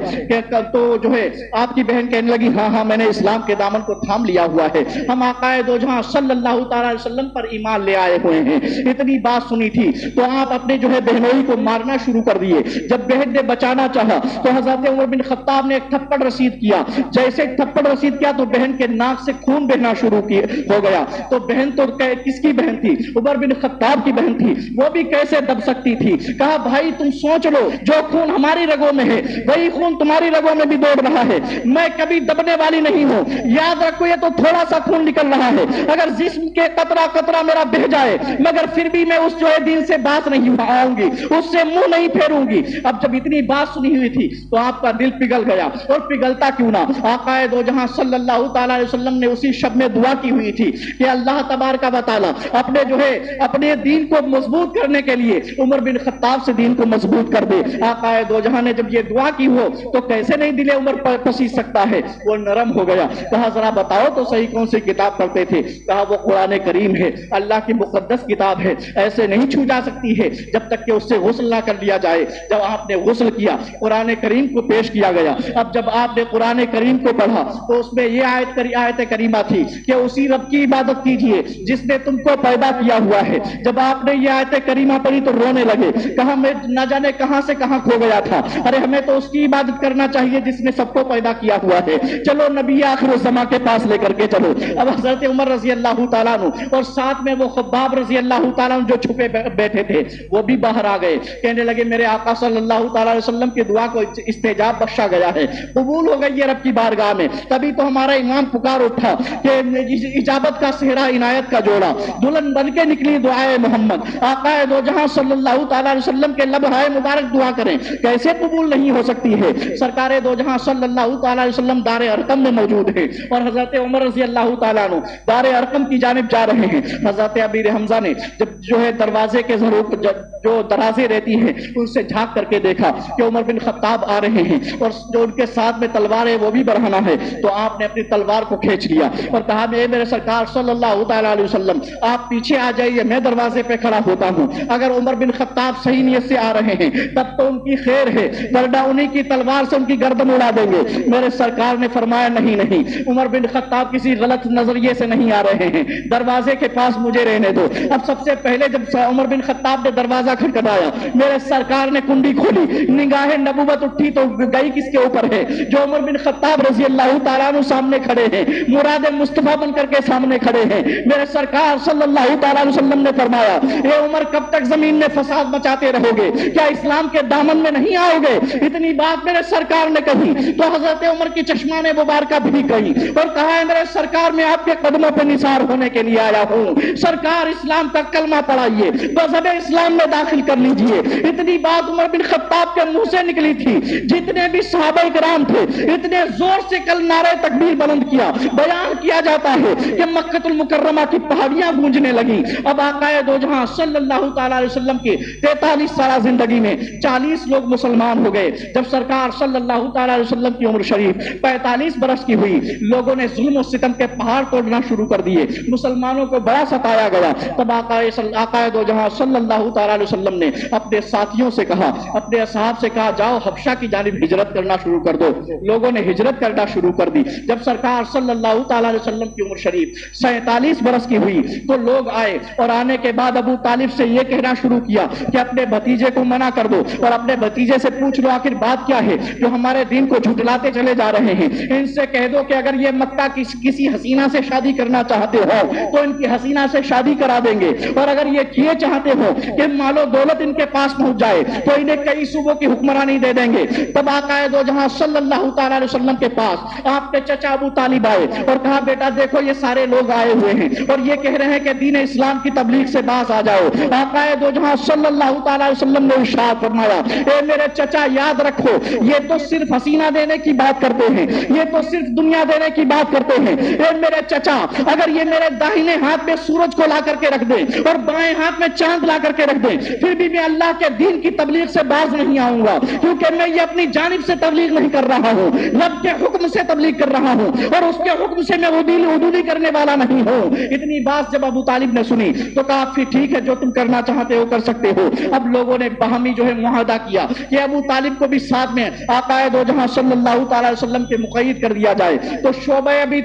تو جو ہے آپ کی بہن کہنے لگی ہاں ہاں میں نے اسلام کے دامن کو تھام لیا ہوا ہے، ہم آقا دو جہاں صلی اللہ تعالی علیہ وسلم پر ایمان لے آئے ہوئے ہیں۔ اتنی بات سنی تھی تو آپ اپنے جو ہے بہنوئی کو مارنا شروع کر دیے۔ جب بہن نے بچانا چاہا تو حضرت عمر بن خطاب نے ایک تھپڑ رسید کیا، جیسے تھپڑ رسید کیا تو بہن کے ناک سے خون بہنا شروع ہو گیا۔ تو بہن تو کس کی بہن تھی؟ عمر بن خطاب کی بہن تھی، وہ بھی کیسے دب سکتی تھی؟ کہا بھائی تم سوچ لو، جو خون ہماری رگوں میں ہے وہی خون تمہاری رگوں میں بھی دوڑ رہا ہے، میں کبھی دبنے والی نہیں ہوں، یاد رکھو یہ تو تھوڑا سا خون نکل رہا ہے، اگر جسم کے قطرہ قطرہ میرا بہ جائے مگر پھر بھی میں اس جو ہے دین سے باز نہیں آؤں گی، اس سے منہ نہیں پھیروں گی۔ اب جب اتنی بات سنی ہوئی تھی تو آپ کا دل پگھل گیا، اور پگھلتا کیوں نہ، آقا دو جہاں صلی اللہ تعالی علیہ وسلم نے اسی شب میں دعا کی ہوئی تھی کہ اللہ تبارک و تعالی اپنے جو ہے اپنے دین کو مضبوط کرنے کے لیے عمر بن خطاب سے دین کو مضبوط کر دے۔ آقا دو جہاں نے جب یہ دعا کی ہو تو کیسے نہیں دل عمر پسیج سکتا ہے، وہ نرم ہو گیا۔ کہا ذرا بتاؤ تو صحیح کون سی کتاب پڑھتے تھے؟ کہا وہ قرآن کریم ہے، اللہ کی مقدس کتاب ہے، ایسے نہیں چھو جا سکتی ہے جب تک کہ اس سے غسل نہ کر لیا جائے۔ جب آپ نے غسل کیا قرآن کریم کو پیش کیا گیا، اب جب آپ نے قرآن کریم کو پڑھا تو اس میں یہ آیت کریمہ تھی کہ اسی رب کی عبادت کیجئے جس نے تم کو پیدا کیا ہوا ہے۔ جب آپ نے یہ آیت کریمہ پڑھی تو رونے لگے، کہا میں نہ جانے کہاں سے کہاں کھو گیا تھا، ارے ہمیں تو اس کی عبادت کرنا چاہیے جس نے سب کو پیدا کیا ہوا ہے، چلو نبی آخر الزمان کے پاس لے کر کے چلو۔ اب حضرت عمر رضی اللہ تعالیٰ عنہ اور ساتھ میں وہ خباب رضی اللہ تعالیٰ عنہ جو چھپے بیٹھے تھے وہ بھی باہر آ گئے، کہنے لگے میرے آقا صلی اللہ تعالیٰ علیہ وسلم کی دعا کو استجاب بخشا گیا ہے، قبول ہو گئی ہے رب کی بارگاہ میں۔ تبھی تو ہمارا امام پکار اٹھا کہ اجابت کا صحرا عنایت کا جوڑا، دلہن بن کے نکلی دعائے محمد، آقا دو جہاں صلی اللہ تعالیٰ علیہ وسلم کے لبہائے مبارک دعا کریں، کیسے قبول نہیں ہو سکتی ہے؟ سرکار دو جہاں صلی اللہ تعالیٰ علیہ وسلم دار ارقم میں موجود ہیں اور حضرت عمر رضی اللہ تعالیٰ عنہ دار ارقم کی جانب جا رہے ہیں۔ حضرت امیر حمزہ نے جب جو ہے دروازے کے جو درازے رہتی ہیں ان سے جھانک کر کے دیکھا کہ عمر بن خطاب آ رہے ہیں اور جو ان کے ساتھ میں تلوار ہے وہ بھی برہنہ ہے، تو آپ نے اپنی تلوار کو کھینچ لیا اور کہا میرے سرکار صلی اللہ تعالیٰ علیہ وسلم آپ پیچھے آ جائیے، میں دروازے پہ کھڑا ہوتا ہوں، اگر عمر بن خطاب صحیح نیت سے آ رہے ہیں تب تو ان کی خیر ہے ورنہ انہی کی تلوار سے ان کی گردن اڑا دیں گے۔ میرے سرکار نے فرمایا نہیں نہیں، عمر بن خطاب کسی غلط نظریے سے نہیں آ رہے ہیں، دروازے کے پاس مجھے رہنے دو۔ اب سب سے پہلے جب عمر بن خطاب نے دروازہ کھٹکھٹایا میرے سرکار نے کنڈی کھولی، نگاہ نبوت اٹھی تو گئی کس کے اوپر ہے؟ جو عمر بن خطاب رضی اللہ تعالیٰ عنہ سامنے کھڑے ہیں، مراد مصطفیٰ بن کر کے سامنے کھڑے ہیں۔ میرے سرکار صلی اللہ تعالیٰ علیہ وسلم نے فرمایا اے عمر کب تک زمین میں فساد مچاتے رہو گے؟ کیا اسلام کے دامن میں نہیں آؤ گے. اتنی بات میرے سرکار نے کہی تو حضرت عمر کی چشمان مبارکہ بھی کہی اور کہا ہے میرے سرکار میں آپ کے قدموں پہ نثار ہونے کے لیے آیا ہوں. سرکار اسلام کا کلمہ پڑھائیے, مذہب اسلام میں داخل کر لیجئے. اتنی بات عمر بن خطاب کے منہ سے نکلی تھی. جتنے بھی صحابہ کرام تھے اتنے زور سے کل نعرہ تکبیر بلند کیا. بیان کیا جاتا ہے کہ مکہ المکرمہ کی پہاڑیاں گونجنے لگیں. اب آقا دو جہاں صلی اللہ تعالی علیہ وسلم کی 43 سالہ زندگی میں 40 لوگ مسلمان ہو گئے. جب سرکار صلی اللہ تعالی علیہ وسلم کی عمر شریف 45 برس کی ہوئی, لوگوں نے ظلم و ستم کے پہاڑ توڑنا شروع کر دیے. مسلمانوں کو بڑا ستایا گیا. تب آقا دو جہاں صلی اللہ تعالی علیہ وسلم نے اپنے ساتھیوں سے کہا, اپنے اصحاب سے کہا, جاؤ حبشہ کی جانب ہجرت کرنا شروع کر دو. لوگوں نے ہجرت کرنا شروع کر دی. جب سرکار صلی اللہ تعالی علیہ وسلم کی عمر شریف 47 برس کی ہوئی تو لوگ آئے اور آنے کے بعد ابو طالب سے یہ کہنا شروع کیا کہ اپنے بھتیجے کو منع کر دو اور اپنے بھتیجے سے پوچھ لو آخر بات کیا ہے جو ہمارے دین کو جھٹلاتے چلے جا رہے ہیں. ان سے کہہ دو کہ اگر یہ مکہ کی کسی حسینہ سے شادی کرنا چاہتے ہو تو ان کی حسینہ سے شادی کرا دیں گے, اور اگر یہ چاہتے ہو کہ مال و دولت ان کے پاس پہنچ جائے تو انہیں کئی صوبوں کی حکمرانی دے دیں گے. تب آقا دو جہاں صلی اللہ تعالی علیہ وسلم کے پاس آپ کے چچا ابو طالب آئے اور کہا, بیٹا دیکھو یہ سارے لوگ آئے ہوئے ہیں اور یہ کہہ رہے ہیں کہ دین اسلام کی تبلیغ سے باز آ جاؤ. آقا دو جہاں صلی اللہ تعالی علیہ وسلم نے ارشاد فرمایا, اے میرے چچا یاد رکھو یہ تو صرف حسینہ دینے کی بات کرتے ہیں, یہ تو صرف دنیا دینے کی بات کرتے ہیں. اے میرے چچا اگر یہ میرے داہنے ہاتھ میں سورج کو لا کر کے رکھ دیں اور بائیں ہاتھ میں چاند لا کر کے رکھ دیں پھر بھی میں اللہ کے دین کی تبلیغ سے باز نہیں آؤں گا, کیونکہ میں یہ اپنی جانب سے تبلیغ نہیں کر رہا ہوں, رب کے حکم سے تبلیغ کر رہا ہوں اور اس کے حکم سے میں عدولی کرنے والا نہیں ہوں. اتنی بات جب ابو طالب نے سنی تو کہا پھر ٹھیک ہے جو تم کرنا چاہتے ہو کر سکتے ہو. اب لوگوں نے باہمی جو ہے معاہدہ کیا کہ ابو طالب کو بھی ساتھ میں آقا دو جہاں صلی اللہ تعالی علیہ وسلم کے مقید کر دیا جائے. تو شعبہ ابی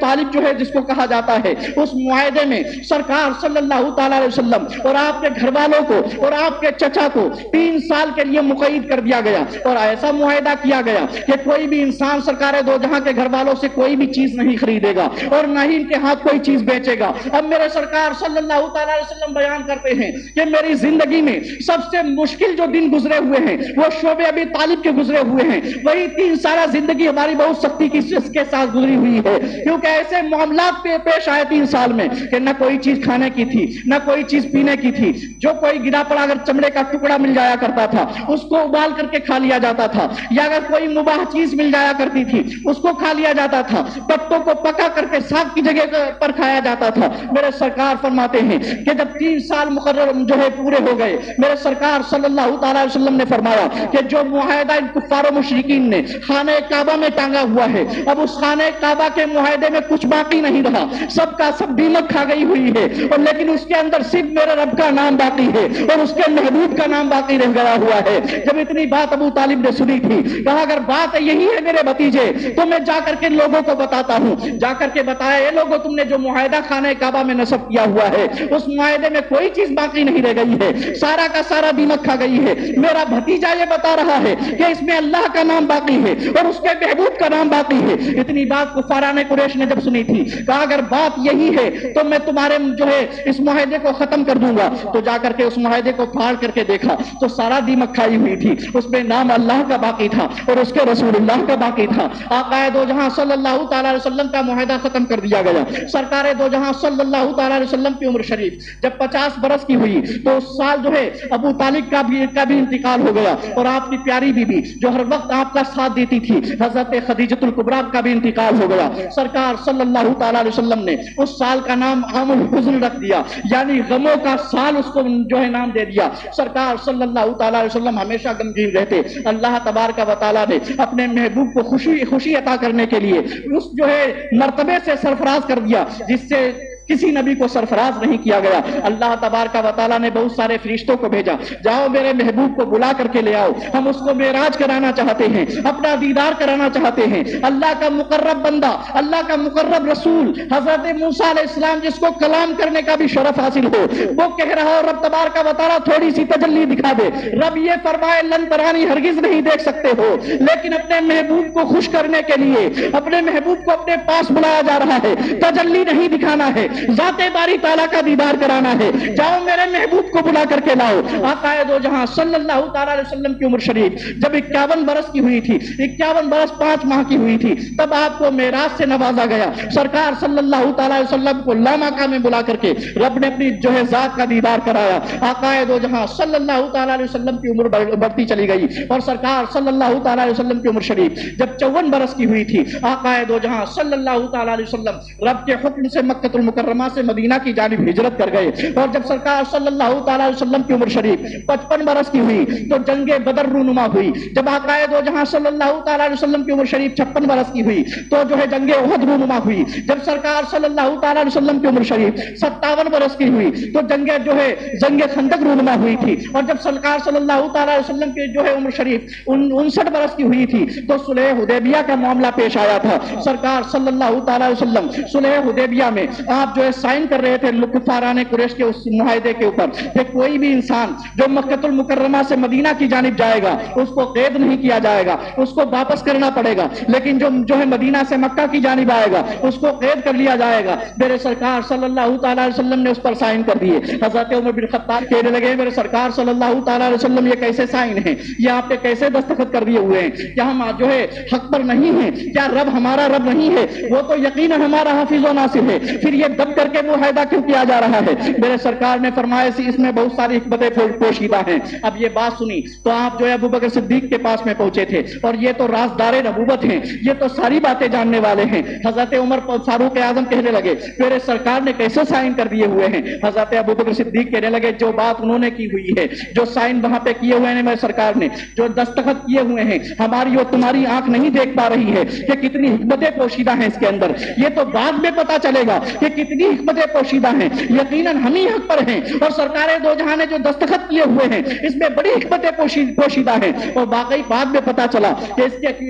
طالب جو ہے جس کو کہا جاتا ہے, اس معاہدے میں سرکار صلی اللہ تعالی علیہ وسلم اور آپ کے گھر والوں کو اور آپ کے چچا کو 3 سال کے لیے مقید کر دیا گیا اور ایسا معاہدہ کیا گیا کہ کوئی بھی انسان سرکار دو جہاں کے گھر والوں سے کوئی بھی چیز نہیں خریدے گا اور نہ ہی ان کے ہاتھ کوئی چیز بیچے گا. اب میرے سرکار صلی اللہ تعالی علیہ وسلم بیان کرتے ہیں کہ میری زندگی میں سب سے مشکل جو دن گزرے ہوئے ہیں وہ شعبہ ابی طالب کے گزرے ہوئے ہیں. وہی 3 سالہ زندگی ہماری بہت سختی کی کے ساتھ گزری ہوئی ہے, کیونکہ ایسے معاملات پیش آئے 3 سال میں کہ نہ کوئی چیز کھانے کی تھی نہ کوئی چیز پینے کی تھی. جو کوئی گرا پڑا اگر چمڑے کا ٹکڑا مل جایا کرتا تھا اس کو ابال کر کے کھا لیا جاتا تھا, یا اگر کوئی مباح چیز مل جایا کرتی تھی اس کو کھا لیا جاتا تھا. پتوں کو پکا کر کے ساگ کی جگہ پر کھایا جاتا تھا. میرے سرکار فرماتے ہیں کہ جب 3 سال مقرر جو ہے پورے ہو گئے, میرے سرکار صلی اللہ تعالی علیہ وسلم نے فرمایا کہ جو معاہدہ ان کفار و مشرکین نے خانہ کعبہ میں ٹانگا ہوا ہے اب اس خانہ کعبہ کے معاہدے میں کچھ باقی نہیں رہا, سب کا سب دیمک کھا گئی ہوئی ہے, اور لیکن اس کے اندر صرف میرے رب کا نام باقی ہے اور اس کے محبوب کا نام باقی رہ گیا ہوا ہے. جب اتنی بات ابو طالب نے سنی تھی کہا اگر بات یہی ہے میرے بھتیجے تو میں جا کر کے لوگوں کو بتاتا ہوں. جا کر کے بتایا, اے لوگوں تم نے جو معاہدہ خانہ کعبہ میں نصب کیا ہوا ہے اس معاہدے میں کوئی چیز باقی نہیں رہ گئی ہے, سارا کا سارا دیمک کھا گئی ہے. میرا بھتیجا یہ بتا رہا ہے کہ اس میں اللہ کا نام باقی ہے اور اس کے محبوب کا نام باقی ہے. اتنی بات کفاران قریش نے جب سنی تھی کہا اگر بات یہی ہے تو میں تمہارے جو ہے اس معاہدے کو ختم کر دوں گا. تو جا کر کے اس معاہدے کو پھاڑ کر کے دیکھا تو سارا دیمک کھائی ہوئی تھی, اس میں نام اللہ کا باقی تھا اور اس کے رسول اللہ کا باقی تھا. آقا دو جہاں صلی اللہ تعالی علیہ وسلم کا معاہدہ ختم کر دیا گیا. سرکار دو جہاں صلی اللہ تعالی علیہ وسلم کی عمر شریف جب 50 برس کی ہوئی تو اس سال جو ہے ابو طالب کا بھی انتقال ہو گیا اور آپ کی پیاری بی بی جو ہر وقت آپ کا ساتھ دیتی تھی حضرت خدیجۃ الکبریٰ کا بھی انتقال ہو گیا. سرکار صلی اللہ تعالی علیہ وسلم نے اس سال کا نام عام الحزن رکھ دیا, یعنی غموں کا سال اس کو جو ہے نام دے دیا. سرکار صلی اللہ تعالی علیہ وسلم ہمیشہ غمگین رہتے. اللہ تبارک و تعالی نے اپنے محبوب کو خوشی عطا کرنے کے لیے اس جو ہے مرتبے سے سرفراز کر دیا جس سے کسی نبی کو سرفراز نہیں کیا گیا. اللہ تبارک و تعالیٰ نے بہت سارے فرشتوں کو بھیجا, جاؤ میرے محبوب کو بلا کر کے لے آؤ, ہم اس کو معراج کرانا چاہتے ہیں, اپنا دیدار کرانا چاہتے ہیں. اللہ کا مقرب بندہ, اللہ کا مقرب رسول حضرت موسیٰ علیہ السلام جس کو کلام کرنے کا بھی شرف حاصل ہو, وہ کہہ رہا ہو رب تبارک و تعالیٰ تھوڑی سی تجلی دکھا دے. رب یہ فرمائے لن ترانی ہرگز نہیں دیکھ سکتے ہو, لیکن اپنے محبوب کو خوش کرنے کے لیے اپنے محبوب کو اپنے پاس بلایا جا رہا ہے, تجلی نہیں دکھانا ہے. ذات باری تعالیٰ کا دیدار کرانا ہے، جاؤ میرے محبوب کو بلا کر کے لاؤ۔ آقا دو جہاں صلی اللہ تعالیٰ علیہ وسلم کی عمر شریف جب 51 برس کی ہوئی تھی، 51 برس 5 ماہ کی ہوئی تھی، تب آپ کو معراج سے نوازا گیا۔ سرکار صلی اللہ تعالیٰ علیہ وسلم کو لامکہ میں بلا کر کے رب نے اپنی جو ہے ذات کا دیدار کرایا۔ آقا دو جہاں صلی اللہ تعالیٰ علیہ وسلم کی عمر بڑھتی چلی گئی، اور سرکار صلی اللہ تعالیٰ علیہ وسلم کی عمر شریف جب 54 برس کی ہوئی تھی، آقا دو جہاں صلی اللہ تعالیٰ علیہ وسلم رب کے حکم سے مکہ المکرمہ سے مدینہ کی جانب ہجرت کر گئے، اور جب سرکار صلی اللہ تعالیٰ علیہ وسلم کی عمر شریف 55 برس کی ہوئی تو جنگ بدر رونما ہوئی۔ جب آقا دو جہاں صلی اللہ تعالیٰ علیہ وسلم کی عمر شریف 56 برس کی ہوئی تو جو ہے جنگ احد رونما ہوئی۔ جب سرکار صلی اللہ تعالیٰ علیہ وسلم کی عمر شریف 57 برس کی ہوئی تو جنگ خندق رونما ہوئی تھی، اور جب سرکار صلی اللہ تعالیٰ علیہ وسلم کی جو ہے عمر شریف 59 برس کی ہوئی تھی تو صلح حدیبیہ کا معاملہ پیش آیا تھا۔ سرکار صلی اللہ تعالیٰ علیہ وسلم صلح حدیبیہ میں آپ جو ہے سائن کر رہے تھے کفاران قریش کے اس معاہدے کے اوپر کہ کوئی بھی انسان جو مکہ المکرمہ سے مدینہ کی جانب جائے گا اس کو قید نہیں کیا جائے گا، اس کو واپس کرنا پڑے گا، لیکن جو ہے مدینہ سے مکہ کی جانب آئے گا اس کو قید کر لیا جائے گا۔ میرے سرکار صلی اللہ تعالیٰ علیہ وسلم نے اس پر سائن کر دیے۔ حضرت عمر بن خطاب کہنے لگے میرے سرکار صلی اللہ تعالیٰ علیہ وسلم یہ کیسے سائن ہیں، یہ آپ نے کیسے دستخط کر دیے ہوئے ہیں؟ کیا ہم جو ہے حق پر نہیں ہیں؟ کیا رب ہمارا رب نہیں ہے؟ وہ تو یقیناً ہمارا حافظ و ناصر ہے، پھر یہ دب کر کے معاہدہ کیوں کیا جا رہا ہے؟ میرے سرکار نے فرمایا اس میں بہت ساری حکمتیں پوشیدہ ہیں۔ اب یہ بات سنی تو آپ جو ہے ابو بکر صدیق کے پاس میں پہنچے تھے، اور یہ تو رازدار نبوت ہیں، یہ تو ساری باتیں جاننے والے ہیں۔ حضرت عمر فاروق اعظم کہنے لگے میرے سرکار نے کیسے سائن کر دیے ہوئے ہیں؟ حضرت ابو بکر صدیق کہنے لگے جو بات انہوں نے کی ہوئی ہے، جو سائن وہاں پہ کیے ہوئے ہیں میرے سرکار نے، جو دستخط کیے ہوئے ہیں، ہماری اور تمہاری آنکھ نہیں دیکھ پا رہی ہے کہ کتنی حکمتیں پوشیدہ ہیں اس کے اندر، یہ تو بعد میں پتا چلے گا کہ کتنی حکمتیں پوشیدہ ہیں، یقیناً ہم ہی حق پر ہیں، اور سرکار دو جہاں نے جو دستخط کیے ہوئے ہیں اس میں بڑی حکمتیں پوشیدہ ہیں۔ اور واقعی بعد میں پتا چلا کہ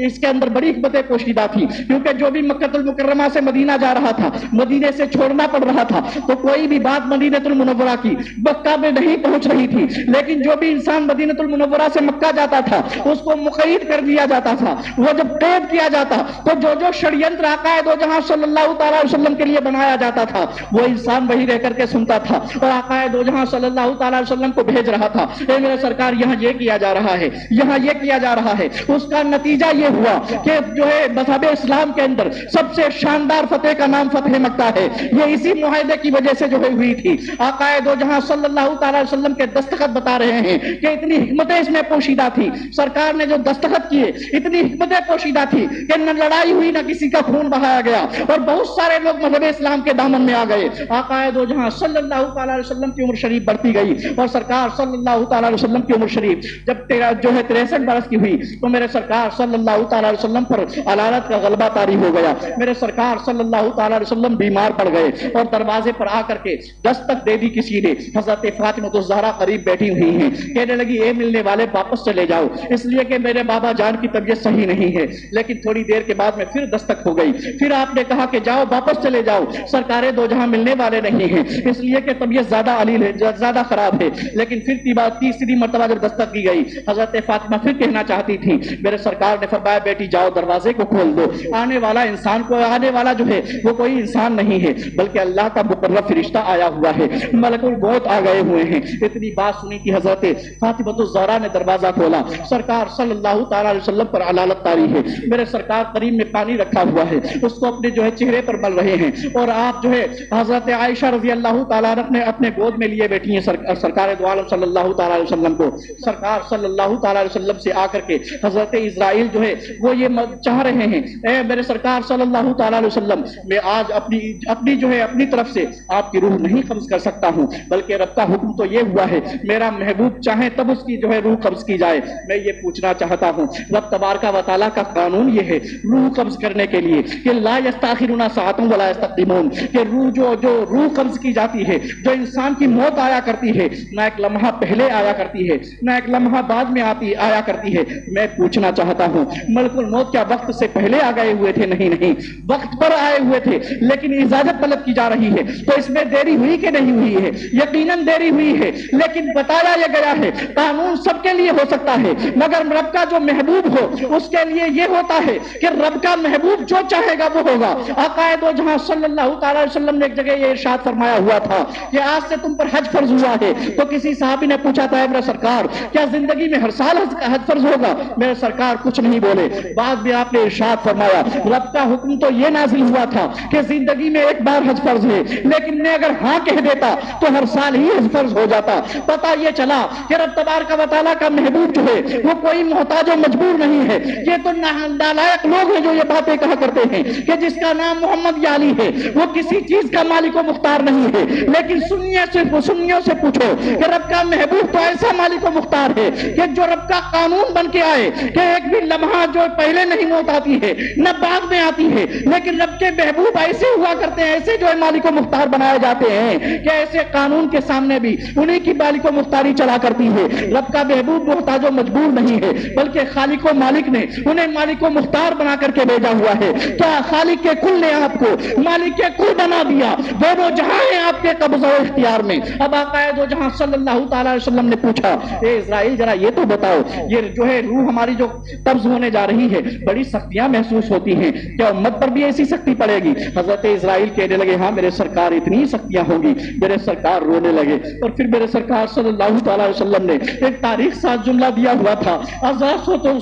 اس کے اندر بڑی حکمتیں پوشیدہ تھی، کیونکہ جو بھی مکہ المکرمہ سے مدینہ جا رہا تھا، مدینے سے چھوڑنا پڑ رہا تھا، تو کوئی بھی بات مدینہ المنورہ کی مکہ میں نہیں پہنچ رہی تھی، لیکن جو بھی انسان مدینہ المنورہ سے مکہ جاتا تھا اس کو مقید کر دیا جاتا تھا۔ وہ جب قید کیا جاتا تو جو شریعت آقا دو جہاں صلی اللہ تعالیٰ علیہ وسلم کے لیے بنایا جاتا تھا وہ انسان وہی رہ کر کے سنتا تھا، اور آقا دو جہاں صلی اللہ تعالیٰ علیہ وسلم کو بھیج رہا تھا اے میرے سرکار یہاں یہ کیا جا رہا ہے، یہاں یہ کیا جا رہا ہے۔ اس کا نتیجہ یہ ہوا کہ جو ہے مذہب اسلام کے اندر سب سے شاندار فتح کا نام فتح مکہ ہے، یہ اسی معاہدے کی وجہ سے جو ہے ہوئی تھی۔ آقا دو جہاں صلی اللہ تعالیٰ علیہ وسلم کے دستخط بتا رہے ہیں کہ اتنی حکمتیں اس میں پوشیدہ تھی، سرکار نے جو دستخط کیے اتنی حکمتیں پوشیدہ تھی کہ نہ لڑائی ہوئی نہ کسی کا خون بہایا گیا، اور بہت سارے لوگ مذہب اسلام کے دامن میں آ گئے۔ آقا دو جہاں صلی اللہ تعالیٰ علیہ وسلم کی عمر شریف بڑھتی گئی، اور سرکار صلی اللہ تعالیٰ علیہ وسلم کی عمر شریف جب جو ہے 63 برس کی ہوئی تو میرے سرکار صلی اللہ تعالیٰ علیہ وسلم پر علالت کا غلبہ طاری ہو گیا۔ میرے سرکار صلی اللہ تعالیٰ علیہ وسلم بیمار پڑ گئے، اور دروازے پر آ کر کے دستک دے دی کسی نے۔ حضرت فاطمہ الزہرا قریب بیٹھی ہوئی ہیں، کہنے لگی اے ملنے والے واپس چلے جاؤ، اس لیے کہ میرے بابا جان کی طبیعت صحیح نہیں ہے۔ لیکن تھوڑی دیر کے بعد میں پھر دستک ہو گئی، پھر آپ نے کہا کہ جاؤ واپس چلے جاؤ، سرکار دو جہاں ملنے والے نہیں ہیں، اس لیے کہ طبیعت زیادہ علیل ہے، زیادہ خراب ہے۔ لیکن پھر تیسری مرتبہ جب دستک کی گئی حضرت فاطمہ پھر کہنا چاہتی تھی، میرے سرکار نے فرمایا بیٹی جاؤ دروازے کو کھول دو، آنے والا جو ہے وہ کوئی انسان نہیں ہے بلکہ اللہ کا مقرب فرشتہ آیا ہوا ہے، ملک الموت آ گئے ہوئے ہیں۔ اتنی بات سنی کہ حضرت فاطمہ الزہرا نے دروازہ کھولا، سرکار صلی اللہ تعالیٰ علیہ وسلم پر علالت طاری ہے، میرے سرکار قریب میں پانی رکھا ہوا ہے، اس کو اپنے جو ہے چہرے پر مل رہے ہیں، اور آپ جو ہے حضرت عائشہ رضی اللہ تعالیٰ عنہ اپنے گود میں لیے بیٹھی ہیں سرکار دو عالم صلی اللہ تعالیٰ علیہ وسلم کو۔ سرکار صلی اللہ تعالیٰ علیہ وسلم سے آ کر کے حضرت اسرائیل جو ہے وہ یہ چاہ رہے ہیں اے میرے سرکار صلی اللہ تعالیٰ علیہ وسلم میں آج اپنی جو ہے اپنی طرف سے آپ کی روح نہیں قبض کر سکتا ہوں، بلکہ رب کا حکم تو یہ ہوا ہے میرا محبوب چاہے تب اس کی جو ہے روح قبض کی جائے۔ میں یہ پوچھنا چاہتا ہوں رب تبارک و تعالیٰ کا قانون یہ ہے روح قبض کرنے کے لیے کہ لا یستاخرون ساعۃ ولا یستقدمون، کہ جو روح قبض کی جاتی ہے، جو انسان کی موت آیا کرتی ہے نہ ایک لمحہ پہلے آیا کرتی ہے نہ ایک لمحہ بعد میں آیا کرتی ہے۔ میں پوچھنا چاہتا ہوں ملک الموت کیا وقت سے پہلے آ گئے ہوئے تھے؟ نہیں، وقت پر آئے ہوئے تھے، لیکن اجازت طلب کی جا رہی ہے تو اس میں دیری ہوئی کہ نہیں ہوئی ہے؟ یقیناً دیری ہوئی ہے، لیکن بتایا یہ گیا ہے قانون سب کے لیے ہو سکتا ہے مگر رب کا جو محبوب ہو اس کے لیے یہ ہوتا ہے کہ رب کا محبوب جو چاہے گا وہ ہوگا۔ آقا دو جہاں صلی اللہ تعالیٰ علیہ وسلم نے ایک جگہ یہ ارشاد فرمایا ہوا تھا کہ آج سے تم پر حج فرض ہوا ہے. تو کسی صحابی نے پوچھا تھا میرے سرکار کیا زندگی میں ہر سال حج فرض ہوگا؟ میرے سرکار کچھ نہیں بولے. بعد میں آپ نے ارشاد فرمایا رب کا حکم تو یہ نازل ہوا تھا کہ زندگی میں ایک بار حج فرض ہے، لیکن میں اگر ہاں کہہ دیتا تو ہر سال ہی حج فرض ہو جاتا. پتہ یہ چلا کہ رب تبارک و تعالیٰ کا محبوب جو ہے وہ کوئی محتاج و مجبور نہیں ہے. یہ تو نالائق لوگ ہیں جو یہ باتیں کہا کرتے ہیں کہ جس کا نام محمد یا علی ہے وہ کسی چیز کا مالک و مختار نہیں ہے. لیکن سنیوں سے پوچھو کہ رب کا محبوب تو ایسا مالک و مختار ہے کہ جو رب کا قانون بن کے آئے کہ ایک بھی لمحہ جو پہلے نہیں موت آتی ہے نہ بعد میں آتی ہے، لیکن رب کے محبوب ایسے ہوا کرتے ہیں، ایسے جو ہے مالک و مختار بنائے جاتے ہیں کہ ایسے قانون کے سامنے بھی انہیں کی مالک و مختاری چلا کرتی ہے. رب کا محبوب محتاج و مجبور نہیں ہے، بلکہ خالق و مالک نے انہیں مالک و مختار بنا کر کے بھیجا ہوا ہے. کیا خالق کے کل نے آپ کو مالک کے کل بنا دیا؟ دونوں جہاں ہیں آپ کے قبضہ و اختیار میں. اب آقا دو جہاں صلی اللہ تعالی علیہ وسلم نے پوچھا اے اسرائیل ذرا یہ تو بتاؤ یہ جو ہے روح ہماری جو قبض ہونے جا رہی ہے بڑی سختیاں محسوس ہوتی ہیں، کیا امت پر بھی ایسی سختی پڑے گی؟ حضرت اسرائیل کہنے لگے ہاں میرے سرکار اتنی سختیاں ہوں گی. میرے سرکار رونے لگے اور پھر میرے سرکار صلی اللہ تعالی علیہ وسلم نے ایک تاریخ ساتھ جملہ دیا ہوا تھا.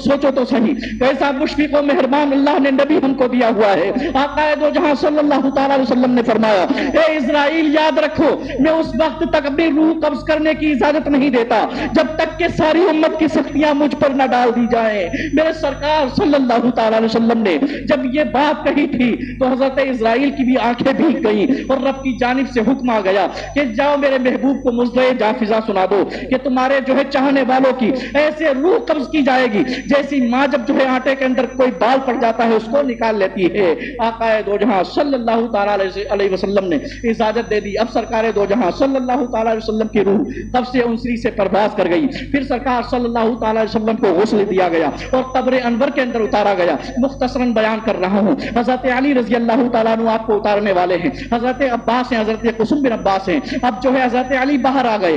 سوچو تو صحیح کیسا مشفق و مہربان اللہ نے نبی ہم کو دیا ہوا ہے. آقا دو جہاں صلی اللہ تعالی علیہ وسلم نے فرمایا اے اسرائیل یاد رکھو میں اس وقت تک اپنی روح قبض کرنے کی اجازت نہیں دیتا جب تک کہ ساری امت کی سختیاں مجھ پر نہ ڈال دی جائیں. میرے سرکار صلی اللہ تعالی علیہ وسلم نے جب یہ بات کہی تھی تو حضرت اسرائیل کی بھی آنکھیں بھیگ گئیں اور رب کی جانب سے حکم آ گیا کہ جاؤ میرے محبوب کو مزدے جافزہ سنا دو کہ تمہارے جو ہے چاہنے والوں کی ایسے روح قبض کی جائے گی جیسی ماں جب جو ہے آٹے کے اندر کوئی بال پڑ جاتا ہے اس کو نکال لیتی ہے. آقا دو جہاں صلی اللہ تعالی علیہ وسلم نے اجازت دے دی. اب سرکار دو جہاں صلی اللہ تعالی علیہ وسلم کی روح قبض سے انسری سے پرواز کر گئی. پھر سرکار صلی اللہ تعالی علیہ وسلم کو غسل دیا گیا اور قبر انور کے اندر اتارا گیا. مختصراً بیان کر رہا ہوں. حضرت علی رضی اللہ تعالیٰ عنہ آپ کو اتارنے والے ہیں، حضرت عباس ہیں، حضرت قسم بن عباس ہیں. اب جو ہے حضرت علی باہر آ گئے،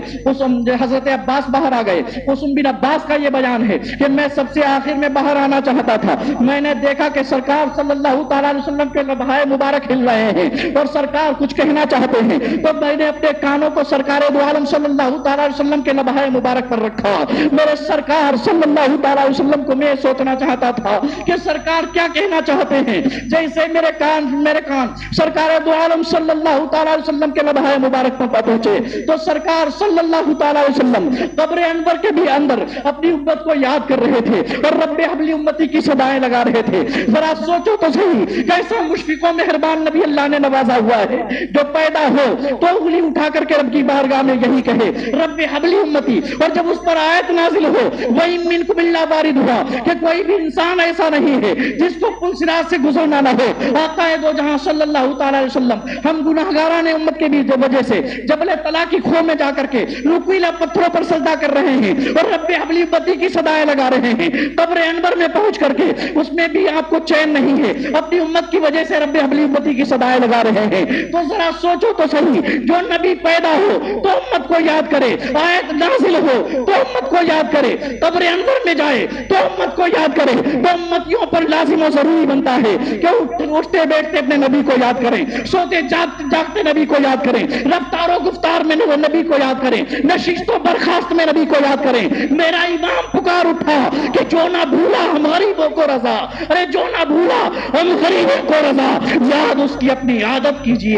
حضرت عباس باہر آ گئے. قسم بن عباس کا یہ بیان ہے کہ میں سب سے آخر میں باہر آنا چاہتا تھا. میں نے دیکھا کہ سرکار صلی اللہ تعالیٰ علیہ وسلم کے لبہائے مبارک ہل رہے ہیں اور سرکار کچھ کہنا چاہتے ہیں، تو میں نے اپنے کانوں کو سرکار دو عالم صلی اللہ تعالیٰ علیہ وسلم کے لبہائے مبارک پر رکھا. میرے سرکار صلی اللہ تعالیٰ علیہ وسلم کو میں سوچنا چاہتا تھا کہ سرکار کیا کہنا چاہتے ہیں. جیسے میرے کان سرکار دو عالم صلی اللہ تعالیٰ علیہ وسلم کے لبہائے مبارک پر پہنچے تو سرکار صلی اللہ تعالیٰ علیہ وسلم قبر انور کے بھی اندر اپنی امت کو یاد کر رہے تھے اور رب حبلی امتی کی صدائیں لگا رہے تھے. ذرا سوچو تو صحیح کیسا مشفق و مہربان نبی اللہ نے نوازا ہوا ہے جو پیدا ہو تو انگلی اٹھا کر کے رب کی بارگاہ میں یہی کہے رب حبلی امتی، اور جب اس پر آیت نازل ہو وَإِن مِّنكُمْ إِلَّا وَارِدُهَا کہ کوئی بھی انسان ایسا نہیں ہے جس کو پل صراط سے گزرنا نہ ہو. آقا دو جہاں صلی اللہ تعالیٰ علیہ وسلم ہم گناہگاران امت کے بھی وجہ سے جبل طلا کی کھو میں جا کر کے نکیلا پتھروں پر سجدہ کر رہے ہیں اور رب حبلی امتی کی صدائیں لگا رہے ہیں. قبر انور میں پہنچ کر کے اس میں بھی آپ کو چین نہیں ہے، اپنی امت کی وجہ سے رب حبلی امتی کی صدائیں لگا رہے ہیں. تو ذرا سوچو تو صحیح جو نبی پیدا ہو تو امت کو یاد کرے، آیت نازل ہو تو امت کو یاد کرے، قبر انور میں جائے تو امت کو یاد کرے. تو امتیوں پر لازم و ضروری بنتا ہے کہ اٹھتے بیٹھتے اپنے نبی کو یاد کریں، سوتے جاگتے نبی کو یاد کریں، رفتار و گفتار میں نبی کو یاد کریں، نشست و برخاست میں نبی کو یاد کریں. میرا امام پکار اٹھا کہ جو نہ بھولا ہم غریبوں کو رضا، ارے جو نہ بھولا ہم غریبوں کو رضا، یاد اس کی اپنی عادت کیجئے.